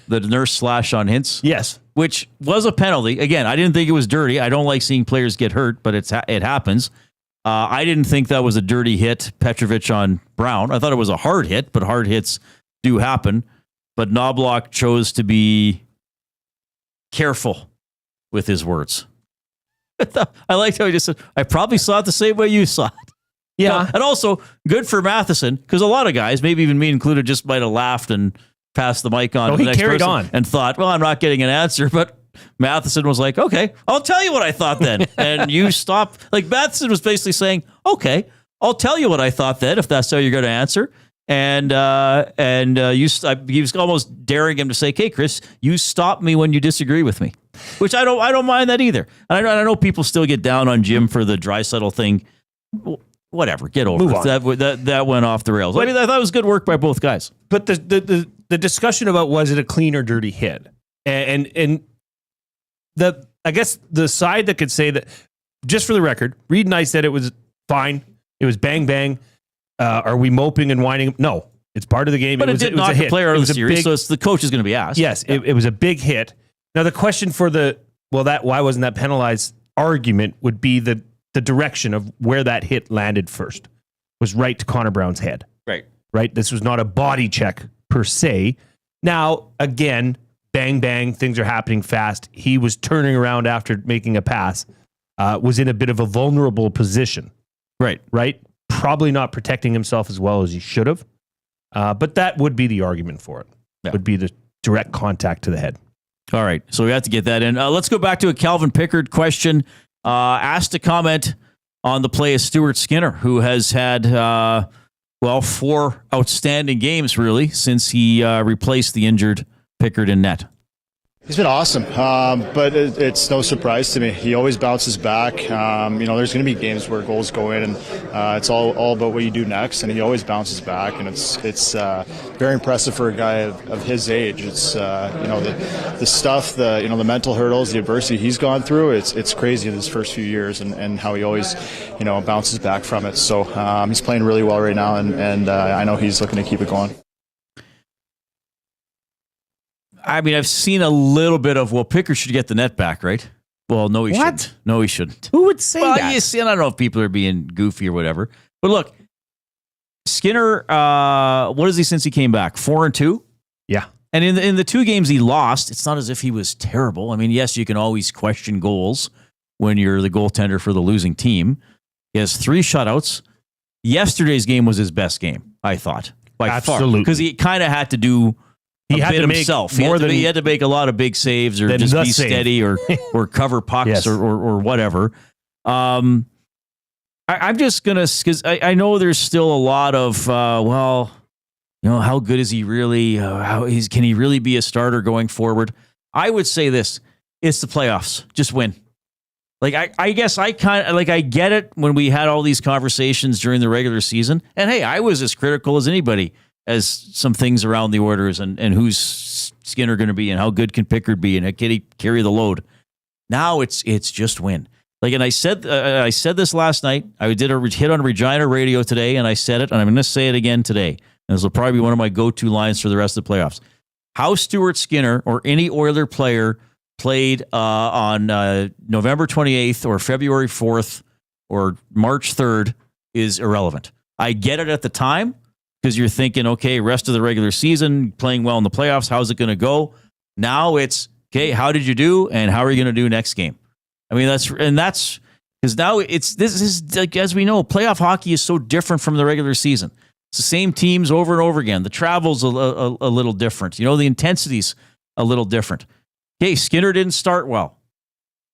The nurse slash on Hintz? Yes. Which was a penalty. Again, I didn't think it was dirty. I don't like seeing players get hurt, but it happens. I didn't think that was a dirty hit, Petrovic on Brown. I thought it was a hard hit, but hard hits do happen. But Knobloch chose to be careful with his words. I liked how he just said, I probably saw it the same way you saw it. Yeah. And also, good for Matheson, because a lot of guys, maybe even me included, just might have laughed and passed the mic on to the next carried person on and thought, well, I'm not getting an answer. But Matheson was like, okay, I'll tell you what I thought then. And you stop. Like, Matheson was basically saying, okay, I'll tell you what I thought then, if that's how you're going to answer. And he was almost daring him to say, okay, Chris, you stop me when you disagree with me, which I don't mind that either. And I know people still get down on Jim for the Draisaitl thing. Whatever, get over it. That went off the rails. I mean, I thought it was good work by both guys. But the discussion about was it a clean or dirty hit, and I guess the side that could say that, just for the record, Reid and I said it was fine. It was bang bang. Are we moping and whining? No, it's part of the game. But it did knock the player out of the series, so the coach is going to be asked. Yes, it was a big hit. Now the question for why wasn't that penalized argument would be the direction of where that hit landed first was right to Connor Brown's head. Right. This was not a body check per se. Now, again, bang, bang, things are happening fast. He was turning around after making a pass, was in a bit of a vulnerable position. Right. Probably not protecting himself as well as he should have. But that would be the argument for it. Would be the direct contact to the head. All right. So we have to get that in. Let's go back to a Calvin Pickard question. Asked to comment on the play of Stuart Skinner, who has had, 4 outstanding games, really, since he replaced the injured Pickard in net. He's been awesome, but it's no surprise to me. He always bounces back. There's going to be games where goals go in, and it's all about what you do next. And he always bounces back, and it's very impressive for a guy of his age. It's the stuff, the mental hurdles, the adversity he's gone through. It's crazy in his first few years, and how he always bounces back from it. So he's playing really well right now, and I know he's looking to keep it going. I mean, I've seen a little bit of, Pickard should get the net back, right? Well, no, he shouldn't. No, he shouldn't. Who would say that? You see, I don't know if people are being goofy or whatever. But look, Skinner, what is he since he came back? 4-2? Yeah. And in the 2 games he lost, it's not as if he was terrible. I mean, yes, you can always question goals when you're the goaltender for the losing team. He has 3 shutouts. Yesterday's game was his best game, I thought. By far. Because he kind of had to do... He had to himself. He had to make a lot of big saves, or just be steady, or cover pucks, or whatever. I'm just gonna, because I know there's still a lot of how good is he really? Can he really be a starter going forward? I would say this: it's the playoffs. Just win. Like I guess I kind of I get it when we had all these conversations during the regular season, and hey, I was as critical as anybody as some things around the Oilers and who's Skinner going to be and how good can Pickard be and can he carry the load. Now it's just win. And I said this last night. I did a hit on Regina Radio today, and I said it, and I'm going to say it again today. And this will probably be one of my go-to lines for the rest of the playoffs. How Stuart Skinner or any Oiler player played on November 28th or February 4th or March 3rd is irrelevant. I get it at the time, because you're thinking, okay, rest of the regular season, playing well in the playoffs, how's it going to go? Now it's, okay, how did you do, and how are you going to do next game? I mean, that's because now this is like, as we know, playoff hockey is so different from the regular season. It's the same teams over and over again. The travel's a little different. The intensity's a little different. Okay, Skinner didn't start well.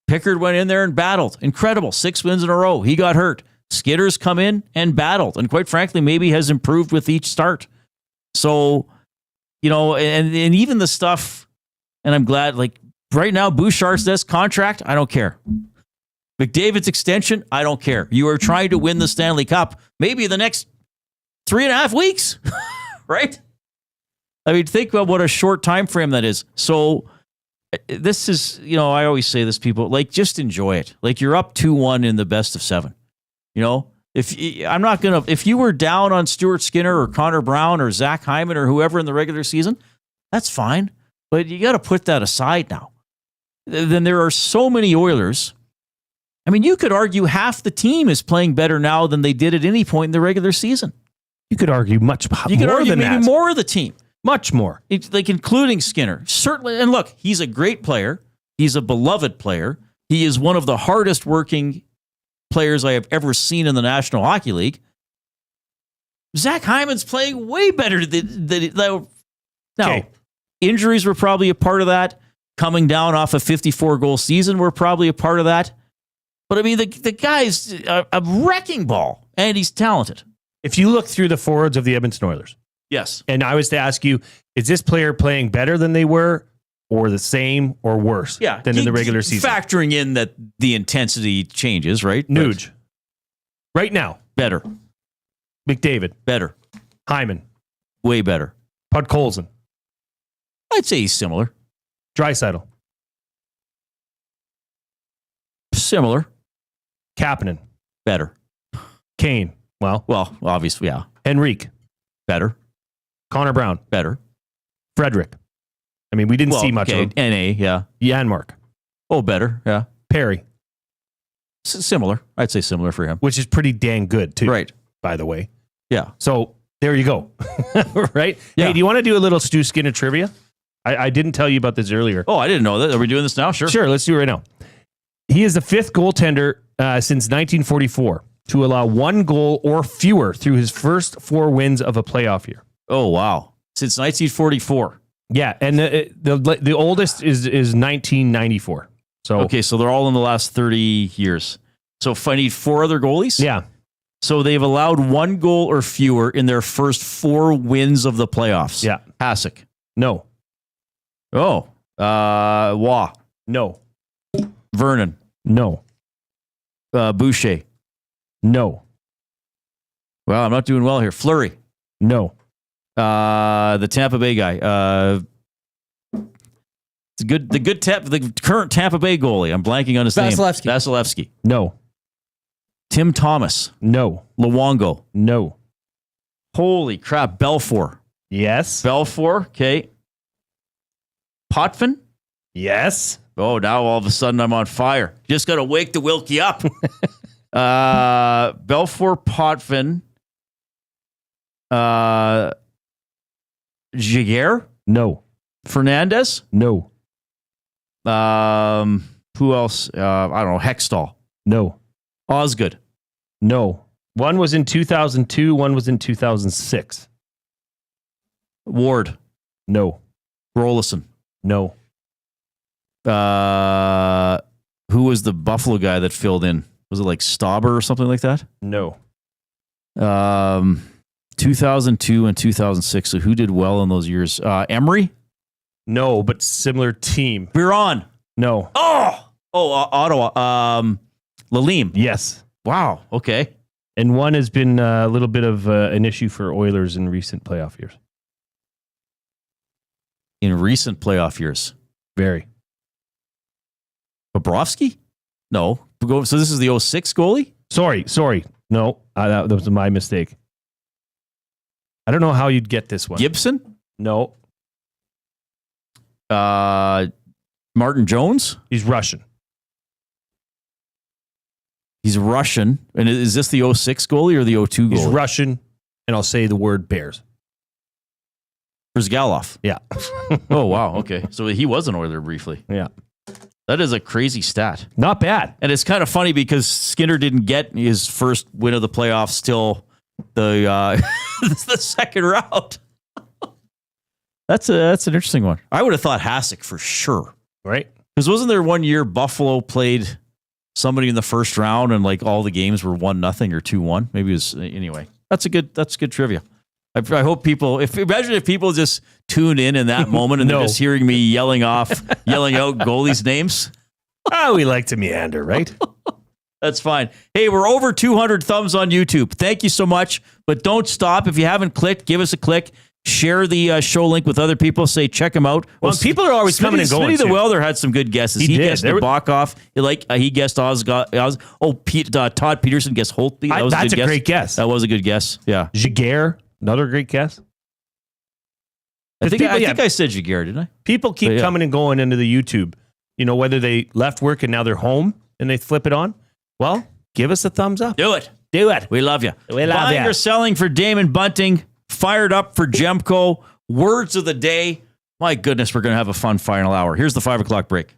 Pickard went in there and battled. Incredible. 6 wins in a row. He got hurt. Skinner's come in and battled, and quite frankly, maybe has improved with each start. So, and even the stuff, and I'm glad, right now, Bouchard's contract, I don't care. McDavid's extension, I don't care. You are trying to win the Stanley Cup, maybe the next 3.5 weeks, right? I mean, think about what a short time frame that is. So this is, I always say this, people, just enjoy it. You're up 2-1 in the best of 7. If you were down on Stuart Skinner or Connor Brown or Zach Hyman or whoever in the regular season, that's fine. But you got to put that aside now. Then there are so many Oilers. I mean, you could argue half the team is playing better now than they did at any point in the regular season. You could argue more than maybe that. more of the team. Much more. Like including Skinner. Certainly. And look, he's a great player. He's a beloved player. He is one of the hardest working players I have ever seen in the National Hockey League. Zach Hyman's playing way better than now. Injuries were probably a part of that. Coming down off a 54-goal season were probably a part of that. But I mean, the guy's a wrecking ball, and he's talented. If you look through the forwards of the Edmonton Oilers, yes, and I was to ask you, is this player playing better than they were, or the same, or worse than in the regular season? Factoring in that the intensity changes, right? Nuge. Right now. Better. McDavid. Better. Hyman. Way better. Podkolzin. I'd say he's similar. Draisaitl. Similar. Kapanen. Better. Kane. Well, obviously, yeah. Henrique. Better. Connor Brown. Better. Frederick. I mean, we didn't see much of him. NA, yeah. Janmark. Oh, better, yeah. Perry. Similar. I'd say similar for him. Which is pretty dang good, too. Right. By the way. Yeah. So, there you go. Right? Yeah. Hey, do you want to do a little Stu Skinner trivia? I didn't tell you about this earlier. Oh, I didn't know that. Are we doing this now? Sure. Sure, let's do it right now. He is the fifth goaltender since 1944 to allow one goal or fewer through his first 4 wins of a playoff year. Oh, wow. Since 1944. Yeah, and the oldest is 1994. So okay, so they're all in the last 30 years. So if I need 4 other goalies? Yeah. So they've allowed 1 goal or fewer in their first 4 wins of the playoffs. Yeah. Hasek. No. Oh. Waugh. No. Vernon. No. Boucher. No. Well, I'm not doing well here. Fleury. No. The Tampa Bay guy. It's the current Tampa Bay goalie. I'm blanking on his name. Vasilevsky. No. Tim Thomas. No. Luongo. No. Holy crap. Belfour. Yes. Belfour. Okay. Potvin. Yes. Oh, now all of a sudden I'm on fire. Just got to wake the Wilkie up. Belfour, Potvin. Jaguar? No. Fernandez? No. Who else? I don't know. Hextall? No. Osgood? No. One was in 2002. One was in 2006. Ward? No. Rolison? No. Who was the Buffalo guy that filled in? Was it like Stauber or something like that? No. 2002 and 2006. So who did well in those years? Emery? No, but similar team. Biron? No. Ottawa. Lalim? Yes. Wow. Okay. And one has been a little bit of an issue for Oilers in recent playoff years. In recent playoff years? Very. Bobrovsky? No. So this is the 06 goalie? Sorry. No, that was my mistake. I don't know how you'd get this one. Gibson? No. Martin Jones? He's Russian. He's Russian. And is this the 06 goalie or the 02 goalie? He's Russian, and I'll say the word Bears. Brzgalov? Yeah. Oh, wow. Okay. So he was an Oiler briefly. Yeah. That is a crazy stat. Not bad. And it's kind of funny because Skinner didn't get his first win of the playoffs till the the second round. That's an interesting one. I would have thought Hasek for sure. Right? Because wasn't there one year Buffalo played somebody in the first round and like all the games were 1-0 or 2-1? Maybe it was anyway. That's good trivia. I hope imagine if people just tuned in that moment and they're just hearing me yelling out goalies' names. We like to meander, right? That's fine. Hey, we're over 200 thumbs on YouTube. Thank you so much. But don't stop. If you haven't clicked, give us a click. Share the show link with other people. Say, check them out. Well, people are always coming and going. Smitty the Welder had some good guesses. He guessed Nabokov. He guessed Todd Peterson guessed Holtby. That's a great guess. That was a good guess. Yeah. Jaguar, another great guess. I think I said Jaguar, didn't I? People keep coming and going into the YouTube. You know, whether they left work and now they're home and they flip it on. Well, give us a thumbs up. Do it. Do it. We love you. We love Buying ya. or selling for Damon Bunting. Fired up for Gemco. Words of the day. My goodness, we're going to have a fun final hour. Here's the 5 o'clock break.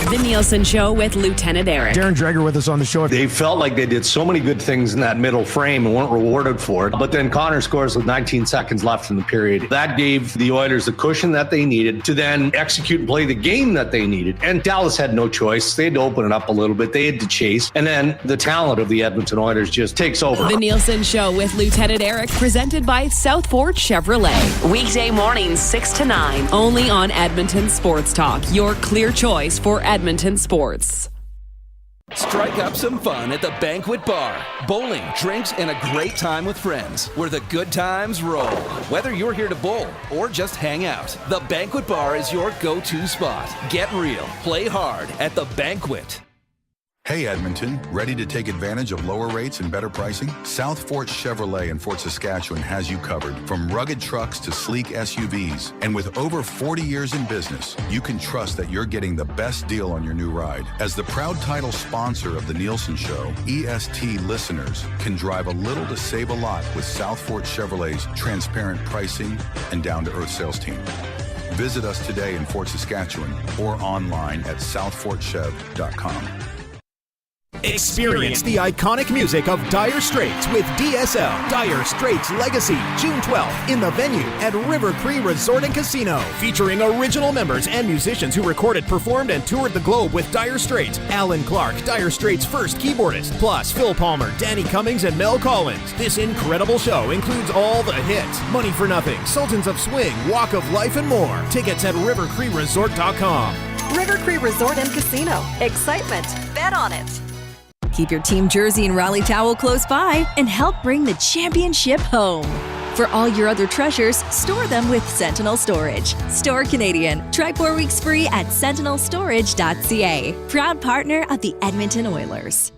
The Nielsen Show with Lieutenant Eric. Darren Dreger with us on the show. They felt like they did so many good things in that middle frame and weren't rewarded for it. But then Connor scores with 19 seconds left in the period. That gave the Oilers the cushion that they needed to then execute and play the game that they needed. And Dallas had no choice. They had to open it up a little bit. They had to chase. And then the talent of the Edmonton Oilers just takes over. The Nielsen Show with Lieutenant Eric, presented by Southport Chevrolet. Weekday mornings 6 to 9, only on Edmonton Sports Talk, your clear choice for Edmonton sports. Strike up some fun at the Banquet Bar. Bowling, drinks, and a great time with friends where the good times roll. Whether you're here to bowl or just hang out, the Banquet Bar is your go-to spot. Get real, play hard at the Banquet. Hey Edmonton, ready to take advantage of lower rates and better pricing? South Fort Chevrolet in Fort Saskatchewan has you covered. From rugged trucks to sleek SUVs. And with over 40 years in business, you can trust that you're getting the best deal on your new ride. As the proud title sponsor of the Nielsen Show, EST listeners can drive a little to save a lot with South Fort Chevrolet's transparent pricing and down-to-earth sales team. Visit us today in Fort Saskatchewan or online at southfortchev.com. Experience the iconic music of Dire Straits with DSL, Dire Straits Legacy, June 12th in the venue at River Cree Resort and Casino. Featuring original members and musicians who recorded, performed, and toured the globe with Dire Straits. Alan Clark, Dire Straits' first keyboardist, plus Phil Palmer, Danny Cummings, and Mel Collins. This incredible show includes all the hits, Money for Nothing, Sultans of Swing, Walk of Life, and more. Tickets at rivercreeresort.com. River Cree Resort and Casino. Excitement. Bet on it. Keep your team jersey and rally towel close by and help bring the championship home. For all your other treasures, store them with Sentinel Storage. Store Canadian. Try 4 weeks free at sentinelstorage.ca. Proud partner of the Edmonton Oilers.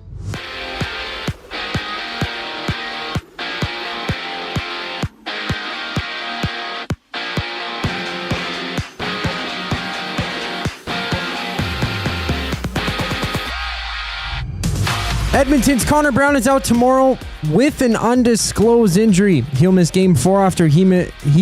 Edmonton's Connor Brown is out tomorrow with an undisclosed injury. He'll miss Game 4 after he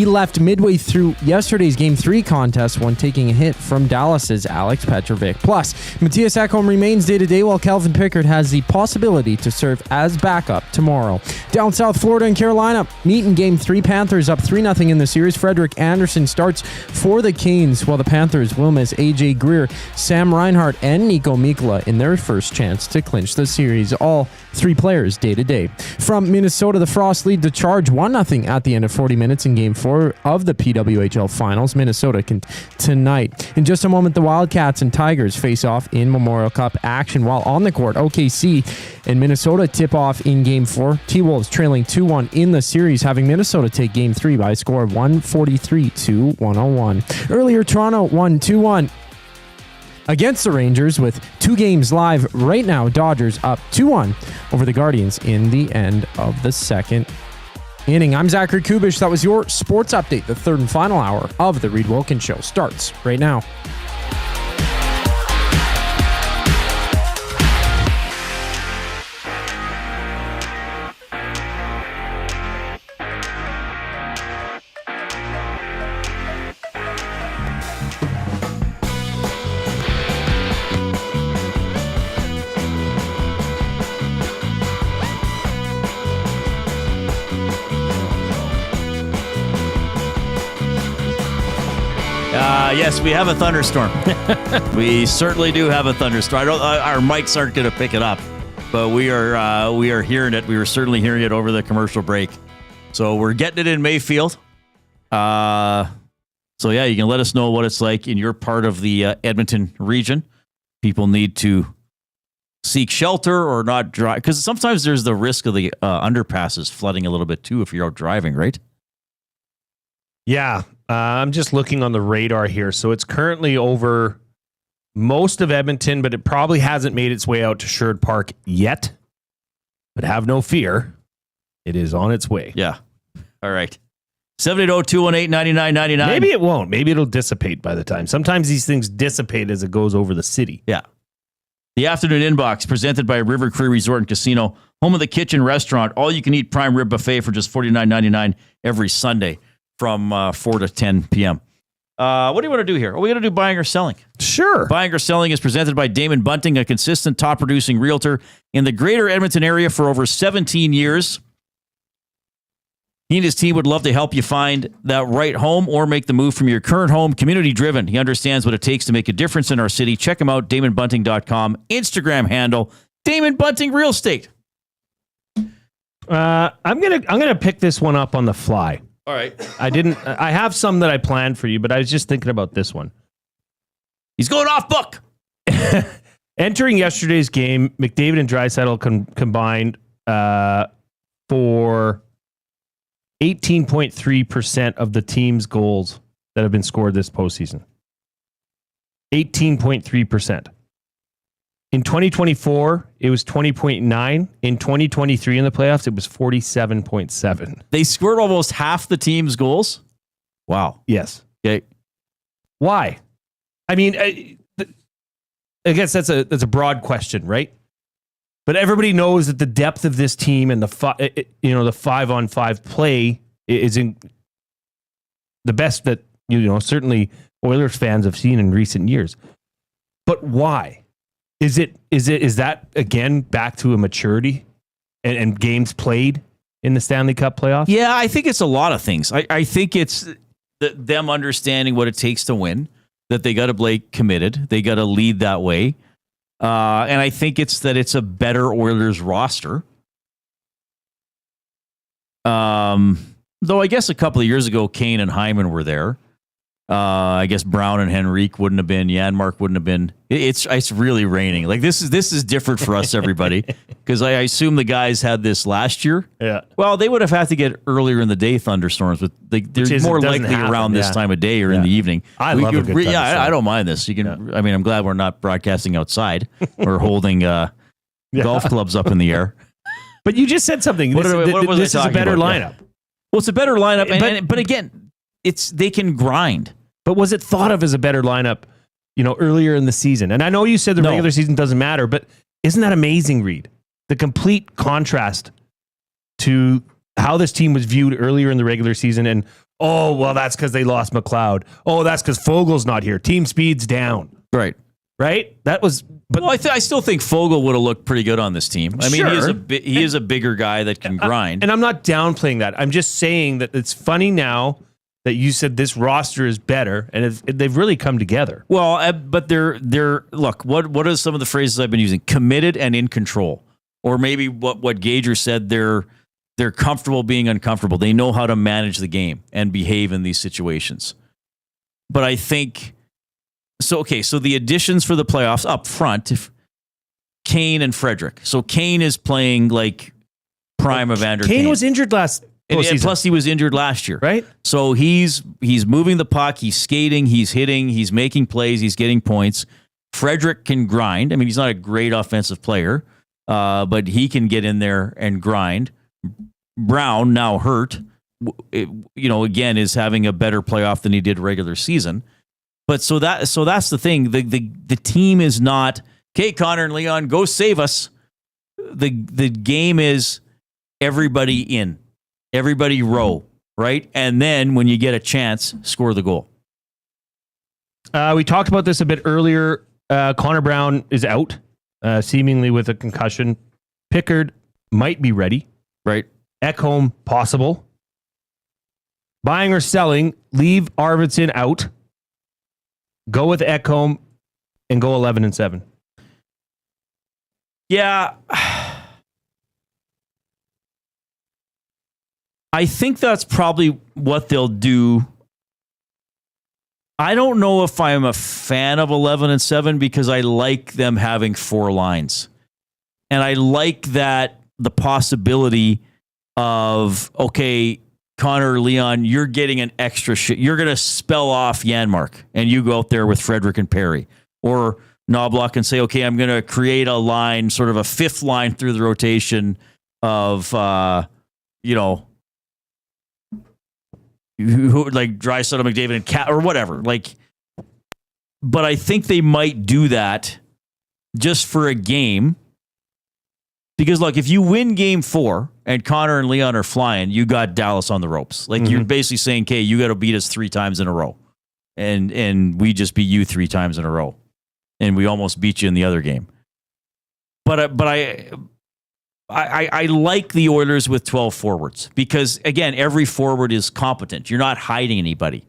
left midway through yesterday's Game 3 contest when taking a hit from Dallas's Alex Petrovic. Plus, Matthias Ekholm remains day-to-day while Calvin Pickard has the possibility to serve as backup tomorrow. Down south, Florida and Carolina meet in Game 3. Panthers up 3-0 in the series. Frederick Anderson starts for the Canes, while the Panthers will miss A.J. Greer, Sam Reinhart, and Nico Mikkola in their first chance to clinch the series. All 3 players day-to-day. From Minnesota, the Frost lead the Charge 1-0 at the end of 40 minutes in Game 4 of the PWHL Finals. Minnesota can tonight. In just a moment, the Wildcats and Tigers face off in Memorial Cup action, while on the court, OKC and Minnesota tip off in Game 4. T-Wolves trailing 2-1 in the series, having Minnesota take Game 3 by a score of 143-101. Earlier, Toronto won 2-1 against the Rangers with 2 games live right now. Dodgers up 2-1 over the Guardians in the end of the second inning. I'm Zachary Kubish. That was your sports update. The third and final hour of the Reid Wilkins Show starts right now. Yes, we have a thunderstorm. We certainly do have a thunderstorm. Our mics aren't going to pick it up, but we are hearing it. We were certainly hearing it over the commercial break. So we're getting it in Mayfield. So yeah, you can let us know what it's like in your part of the Edmonton region. People need to seek shelter or not drive, because sometimes there's the risk of the underpasses flooding a little bit too if you're out driving, right? Yeah. I'm just looking on the radar here. So it's currently over most of Edmonton, but it probably hasn't made its way out to Sherwood Park yet. But have no fear. It is on its way. Yeah. All right. 780-218-9999. Maybe it won't. Maybe it'll dissipate by the time. Sometimes these things dissipate as it goes over the city. Yeah. The afternoon inbox presented by River Cree Resort and Casino, home of the kitchen restaurant. All you can eat prime rib buffet for just $49.99 every Sunday from 4 to 10 p.m. What do you want to do here? Are we going to do buying or selling? Sure. Buying or selling is presented by Damon Bunting, a consistent top producing realtor in the greater Edmonton area for over 17 years. He and his team would love to help you find that right home or make the move from your current home. Community driven. He understands what it takes to make a difference in our city. Check him out, DamonBunting.com. Instagram handle, Damon Bunting Real Estate. I'm gonna pick this one up on the fly. All right. I have some that I planned for you, but I was just thinking about this one. He's going off book. Entering yesterday's game, McDavid and Draisaitl combined for 18.3% of the team's goals that have been scored this postseason. 18.3%. In 2024, it was 20.9. In 2023 in the playoffs, it was 47.7. They scored almost half the team's goals? Wow. Yes. Okay. Why? I mean, I guess that's a broad question, right? But everybody knows that the depth of this team and the 5-on-5 play is in the best that certainly Oilers fans have seen in recent years. But why? Is that again back to a maturity and games played in the Stanley Cup playoffs? Yeah, I think it's a lot of things. I think it's them understanding what it takes to win, that they got to play committed, they got to lead that way. And I think it's a better Oilers roster. Though I guess a couple of years ago, Kane and Hyman were there. I guess Brown and Henrique wouldn't have been. Janmark wouldn't have been. It's really raining. Like this is different for us, everybody, because I assume the guys had this last year. Yeah. Well, they would have had to get earlier in the day thunderstorms, but they're more likely around this time of day or in the evening. I love a good thunderstorm. I don't mind this. You can. I mean, I'm glad we're not broadcasting outside or holding golf clubs up in the air. But you just said something. What was This is a better lineup. Well, it's a better lineup, but again, they can grind. But was it thought of as a better lineup, earlier in the season? And I know you said the regular season doesn't matter, but isn't that amazing, Reid? The complete contrast to how this team was viewed earlier in the regular season. And, that's because they lost McLeod. Oh, that's because Fogel's not here. Team speed's down. Right. That was... But I still think Fogel would have looked pretty good on this team. I mean, sure. he is a bigger guy that can grind. And I'm not downplaying that. I'm just saying that it's funny now that you said this roster is better, and they've really come together. Well, but they're look. What are some of the phrases I've been using? Committed and in control, or maybe what Gager said. They're comfortable being uncomfortable. They know how to manage the game and behave in these situations. But I think so. Okay, so the additions for the playoffs up front, if Kane and Frederick. So Kane is playing like prime Evander Kane. Kane was injured last. And plus, he was injured last year, right? So he's moving the puck, he's skating, he's hitting, he's making plays, he's getting points. Frederick can grind. I mean, he's not a great offensive player, but he can get in there and grind. Brown, now hurt, again is having a better playoff than he did regular season. But so that's the thing. The team is not, okay, Connor and Leon, go save us. The game is everybody in. Everybody row, right? And then when you get a chance, score the goal. We talked about this a bit earlier. Connor Brown is out, seemingly with a concussion. Pickard might be ready. Right. Ekholm, possible. Buying or selling, leave Arvidsson out. Go with Ekholm and go 11-7. Yeah. I think that's probably what they'll do. I don't know if I'm a fan of 11-7 because I like them having 4 lines. And I like that the possibility of, okay, Connor or Leon, you're getting an extra shit. You're going to spell off Janmark and you go out there with Frederick and Perry. Or Knobloch and say, okay, I'm going to create a line, sort of a 5th line through the rotation of, who like Draisaitl, McDavid, and Cat or whatever. Like, but I think they might do that just for a game. Because, look, if you win game 4 and Connor and Leon are flying, you got Dallas on the ropes. Like, you're basically saying, okay, you got to beat us 3 times in a row. And we just beat you 3 times in a row. And we almost beat you in the other game. But I like the Oilers with 12 forwards. Because, again, every forward is competent. You're not hiding anybody.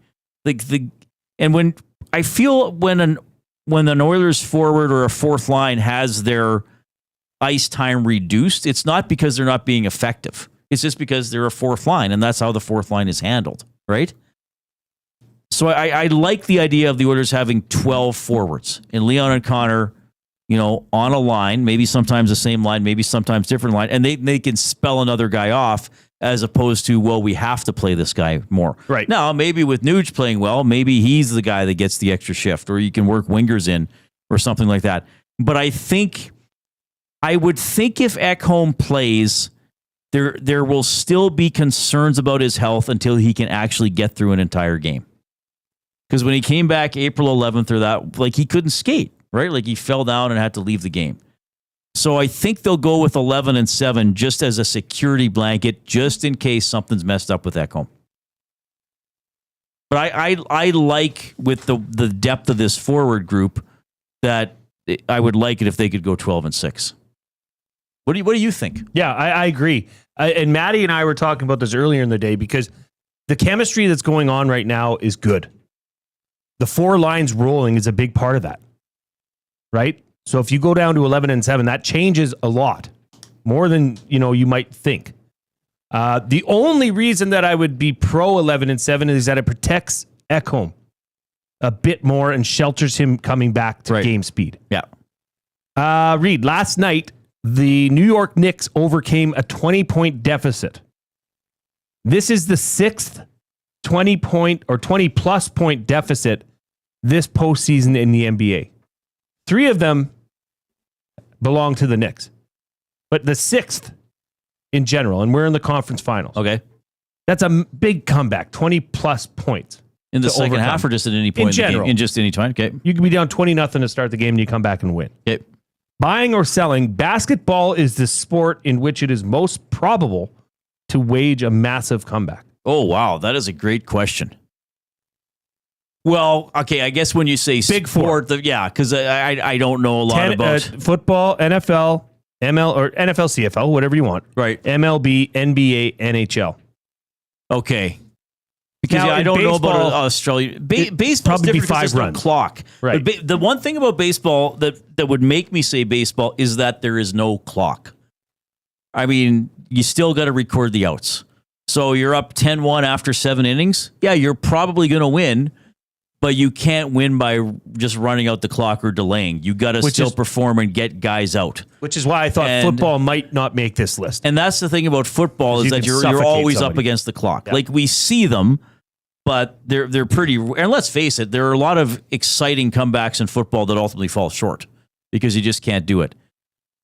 And when I feel when an Oilers forward or a fourth line has their ice time reduced, it's not because they're not being effective. It's just because they're a fourth line, and that's how the fourth line is handled, right? So I like the idea of the Oilers having 12 forwards and Leon and Connor, on a line, maybe sometimes the same line, maybe sometimes different line, and they can spell another guy off as opposed to, well, we have to play this guy more. Right. Now, maybe with Nuge playing well, maybe he's the guy that gets the extra shift, or you can work wingers in or something like that. But I would think if Ekholm plays, there will still be concerns about his health until he can actually get through an entire game. Because when he came back April 11th or that, he couldn't skate, right? Like he fell down and had to leave the game. So I think they'll go with 11 and 7 just as a security blanket, just in case something's messed up with Ekholm. But I like with the depth of this forward group that I would like it if they could go 12 and 6. What do you think? Yeah, I agree. And Maddie and I were talking about this earlier in the day because the chemistry that's going on right now is good. The 4 lines rolling is a big part of that, right? So if you go down to 11 and 7, that changes a lot, more than you might think. The only reason that I would be pro 11 and 7 is that it protects Ekholm a bit more and shelters him coming back to game speed. Yeah. Reid, last night, the New York Knicks overcame a 20-point deficit. This is the 6th 20-point or 20-plus point deficit this postseason in the NBA. 3 of them belong to the Knicks, but the 6th in general, and we're in the conference finals. Okay. That's a big comeback, 20-plus points. In the second half or just at any point in general? the game? In just any time? Okay. You can be down 20-0 to start the game and you come back and win. Okay. Buying or selling, basketball is the sport in which it is most probable to wage a massive comeback. Oh, wow. That is a great question. Well, okay, I guess when you say big sport, because I don't know a lot about football, NFL, ML, or NFL, CFL, whatever you want. Right. MLB, NBA, NHL. Okay. Because I don't know about Australia. Baseball's probably different 5 runs. No clock. Right. But the one thing about baseball that would make me say baseball is that there is no clock. I mean, you still got to record the outs. So you're up 10-1 after 7 innings. Yeah, you're probably going to win, but you can't win by just running out the clock or delaying. You got to still perform and get guys out. Which is why I thought football might not make this list. And that's the thing about football is that you're always up against the clock. Yeah. Like we see them, but they're pretty. And let's face it, there are a lot of exciting comebacks in football that ultimately fall short because you just can't do it.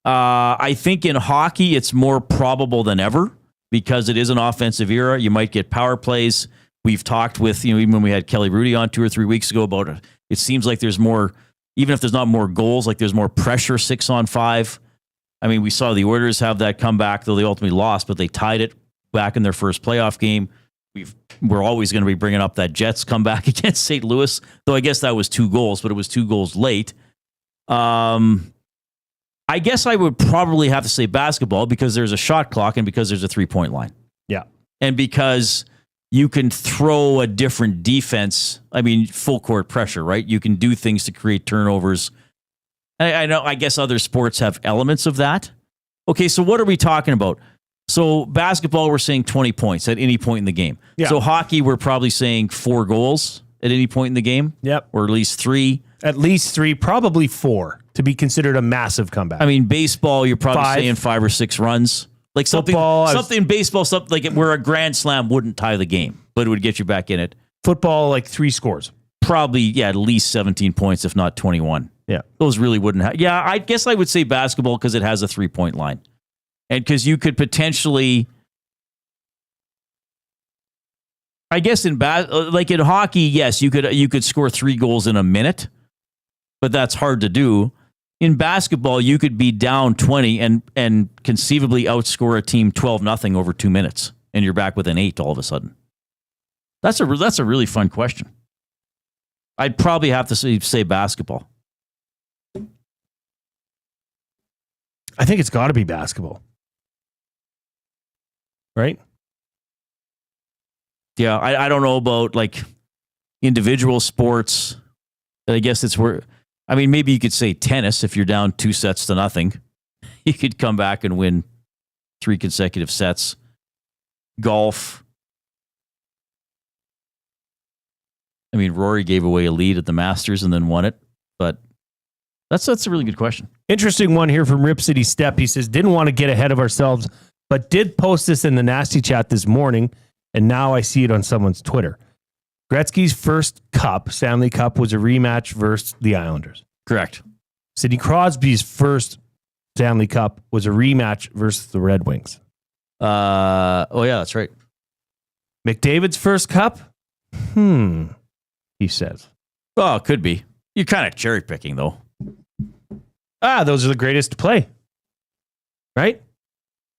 I think in hockey it's more probable than ever because it is an offensive era. You might get power plays. We've talked with, even when we had Kelly Rudy on 2 or 3 weeks ago about it. It seems like there's more, even if there's not more goals, like there's more pressure 6-on-5. I mean, we saw the Oilers have that comeback, though they ultimately lost, but they tied it back in their first playoff game. We're always going to be bringing up that Jets comeback against St. Louis, though I guess that was 2 goals, but it was 2 goals late. I guess I would probably have to say basketball because there's a shot clock and because there's a 3-point line. Yeah. And because you can throw a different defense. I mean, full court pressure, right? You can do things to create turnovers. I know, I guess other sports have elements of that. Okay, so what are we talking about? So basketball, we're saying 20 points at any point in the game. Yeah. So hockey, we're probably saying 4 goals at any point in the game. Yep. Or at least 3. At least 3, probably 4 to be considered a massive comeback. I mean, baseball, you're probably 5. saying 5 or 6 runs. Like something in baseball, something like where a grand slam wouldn't tie the game, but it would get you back in it. Football, like 3 scores. Probably, at least 17 points, if not 21. Yeah. Those really wouldn't have. Yeah, I guess I would say basketball because it has a 3-point line. And because you could potentially, I guess like in hockey, yes, you could score 3 goals in a minute, but that's hard to do. in basketball, you could be down 20 and conceivably outscore a team 12-0 over 2 minutes, and you're back within 8 all of a sudden. That's a really fun question. I'd probably have to say basketball. I think it's got to be basketball. Right? Yeah, I don't know about like individual sports. I guess it's where, I mean, maybe you could say tennis if you're down 2-0. You could come back and win 3 consecutive sets. Golf. I mean, Rory gave away a lead at the Masters and then won it, but that's a really good question. Interesting one here from Rip City Step. He says, didn't want to get ahead of ourselves, but did post this in the Nasty Chat this morning, and now I see it on someone's Twitter. Gretzky's first cup, Stanley Cup, was a rematch versus the Islanders. Correct. Sidney Crosby's first Stanley Cup was a rematch versus the Red Wings. Oh, yeah, that's right. McDavid's first cup? He says. Oh, it could be. You're kind of cherry picking, though. Those are the greatest to play. Right?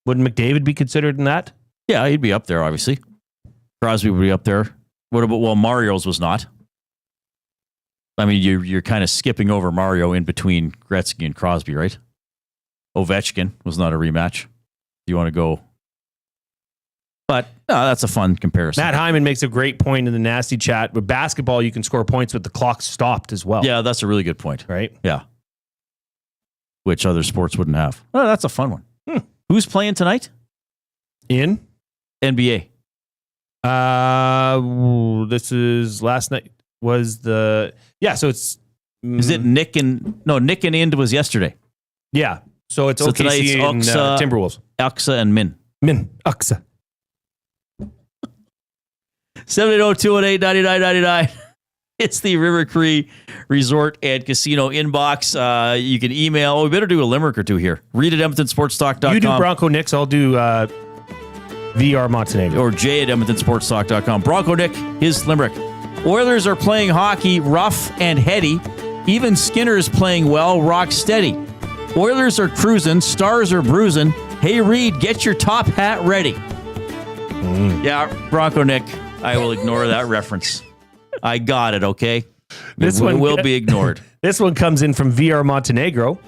Wouldn't McDavid be considered in that? Yeah, he'd be up there, obviously. Crosby would be up there. What about, well, Mario's was not. I mean, you're kind of skipping over Mario in between Gretzky and Crosby, right? Ovechkin was not a rematch. You want to go. But no, that's a fun comparison. Matt Hyman makes a great point in the Nasty Chat. With basketball, you can score points with the clock stopped as well. Yeah, that's a really good point. Right? Yeah. Which other sports wouldn't have. Oh, that's a fun one. Who's playing tonight? In? NBA. This is last night was the, so it's, is it Nick and Ind was yesterday. Yeah. So it's OKC and Timberwolves. Elks and Milne. Elks. 780-218-9999. It's the River Cree Resort and Casino inbox. You can email. We better do a limerick or two here. Read at EdmontonSportsTalk.com. You do Bronco Knicks. I'll do VR Montenegro. Or Jay at EdmontonSportsTalk.com. Bronco Nick, his limerick. Oilers are playing hockey rough and heady. Even Skinner is playing well, rock steady. Oilers are cruising, Stars are bruising. Hey, Reid, get your top hat ready. Yeah, Bronco Nick, I will ignore that reference. I got it, okay? This one will be ignored. This one comes in from VR Montenegro,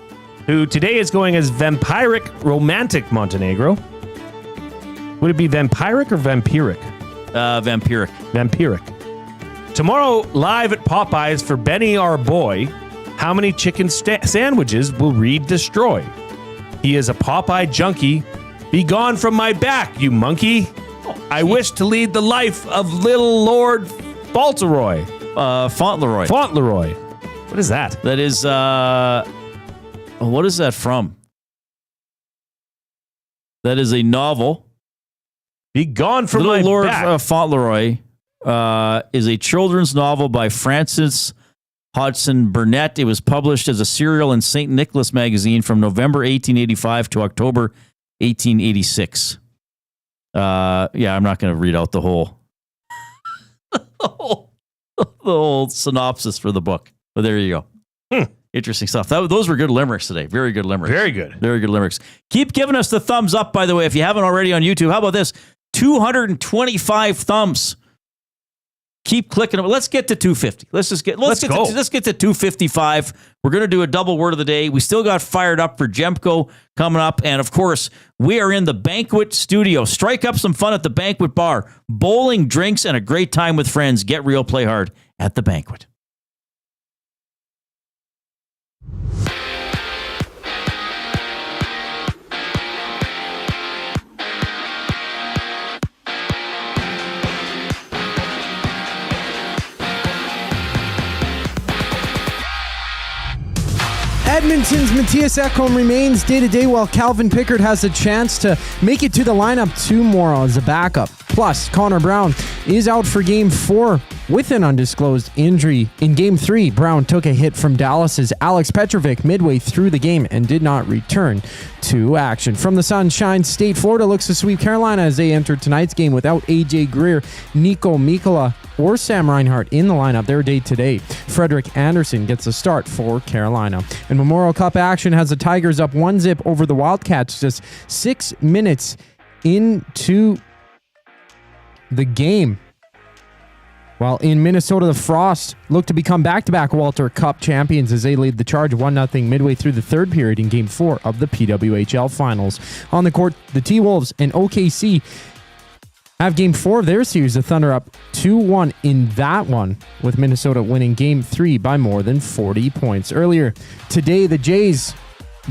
who today is going as Vampiric Romantic Montenegro. Would it be vampiric or vampiric? Vampiric. Vampiric. Tomorrow, live at Popeyes for Benny, our boy, how many chicken sandwiches will Reid destroy? He is a Popeye junkie. Be gone from my back, you monkey. I wish to lead the life of little Lord Fauntleroy. Fauntleroy. What is that? That is, what is that from? That is a novel. Be gone from Little my Lord back. Fauntleroy is a children's novel by Francis Hodgson Burnett. It was published as a serial in St. Nicholas magazine from November 1885 to October 1886. I'm not going to read out the whole synopsis for the book, but there you go. Interesting stuff. Those were good limericks today. Very good limericks. Very good. Very good limericks. Keep giving us the thumbs up, by the way, if you haven't already on YouTube. How about this? 225 thumbs. Keep clicking. Let's get to 250. Let's get to 255. We're going to do a double word of the day. We still got fired up for Gemco coming up. And of course, we are in the banquet studio. Strike up some fun at the banquet bar. Bowling, drinks, and a great time with friends. Get real, play hard at the banquet. Edmonton's Matthias Ekholm remains day-to-day while Calvin Pickard has a chance to make it to the lineup tomorrow as a backup. Plus, Connor Brown is out for Game 4 with an undisclosed injury. In Game 3, Brown took a hit from Dallas's Alex Petrovic midway through the game and did not return to action. From the Sunshine State, Florida looks to sweep Carolina as they enter tonight's game without A.J. Greer, Nico Mikkola, or Sam Reinhart in the lineup their day today. Frederick Anderson gets a start for Carolina. And Memorial Cup action has the Tigers up 1-0 over the Wildcats just 6 minutes into the game. While in Minnesota, the Frost look to become back-to-back Walter Cup champions as they lead the charge 1-0 midway through the third period in Game 4 of the PWHL Finals. On the court, the T-Wolves and OKC have Game 4 of their series. The Thunder up 2-1 in that one, with Minnesota winning Game 3 by more than 40 points. Earlier today, the Jays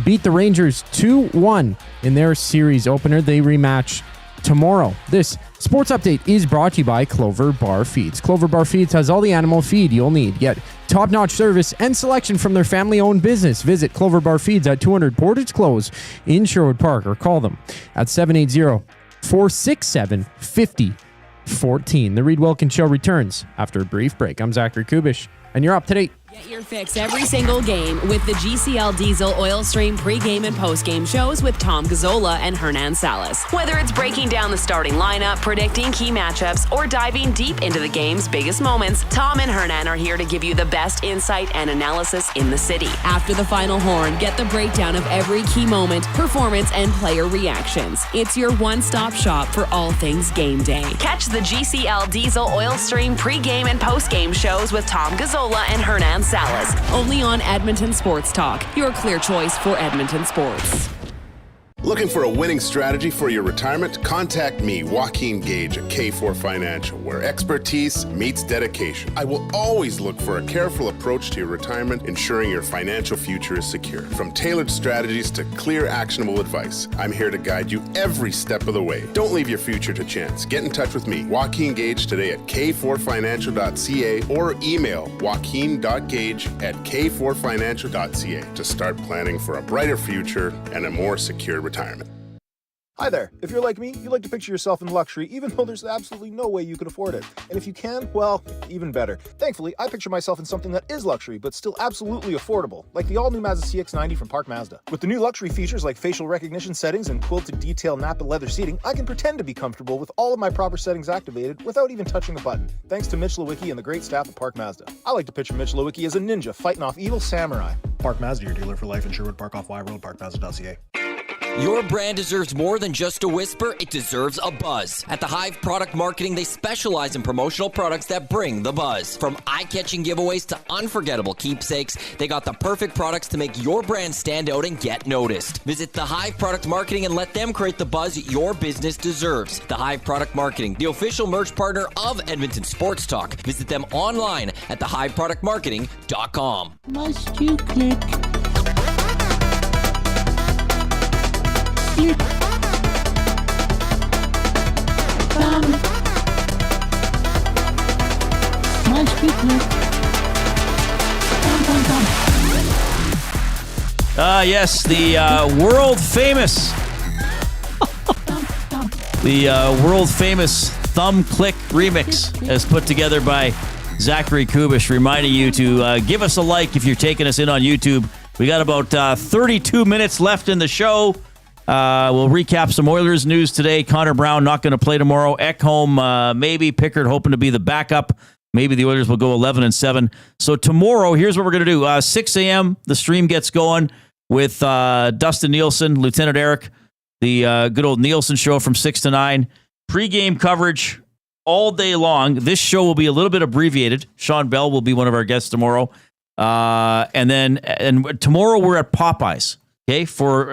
beat the Rangers 2-1 in their series opener. They rematch tomorrow. This sports update is brought to you by Clover Bar Feeds. Clover Bar Feeds has all the animal feed you'll need. Get top-notch service and selection from their family-owned business. Visit Clover Bar Feeds at 200 Portage Close in Sherwood Park or call them at 780-467-5014. The Reid Wilkins Show returns after a brief break. I'm Zachary Kubish, and you're up to date. Get your fix every single game with the GCL Diesel Oil Stream pregame and postgame shows with Tom Gazzola and Hernan Salas. Whether it's breaking down the starting lineup, predicting key matchups, or diving deep into the game's biggest moments, Tom and Hernan are here to give you the best insight and analysis in the city. After the final horn, get the breakdown of every key moment, performance, and player reactions. It's your one-stop shop for all things game day. Catch the GCL Diesel Oil Stream pregame and postgame shows with Tom Gazzola and Hernan Salas, only on Edmonton Sports Talk, your clear choice for Edmonton sports. Looking for a winning strategy for your retirement? Contact me, Joaquin Gage at K4 Financial, where expertise meets dedication. I will always look for a careful approach to your retirement, ensuring your financial future is secure. From tailored strategies to clear, actionable advice, I'm here to guide you every step of the way. Don't leave your future to chance. Get in touch with me, Joaquin Gage, today at k4financial.ca or email joaquin.gage@k4financial.ca to start planning for a brighter future and a more secure retirement. Hi there. If you're like me, you like to picture yourself in luxury, even though there's absolutely no way you could afford it. And if you can, well, even better. Thankfully, I picture myself in something that is luxury, but still absolutely affordable, like the all-new Mazda CX-90 from Park Mazda. With the new luxury features like facial recognition settings and quilted detail Napa leather seating, I can pretend to be comfortable with all of my proper settings activated without even touching a button, thanks to Mitch Lewicki and the great staff at Park Mazda. I like to picture Mitch Lewicki as a ninja fighting off evil samurai. Park Mazda, your dealer for life in Sherwood Park off Y Road, parkmazda.ca. Your brand deserves more than just a whisper, it deserves a buzz. At the Hive Product Marketing, they specialize in promotional products that bring the buzz. From eye-catching giveaways to unforgettable keepsakes, they got the perfect products to make your brand stand out and get noticed. Visit the Hive Product Marketing and let them create the buzz your business deserves. The Hive Product Marketing, the official merch partner of Edmonton Sports Talk. Visit them online at thehiveproductmarketing.com. Must you click? Click. Must you click? Yes, the world famous Thumb Click remix as put together by Zachary Kubish, reminding you to give us a like if you're taking us in on YouTube. We got about 32 minutes left in the show. We'll recap some Oilers news today. Connor Brown not going to play tomorrow. Ekholm, maybe. Pickard hoping to be the backup. Maybe the Oilers will go 11-7. So tomorrow, here's what we're going to do. 6 a.m., the stream gets going with Dustin Nielsen, Lieutenant Eric, the good old Nielsen show from 6 to 9. Pre-game coverage all day long. This show will be a little bit abbreviated. Sean Bell will be one of our guests tomorrow. And tomorrow we're at Popeyes. Okay,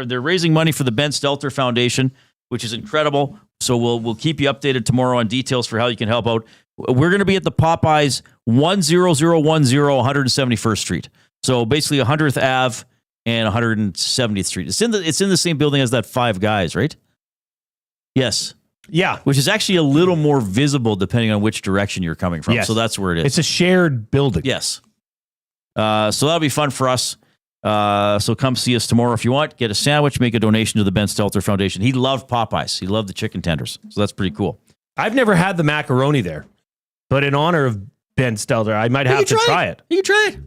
they're raising money for the Ben Stelter Foundation, which is incredible. So we'll keep you updated tomorrow on details for how you can help out. We're going to be at the Popeyes 10010 171st Street. So basically 100th Ave and 170th Street. It's in the same building as that Five Guys, right? Yes. Yeah. Which is actually a little more visible depending on which direction you're coming from. Yes. So that's where it is. It's a shared building. Yes. So that'll be fun for us. So come see us tomorrow if you want. Get a sandwich, make a donation to the Ben Stelter Foundation. He loved Popeyes. He loved the chicken tenders. So that's pretty cool. I've never had the macaroni there, but in honor of Ben Stelter. I might have to try it. You can try it.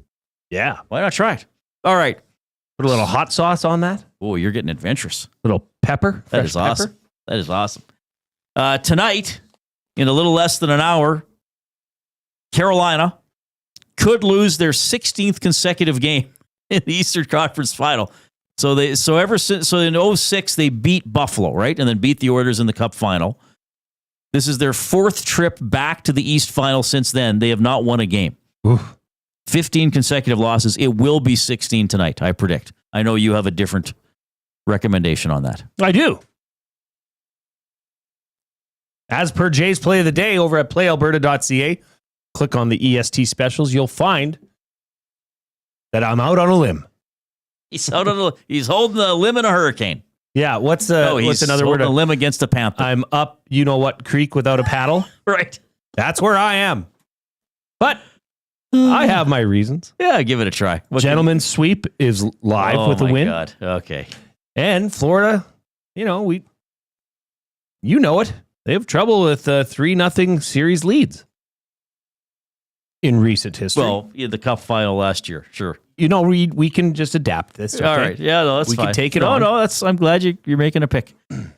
Yeah. Why not try it? All right. Put a little hot sauce on that. Oh, you're getting adventurous. Little pepper. That is awesome. That is awesome. Tonight, in a little less than an hour, Carolina could lose their 16th consecutive game in the Eastern Conference Final. So in 2006 they beat Buffalo, right? And then beat the Oilers in the Cup Final. This is their 4th trip back to the East Final since then. They have not won a game. Oof. 15 consecutive losses. It will be 16 tonight, I predict. I know you have a different recommendation on that. I do. As per Jay's play of the day over at playalberta.ca, click on the EST specials. You'll find that I'm out on a limb. He's holding the limb in a hurricane. Yeah, what's another word? Holding a limb against a panther. I'm up, you know what, creek without a paddle. Right. That's where I am. But I have my reasons. Yeah, give it a try. Gentleman's sweep is live with a win. Oh, my God. Okay. And Florida, you know it. They have trouble with 3-0 series leads in recent history. Well, the Cup Final last year, sure. We can just adapt this. Okay? All right. Yeah, no, that's we fine. can take it on. No, I'm glad you're making a pick.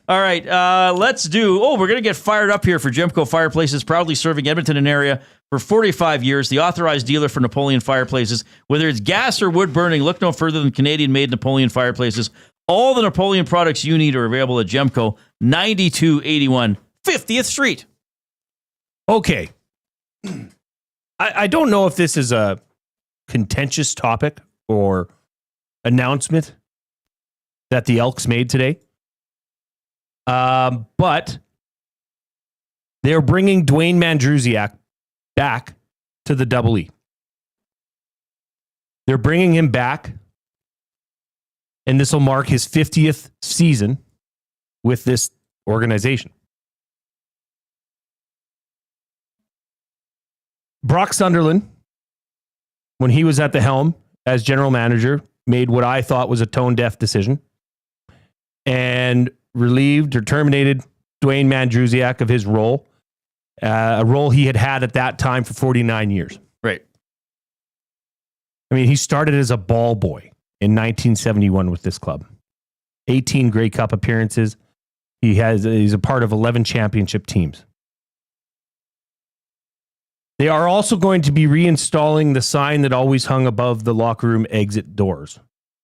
All right. We're going to get fired up here for Gemco Fireplaces, proudly serving Edmonton and area for 45 years, the authorized dealer for Napoleon Fireplaces. Whether it's gas or wood burning, look no further than Canadian-made Napoleon Fireplaces. All the Napoleon products you need are available at Gemco, 9281 50th Street. Okay. I don't know if this is a contentious topic or announcement that the Elks made today. But they're bringing Dwayne Mandrusiak back to the Double E. They're bringing him back, and this will mark his 50th season with this organization. Brock Sunderland, when he was at the helm as general manager, made what I thought was a tone-deaf decision and relieved or terminated Dwayne Mandrusiak of his role, a role he had at that time for 49 years. Right. I mean, he started as a ball boy in 1971 with this club. 18 Grey Cup appearances. He's a part of 11 championship teams. They are also going to be reinstalling the sign that always hung above the locker room exit doors.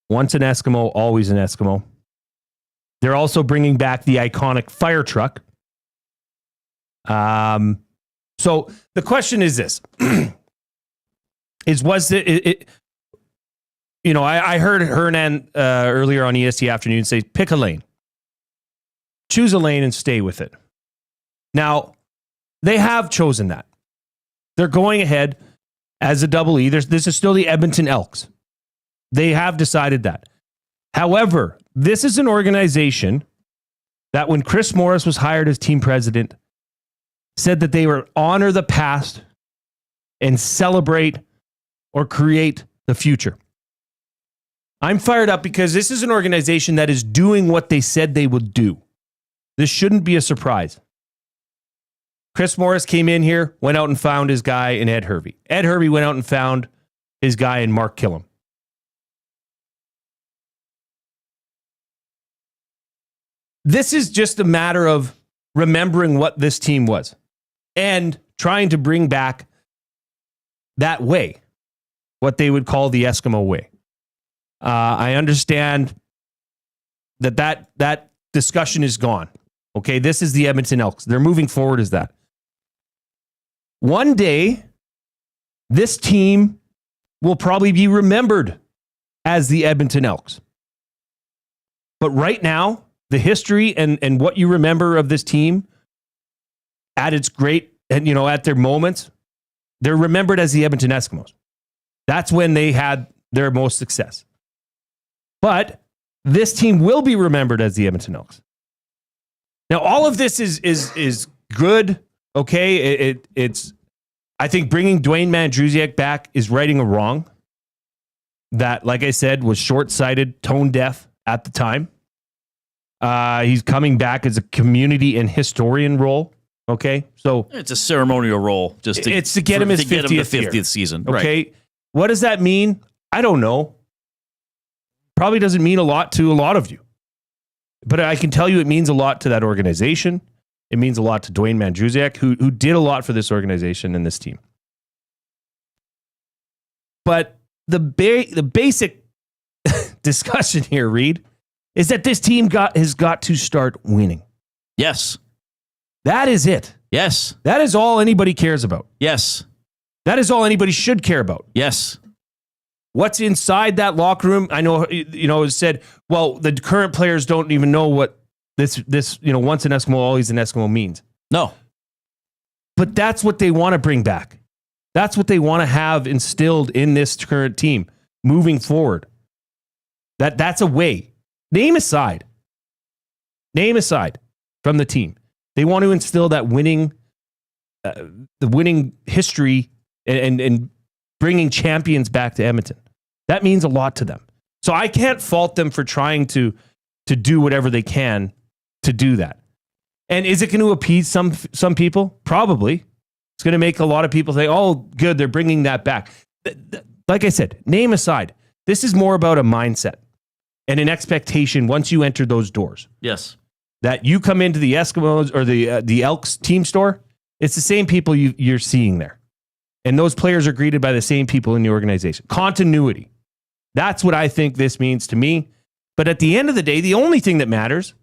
Once an Eskimo, always an Eskimo. They're also bringing back the iconic fire truck. So the question is this. I heard Hernan earlier on EST Afternoon say, pick a lane. Choose a lane and stay with it. Now, they have chosen that. They're going ahead as a Double E. This is still the Edmonton Elks. They have decided that. However, this is an organization that when Chris Morris was hired as team president, said that they would honor the past and celebrate or create the future. I'm fired up because this is an organization that is doing what they said they would do. This shouldn't be a surprise. Chris Morris came in here, went out and found his guy in Ed Hervey. Ed Hervey went out and found his guy in Mark Killam. This is just a matter of remembering what this team was and trying to bring back that way, what they would call the Eskimo way. I understand that discussion is gone. Okay, this is the Edmonton Elks. They're moving forward as that. One day, this team will probably be remembered as the Edmonton Elks. But right now, the history and what you remember of this team at its great, and at their moments, they're remembered as the Edmonton Eskimos. That's when they had their most success. But this team will be remembered as the Edmonton Elks. Now, all of this is good. Okay, it's. I think bringing Dwayne Mandrusiak back is righting a wrong that, like I said, was short-sighted, tone-deaf at the time. He's coming back as a community and historian role. Okay, so it's a ceremonial role. It's to get him his 50th season. Okay, Right. what does that mean? I don't know. Probably doesn't mean a lot to a lot of you, but I can tell you it means a lot to that organization. It means a lot to Dwayne Mandrusiak, who did a lot for this organization and this team. But the basic discussion here, Reid, is that this team has got to start winning. Yes. That is it. Yes. That is all anybody cares about. Yes. That is all anybody should care about. Yes. What's inside that locker room? I know, it said, well, the current players don't even know what this once an Eskimo, always an Eskimo means. No. But that's what they want to bring back. That's what they want to have instilled in this current team moving forward. That's a way. Name aside from the team. They want to instill that winning, the winning history and bringing champions back to Edmonton. That means a lot to them. So I can't fault them for trying to do whatever they can to do that. And is it going to appease some people? Probably. It's going to make a lot of people say, oh, good, they're bringing that back. Like I said, name aside, this is more about a mindset and an expectation once you enter those doors. Yes. That you come into the Eskimos or the Elks team store, it's the same people you're seeing there. And those players are greeted by the same people in the organization. Continuity. That's what I think this means to me. But at the end of the day, the only thing that matters,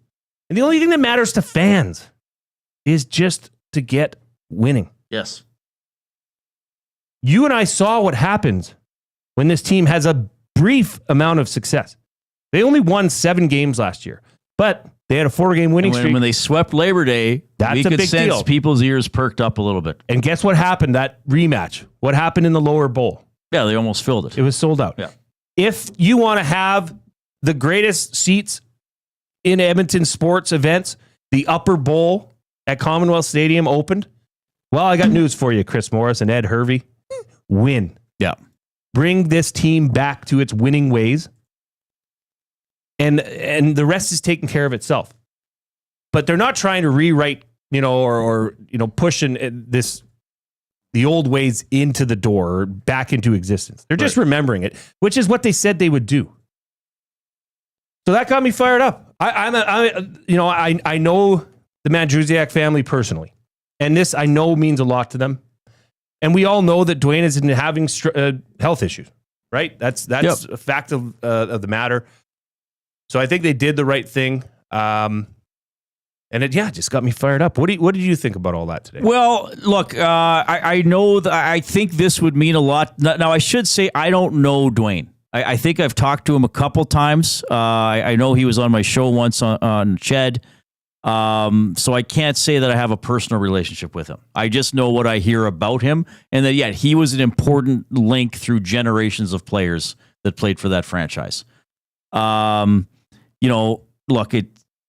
and the only thing that matters to fans, is just to get winning. Yes. You and I saw what happens when this team has a brief amount of success. They only won 7 games last year, but they had a 4-game winning streak. When they swept Labor Day, we could sense people's ears perked up a little bit. And guess what happened? That rematch. What happened in the lower bowl? Yeah, they almost filled it. It was sold out. Yeah. If you want to have the greatest seats in Edmonton sports events, the upper bowl at Commonwealth Stadium opened, well, I got news for you, Chris Morris and Ed Hervey. Win. Yeah. Bring this team back to its winning ways. And the rest is taking care of itself. But they're not trying to rewrite, or pushing the old ways into the door or back into existence. They're just remembering it, which is what they said they would do. So that got me fired up. I know the Mandrusiak family personally, and this I know means a lot to them. And we all know that Dwayne is having health issues, right? That's a fact of the matter. So I think they did the right thing. And it just got me fired up. What did you think about all that today? Well, look, I know that I think this would mean a lot. Now, I should say I don't know Dwayne. I think I've talked to him a couple times. I know he was on my show once on Ched. So I can't say that I have a personal relationship with him. I just know what I hear about him, and that he was an important link through generations of players that played for that franchise. Look,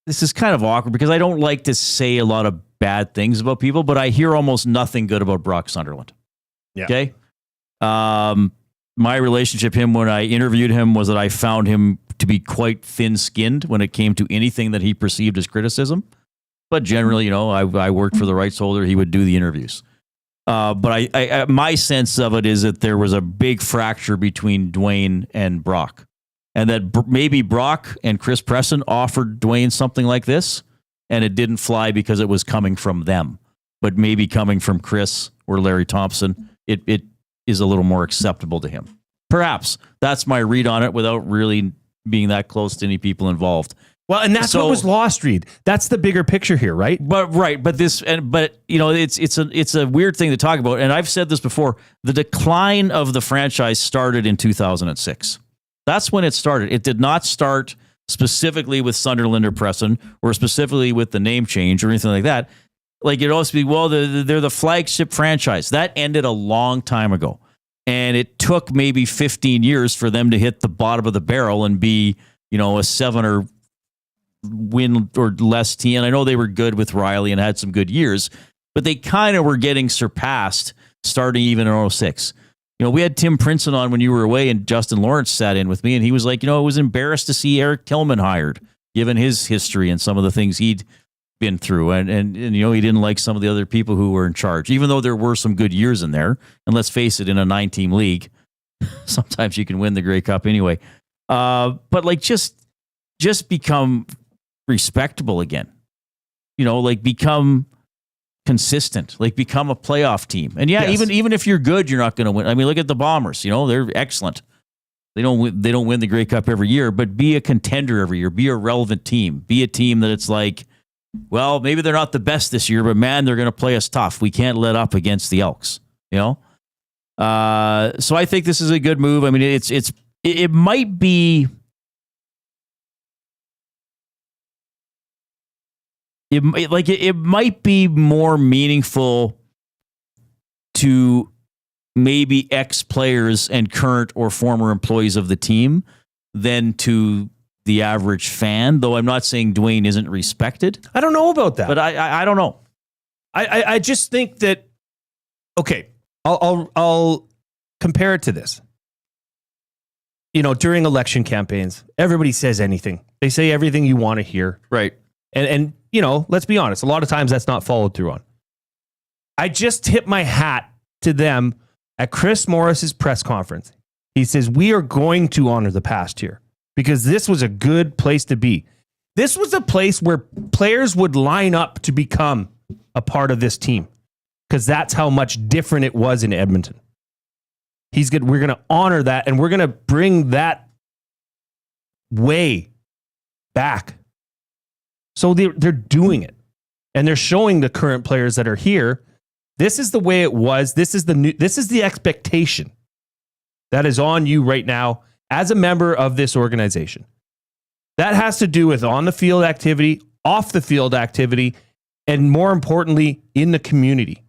this is kind of awkward because I don't like to say a lot of bad things about people, but I hear almost nothing good about Brock Sunderland. Yeah. Okay. My relationship with him when I interviewed him was that I found him to be quite thin-skinned when it came to anything that he perceived as criticism. But generally, I worked for the rights holder. He would do the interviews. But I my sense of it is that there was a big fracture between Dwayne and Brock. And that maybe Brock and Chris Presson offered Dwayne something like this, and it didn't fly because it was coming from them. But maybe coming from Chris or Larry Thompson, it is a little more acceptable to him. Perhaps. That's my read on it without really being that close to any people involved. Well, and that's what was lost, Reid. That's the bigger picture here, right? But it's a weird thing to talk about. And I've said this before. The decline of the franchise started in 2006. That's when it started. It did not start specifically with Sunderland or Presson or specifically with the name change or anything like that. Like it'd also be, they're the flagship franchise. That ended a long time ago. And it took maybe 15 years for them to hit the bottom of the barrel and be, a 7 or win or less team. And I know they were good with Riley and had some good years, but they kind of were getting surpassed starting even in 06. We had Tim Princeton on when you were away, and Justin Lawrence sat in with me, and he was like, I was embarrassed to see Eric Tillman hired, given his history and some of the things he'd been through, and he didn't like some of the other people who were in charge, even though there were some good years in there. And let's face it, in a 9-team league, sometimes you can win the Grey Cup anyway. But like just become respectable again. Become consistent. Like become a playoff team. And even if you're good, you're not going to win. I mean, look at the Bombers. They're excellent. They don't win the Grey Cup every year, but be a contender every year. Be a relevant team. Be a team that it's like, well, maybe they're not the best this year, but man, they're going to play us tough. We can't let up against the Elks. So I think this is a good move. I mean, it might be. It might be more meaningful to maybe ex-players and current or former employees of the team than to the average fan, though I'm not saying Dwayne isn't respected. I don't know about that. But I don't know. I just think that, okay, I'll compare it to this. During election campaigns, everybody says anything. They say everything you want to hear. Right. And let's be honest, a lot of times that's not followed through on. I just tip my hat to them at Chris Morris's press conference. He says, we are going to honor the past here because this was a good place to be. This was a place where players would line up to become a part of this team because that's how much different it was in Edmonton. He's good. We're going to honor that, and we're going to bring that way back. So they're doing it, and they're showing the current players that are here. This is the way it was. This is the expectation that is on you right now as a member of this organization. That has to do with on the field activity, off the field activity, and more importantly, in the community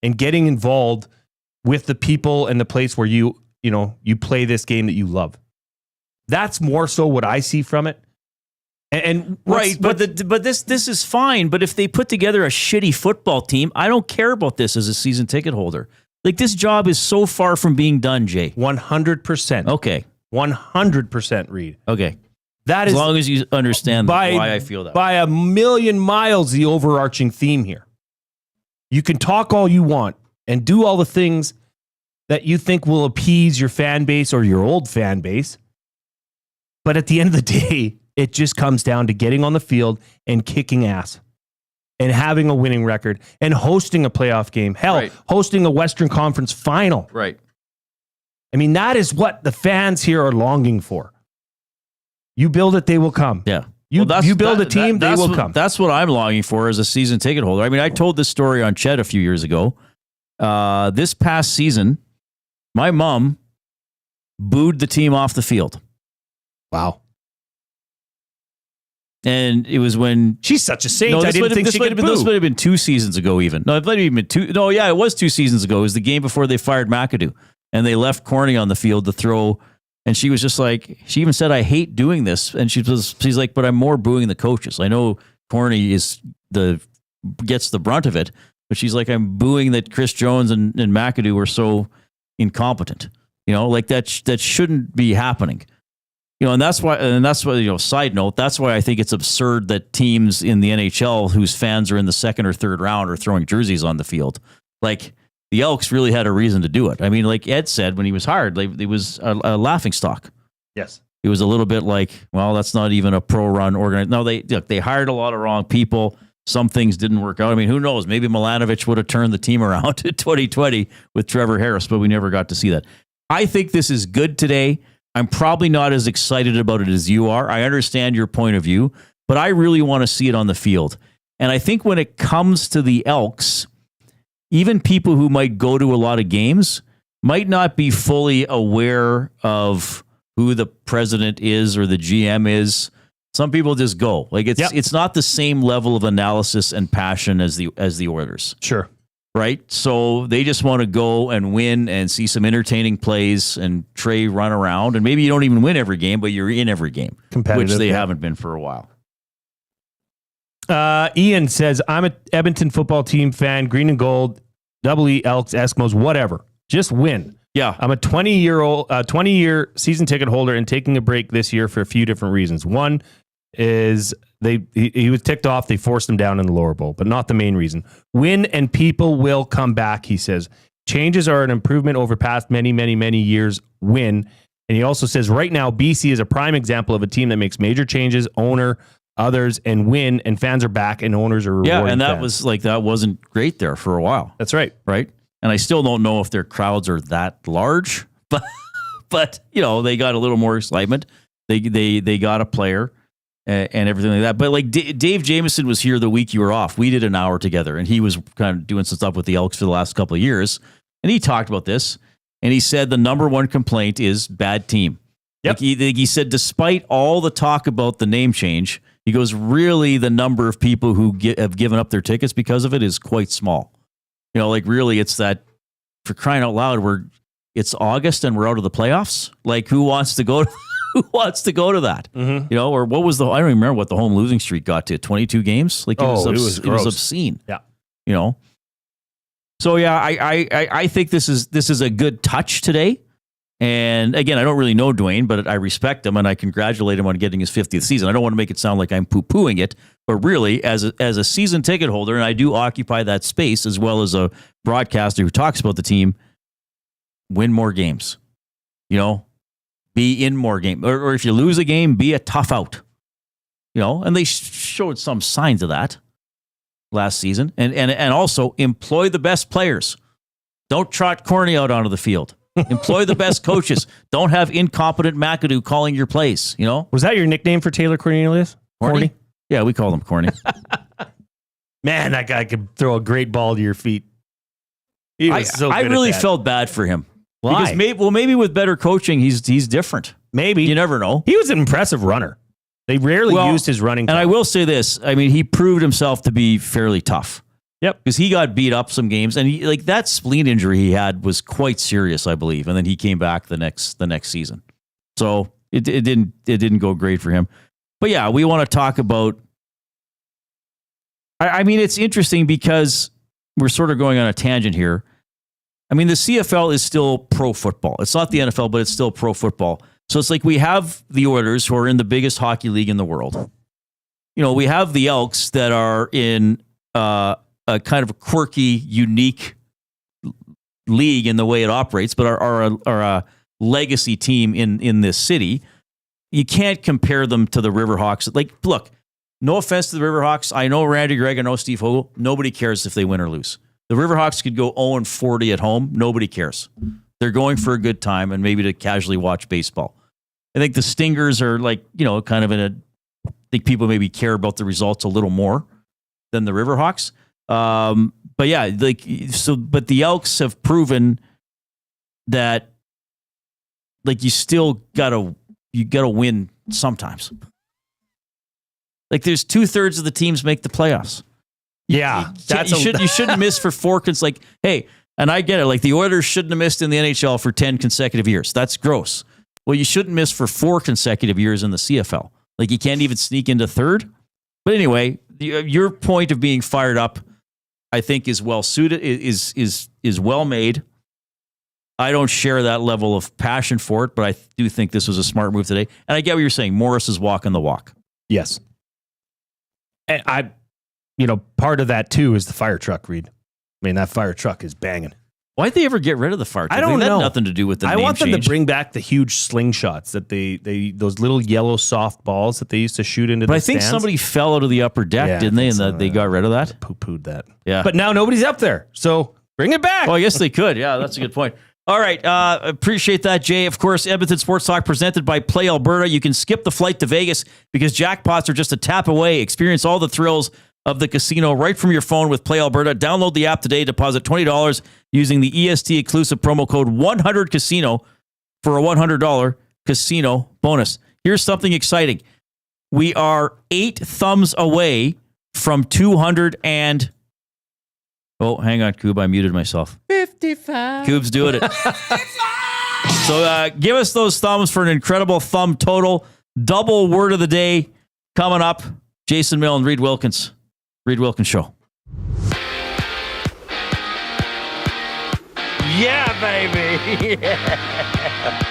and getting involved with the people and the place where you play this game that you love. That's more so what I see from it. And right, but this is fine. But if they put together a shitty football team, I don't care about this as a season ticket holder. Like, this job is so far from being done, Jay. 100%. Okay. 100%, Reid. Okay. That as is long as you understand why I feel that. By a million miles, the overarching theme here. You can talk all you want and do all the things that you think will appease your fan base or your old fan base. But at the end of the day, it just comes down to getting on the field and kicking ass and having a winning record and hosting a playoff game. Hell, hosting a Western Conference final. Right. I mean, that is what the fans here are longing for. You build it, they will come. Yeah. You build a team, they will come. That's what I'm longing for as a season ticket holder. I mean, I told this story on Chet a few years ago. This past season, my mom booed the team off the field. Wow. And it was when she's such a saint. I didn't think she could boo. This might have been 2 seasons ago, even. No, it might have even been 2. No, yeah, it was 2 seasons ago. It was the game before they fired McAdoo, and they left Corny on the field to throw. And she was just like, she even said, "I hate doing this." And she's like, "But I'm more booing the coaches. I know Corny gets the brunt of it, but she's like, I'm booing that Chris Jones and McAdoo were so incompetent. Like that shouldn't be happening." And that's why, side note, that's why I think it's absurd that teams in the NHL whose fans are in the second or third round are throwing jerseys on the field. Like, the Elks really had a reason to do it. I mean, like Ed said when he was hired, it was a laughing stock. Yes. It was a little bit like, well, that's not even a pro-run organization. No, they hired a lot of wrong people. Some things didn't work out. I mean, who knows? Maybe Milanovic would have turned the team around in 2020 with Trevor Harris, but we never got to see that. I think this is good today. I'm probably not as excited about it as you are. I understand your point of view, but I really want to see it on the field. And I think when it comes to the Elks, even people who might go to a lot of games might not be fully aware of who the president is or the GM is. Some people just go. Like it's not the same level of analysis and passion as the Oilers. Sure. Right? So they just want to go and win and see some entertaining plays and Trey run around. And maybe you don't even win every game, but you're in every game, competitive, which they haven't been for a while. Ian says, I'm an Edmonton football team fan, green and gold, E Elks, Eskimos, whatever. Just win. Yeah. I'm a 20-year season ticket holder and taking a break this year for a few different reasons. One, is he was ticked off. They forced him down in the lower bowl, but not the main reason. Win and people will come back, he says. Changes are an improvement over past many, many, many years. Win. And he also says right now, BC is a prime example of a team that makes major changes, owner, others, and win, and fans are back and owners are rewarding. Yeah, and that fans. was like, that wasn't great there for a while. That's right. Right? And I still don't know if their crowds are that large, but they got a little more excitement. They got a player and everything like that. But like Dave Jameson was here the week you were off. We did an hour together, and he was kind of doing some stuff with the Elks for the last couple of years. And he talked about this, and he said the number one complaint is bad team. Yep. Like he said, despite all the talk about the name change, he goes, really the number of people who have given up their tickets because of it is quite small. Really it's that, for crying out loud, it's August and we're out of the playoffs. Like who wants to go to that? Mm-hmm. Or what was I don't even remember what the home losing streak got to, 22 games. Like it was obscene. Yeah. So yeah, I think this is a good touch today. And again, I don't really know Dwayne, but I respect him and I congratulate him on getting his 50th season. I don't want to make it sound like I'm poo-pooing it, but really, as a season ticket holder, and I do occupy that space as well as a broadcaster who talks about the team, win more games. Be in more games. Or if you lose a game, be a tough out. And they showed some signs of that last season. And also employ the best players. Don't trot Corny out onto the field. Employ the best coaches. Don't have incompetent McAdoo calling your plays. Was that your nickname for Taylor Cornelius? Corny? Yeah, we called him Corny. Man, that guy could throw a great ball to your feet. I really felt bad for him. Why? Because maybe with better coaching, he's different. Maybe. You never know. He was an impressive runner. They rarely used his running. And I will say this. I mean, he proved himself to be fairly tough. Yep. Because he got beat up some games, and that spleen injury he had was quite serious, I believe. And then he came back the next season. So it didn't go great for him. But yeah, we want to talk about. I mean, it's interesting because we're sort of going on a tangent here. I mean, the CFL is still pro football. It's not the NFL, but it's still pro football. So it's like we have the Oilers, who are in the biggest hockey league in the world. We have the Elks that are in a kind of a quirky, unique league in the way it operates, but are a legacy team in this city. You can't compare them to the Riverhawks. Like, look, no offense to the Riverhawks. I know Randy Gregg, I know Steve Hogle. Nobody cares if they win or lose. The Riverhawks could go 0-40 at home. Nobody cares. They're going for a good time and maybe to casually watch baseball. I think the Stingers are kind of I think people maybe care about the results a little more than the Riverhawks. But yeah, but the Elks have proven that you still gotta win sometimes. Like there's 2/3 of the teams make the playoffs. Yeah, you shouldn't miss for 4 hey, and I get it. Like the Oilers shouldn't have missed in the NHL for 10 consecutive years. That's gross. Well, you shouldn't miss for 4 consecutive years in the CFL. Like you can't even sneak into third. But anyway, your point of being fired up, I think, is well suited. Is well made. I don't share that level of passion for it, but I do think this was a smart move today. And I get what you're saying. Morris is walking the walk. Yes. And part of that too is the fire truck, Reid. I mean, that fire truck is banging. Why'd they ever get rid of the fire truck? I don't know. That had nothing to do with the name I want them change. to bring back the huge slingshots that those little yellow soft balls that they used to shoot into the stands. But I think somebody fell out of the upper deck, didn't they? And they got rid of that? Poo-pooed that. Yeah. But now nobody's up there. So bring it back. Well, I guess they could. Yeah, that's a good point. All right. Appreciate that, Jay. Of course, Edmonton Sports Talk presented by Play Alberta. You can skip the flight to Vegas because jackpots are just a tap away. Experience all the thrills of the casino right from your phone with Play Alberta. Download the app today. Deposit $20 using the EST exclusive promo code 100casino for a $100 casino bonus. Here's something exciting. We are 8 thumbs away from 200 and... Oh, hang on, Coob. I muted myself. 55. Coob's doing it. So give us those thumbs for an incredible thumb total. Double word of the day coming up. Jason Milne and Reid Wilkins. Reid Wilkins Show. Yeah, baby. Yeah.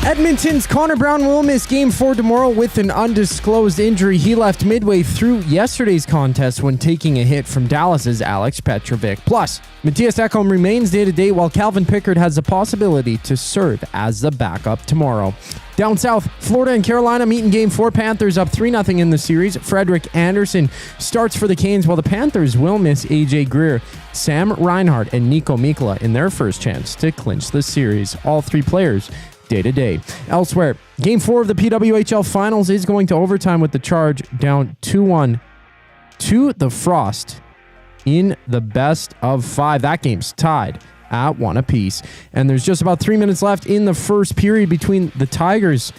Edmonton's Connor will miss Game 4 tomorrow with an undisclosed injury. He left midway through yesterday's contest when taking a hit from Dallas's Alex Petrovic. Plus, Matthias Ekholm remains day-to-day while Calvin Pickard has the possibility to serve as the backup tomorrow. Down south, Florida and Carolina meet in Game 4. Panthers up 3-0 in the series. Frederick Anderson starts for the Canes while the Panthers will miss A.J. Greer, Sam Reinhart, and Nico Mikkola in their first chance to clinch the series. All three players day-to-day. Elsewhere, Game 4 of the PWHL Finals is going to overtime with the Charge down 2-1 to the Frost in the best of 5. That game's tied at 1 apiece. And there's just about 3 minutes left in the first period between the Tigers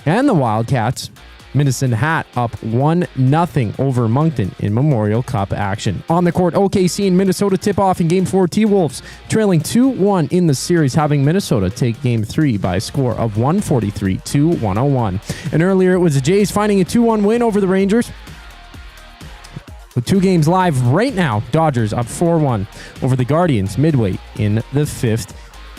and the Wildcats. Medicine Hat up 1-0 over Moncton in Memorial Cup action. On the court, OKC and Minnesota tip off in Game 4. T-Wolves trailing 2-1 in the series, having Minnesota take Game 3 by a score of 143-101. And earlier it was the Jays finding a 2-1 win over the Rangers. With 2 games live right now, Dodgers up 4-1 over the Guardians midway in the 5th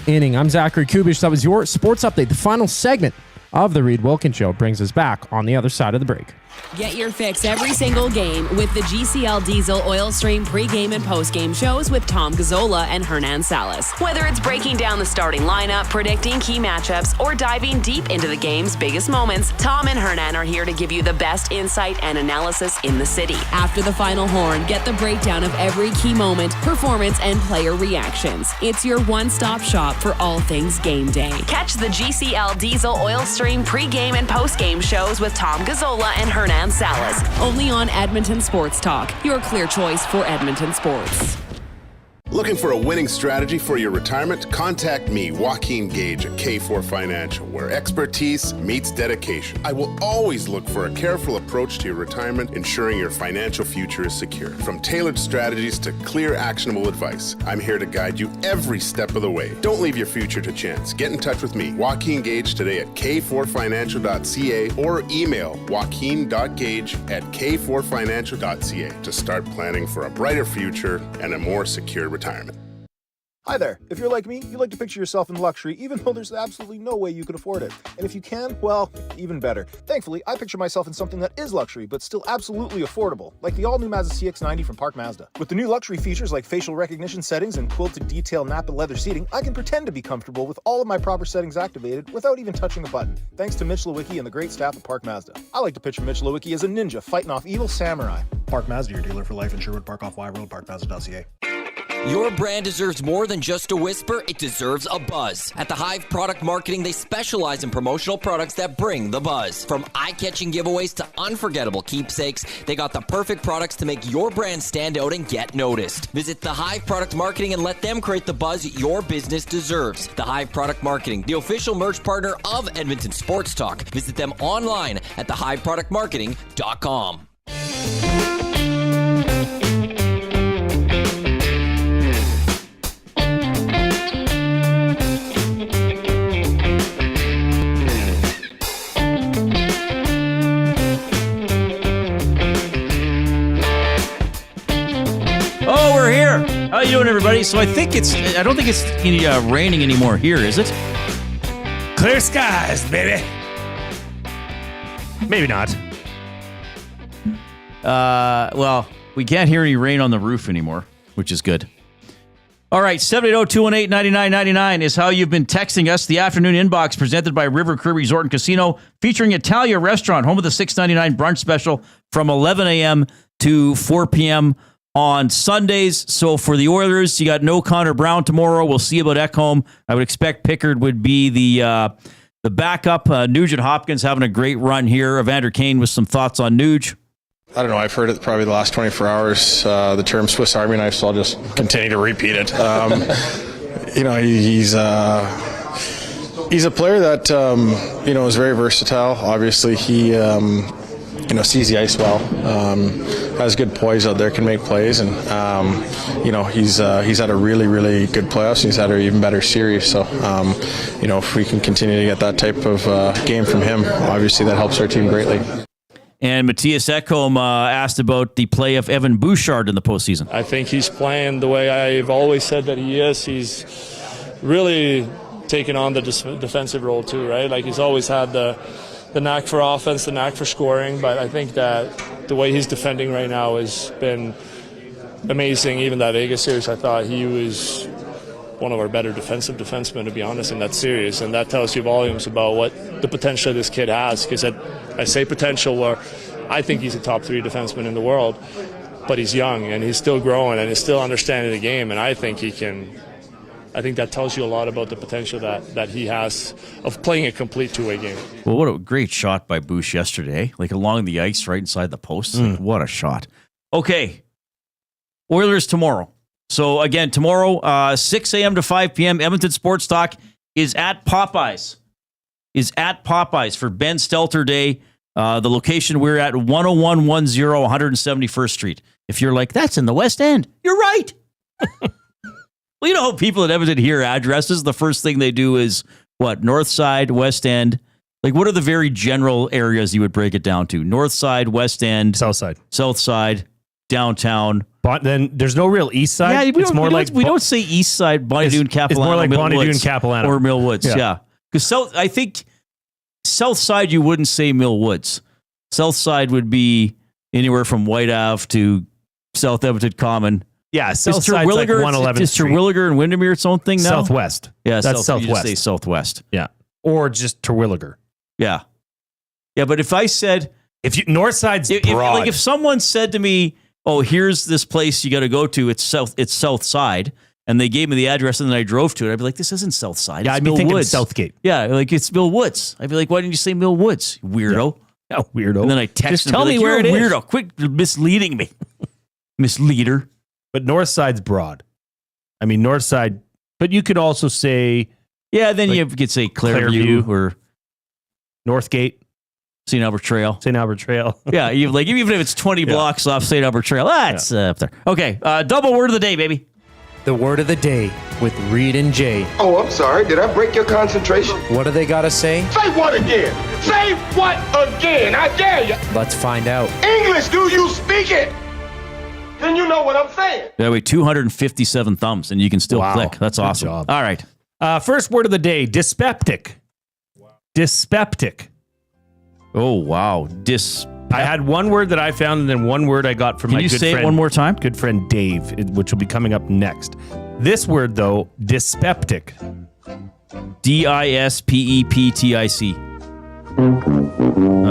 inning. I'm Zachary Kubish. That was your sports update. The final segment of the Reid Wilkins Show brings us back on the other side of the break. Get your fix every single game with the GCL Diesel Oil Stream pregame and postgame shows with Tom Gazzola and Hernan Salas. Whether it's breaking down the starting lineup, predicting key matchups, or diving deep into the game's biggest moments, Tom and Hernan are here to give you the best insight and analysis in the city. After the final horn, get the breakdown of every key moment, performance, and player reactions. It's your one-stop shop for all things game day. Catch the GCL Diesel Oil Stream pregame and postgame shows with Tom Gazzola and Hernan Salas, only on Edmonton Sports Talk, your clear choice for Edmonton sports. Looking for a winning strategy for your retirement? Contact me, Joaquin Gage at K4 Financial, where expertise meets dedication. I will always look for a careful approach to your retirement, ensuring your financial future is secure. From tailored strategies to clear, actionable advice, I'm here to guide you every step of the way. Don't leave your future to chance. Get in touch with me, Joaquin Gage, today at k4financial.ca or email joaquin.gage@k4financial.ca to start planning for a brighter future and a more secure retirement. Hi there. If you're like me, you like to picture yourself in luxury, even though there's absolutely no way you could afford it. And if you can, well, even better. Thankfully, I picture myself in something that is luxury, but still absolutely affordable, like the all-new Mazda CX-90 from Park Mazda. With the new luxury features like facial recognition settings and quilted detail Napa leather seating, I can pretend to be comfortable with all of my proper settings activated without even touching a button, thanks to Mitch Lewicki and the great staff at Park Mazda. I like to picture Mitch Lewicki as a ninja fighting off evil samurai. Park Mazda, your dealer for life in Sherwood Park off Y Road, parkmazda.ca. Your brand deserves more than just a whisper, it deserves a buzz. At the Hive Product Marketing, they specialize in promotional products that bring the buzz. From eye-catching giveaways to unforgettable keepsakes, they got the perfect products to make your brand stand out and get noticed. Visit the Hive Product Marketing and let them create the buzz your business deserves. The Hive Product Marketing, the official merch partner of Edmonton Sports Talk. Visit them online at thehiveproductmarketing.com. Oh, we're here. How you doing, everybody? So I don't think it's raining anymore here, is it? Clear skies, baby. Maybe not. Well, we can't hear any rain on the roof anymore, which is good. All right, 780-218-9999 is how you've been texting us. The afternoon inbox presented by River Cree Resort and Casino, featuring Italia Restaurant, home of the $6.99 brunch special from 11 a.m. to 4 p.m. on Sundays. So for the Oilers, you got no Connor Brown tomorrow. We'll see about Ekholm. I would expect Pickard would be the backup. Nugent Hopkins having a great run here. Evander Kane with some thoughts on Nuge. I don't know. I've heard it probably the last 24 hours, the term Swiss Army knife, so I'll just continue to repeat it. He's a player that, is very versatile. Obviously, he, sees the ice well, has good poise out there, can make plays, and, he's had a really, really good playoffs, and he's had an even better series. So, if we can continue to get that type of game from him, obviously that helps our team greatly. And Matthias Ekholm asked about the play of Evan Bouchard in the postseason. I think he's playing the way I've always said that he is. He's really taken on the defensive role too, right? Like he's always had the knack for offense, the knack for scoring, but I think that the way he's defending right now has been amazing. Even that Vegas series, I thought he was one of our better defensive defensemen, to be honest, in that series, and that tells you volumes about what the potential this kid has, because I say potential where I think he's a top 3 defenseman in the world, but he's young and he's still growing and he's still understanding the game, and I think that tells you a lot about the potential that he has of playing a complete two-way game. Well, what a great shot by Bouch yesterday, like along the ice right inside the post. Like, what a shot. Okay, Oilers tomorrow. So again, tomorrow, 6 a.m. to 5 p.m., Edmonton Sports Talk is at Popeyes. For Ben Stelter Day. The location we're at, 10110 171st Street. If you're like, that's in the West End, you're right. Well, you know how people in Edmonton hear addresses, the first thing they do is, what, North Side, West End? Like, what are the very general areas you would break it down to? North Side, West End. South Side, downtown. Then there's no real East Side. Yeah, we don't say East Side, Bonnie-Doon, Capilano. It's more like Bonnie-Doon, Capilano. Or Mill Woods, yeah. Because I think South Side, you wouldn't say Mill Woods. South Side would be anywhere from White Ave to South Edmonton Common. Yeah, South Side's like 111th Is Terwilliger and Windermere its own thing now? Southwest. Yeah, that's Southwest. You just say Southwest. Yeah. Or just Terwilliger. Yeah. Yeah, but if I said... North Side's broad. If someone said to me, oh, here's this place you got to go to, it's South Side, and they gave me the address and then I drove to it, I'd be like, this isn't South Side. Yeah, it's I'd be Mill thinking Woods. Southgate. Yeah, like it's Mill Woods. I'd be like, why didn't you say Mill Woods, weirdo? Yeah, weirdo. And then I text Just tell me you're where a it is. weirdo. Quit misleading me. Misleader. But North Side's broad. I mean, North Side, but you could also say... Yeah, then you could say Clairview or... Northgate. St. Albert Trail. Yeah, even if it's 20 blocks off St. Albert Trail, that's up there. Okay, double word of the day, baby. The word of the day with Reid and Jay. Oh, I'm sorry. Did I break your concentration? What do they got to say? Say what again? Say what again? I dare you. Let's find out. English, do you speak it? Then you know what I'm saying. That way, 257 thumbs, and you can still click. That's awesome. Job. All right. First word of the day, dyspeptic. Dyspeptic. Oh, wow. I had one word that I found and then one word I got from my good friend. Can you say it one more time? Good friend Dave, which will be coming up next. This word, though, dyspeptic. D-I-S-P-E-P-T-I-C.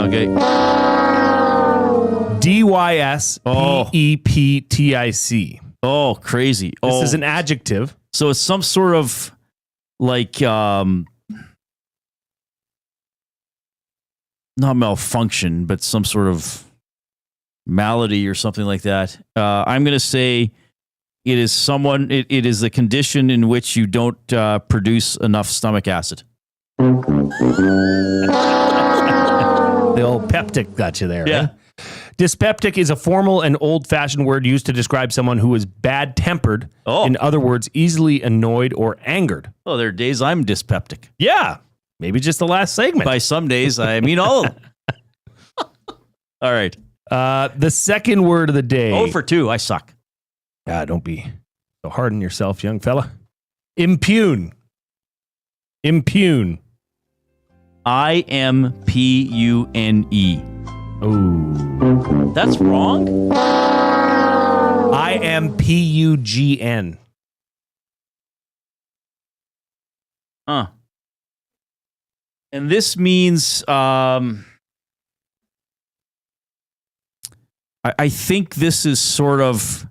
Okay. D-Y-S-P-E-P-T-I-C. Oh, crazy. This is an adjective. So it's some sort of like not malfunction, but some sort of malady or something like that. I'm going to say it is it is the condition in which you don't produce enough stomach acid. The old peptic got you there. Yeah. Right? Dyspeptic is a formal and old-fashioned word used to describe someone who is bad-tempered. Oh. In other words, easily annoyed or angered. Oh, there are days I'm dyspeptic. Yeah. Maybe just the last segment. By some days, I mean all of them. All right. The second word of the day. 0 for 2. I suck. Yeah, don't be so hard on yourself, young fella. Impugn. Impugn. I-M-P-U-N-E. Oh. That's wrong? I-M-P-U-G-N. Huh. And this means, I think this is sort of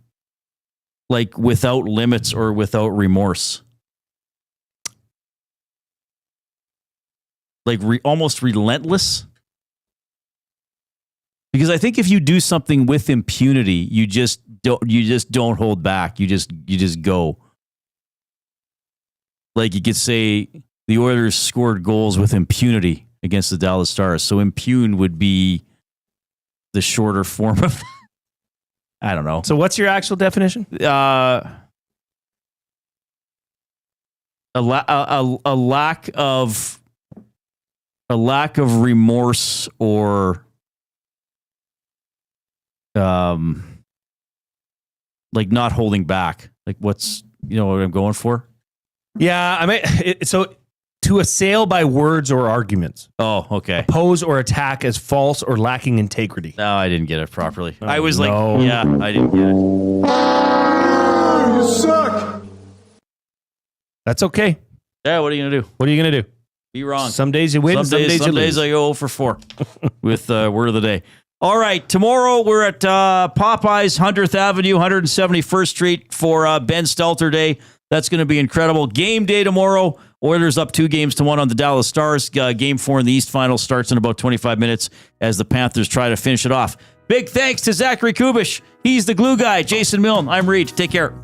like without limits or without remorse. Like almost relentless. Because I think if you do something with impunity, you just don't hold back. You just go. Like you could say the Oilers scored goals with impunity against the Dallas Stars. So impugn would be the shorter form of, I don't know. So what's your actual definition? A lack of remorse or like not holding back. Like what's, you know what I'm going for? Yeah, I mean, so To assail by words or arguments. Oh, okay. Oppose or attack as false or lacking integrity. No, I didn't get it properly. Oh, I was like, no. yeah, I didn't get it. You suck. That's okay. Yeah, what are you going to do? What are you going to do? Be wrong. Some days you win, some days you lose. I go 0 for 4 with word of the day. All right, tomorrow we're at Popeyes, 100th Avenue, 171st Street for Ben Stelter Day. That's going to be incredible. Game day tomorrow. Oilers up 2-1 on the Dallas Stars. Game 4 in the East Final starts in about 25 minutes as the Panthers try to finish it off. Big thanks to Zachary Kubish. He's the glue guy. Jason Milne. I'm Reid. Take care.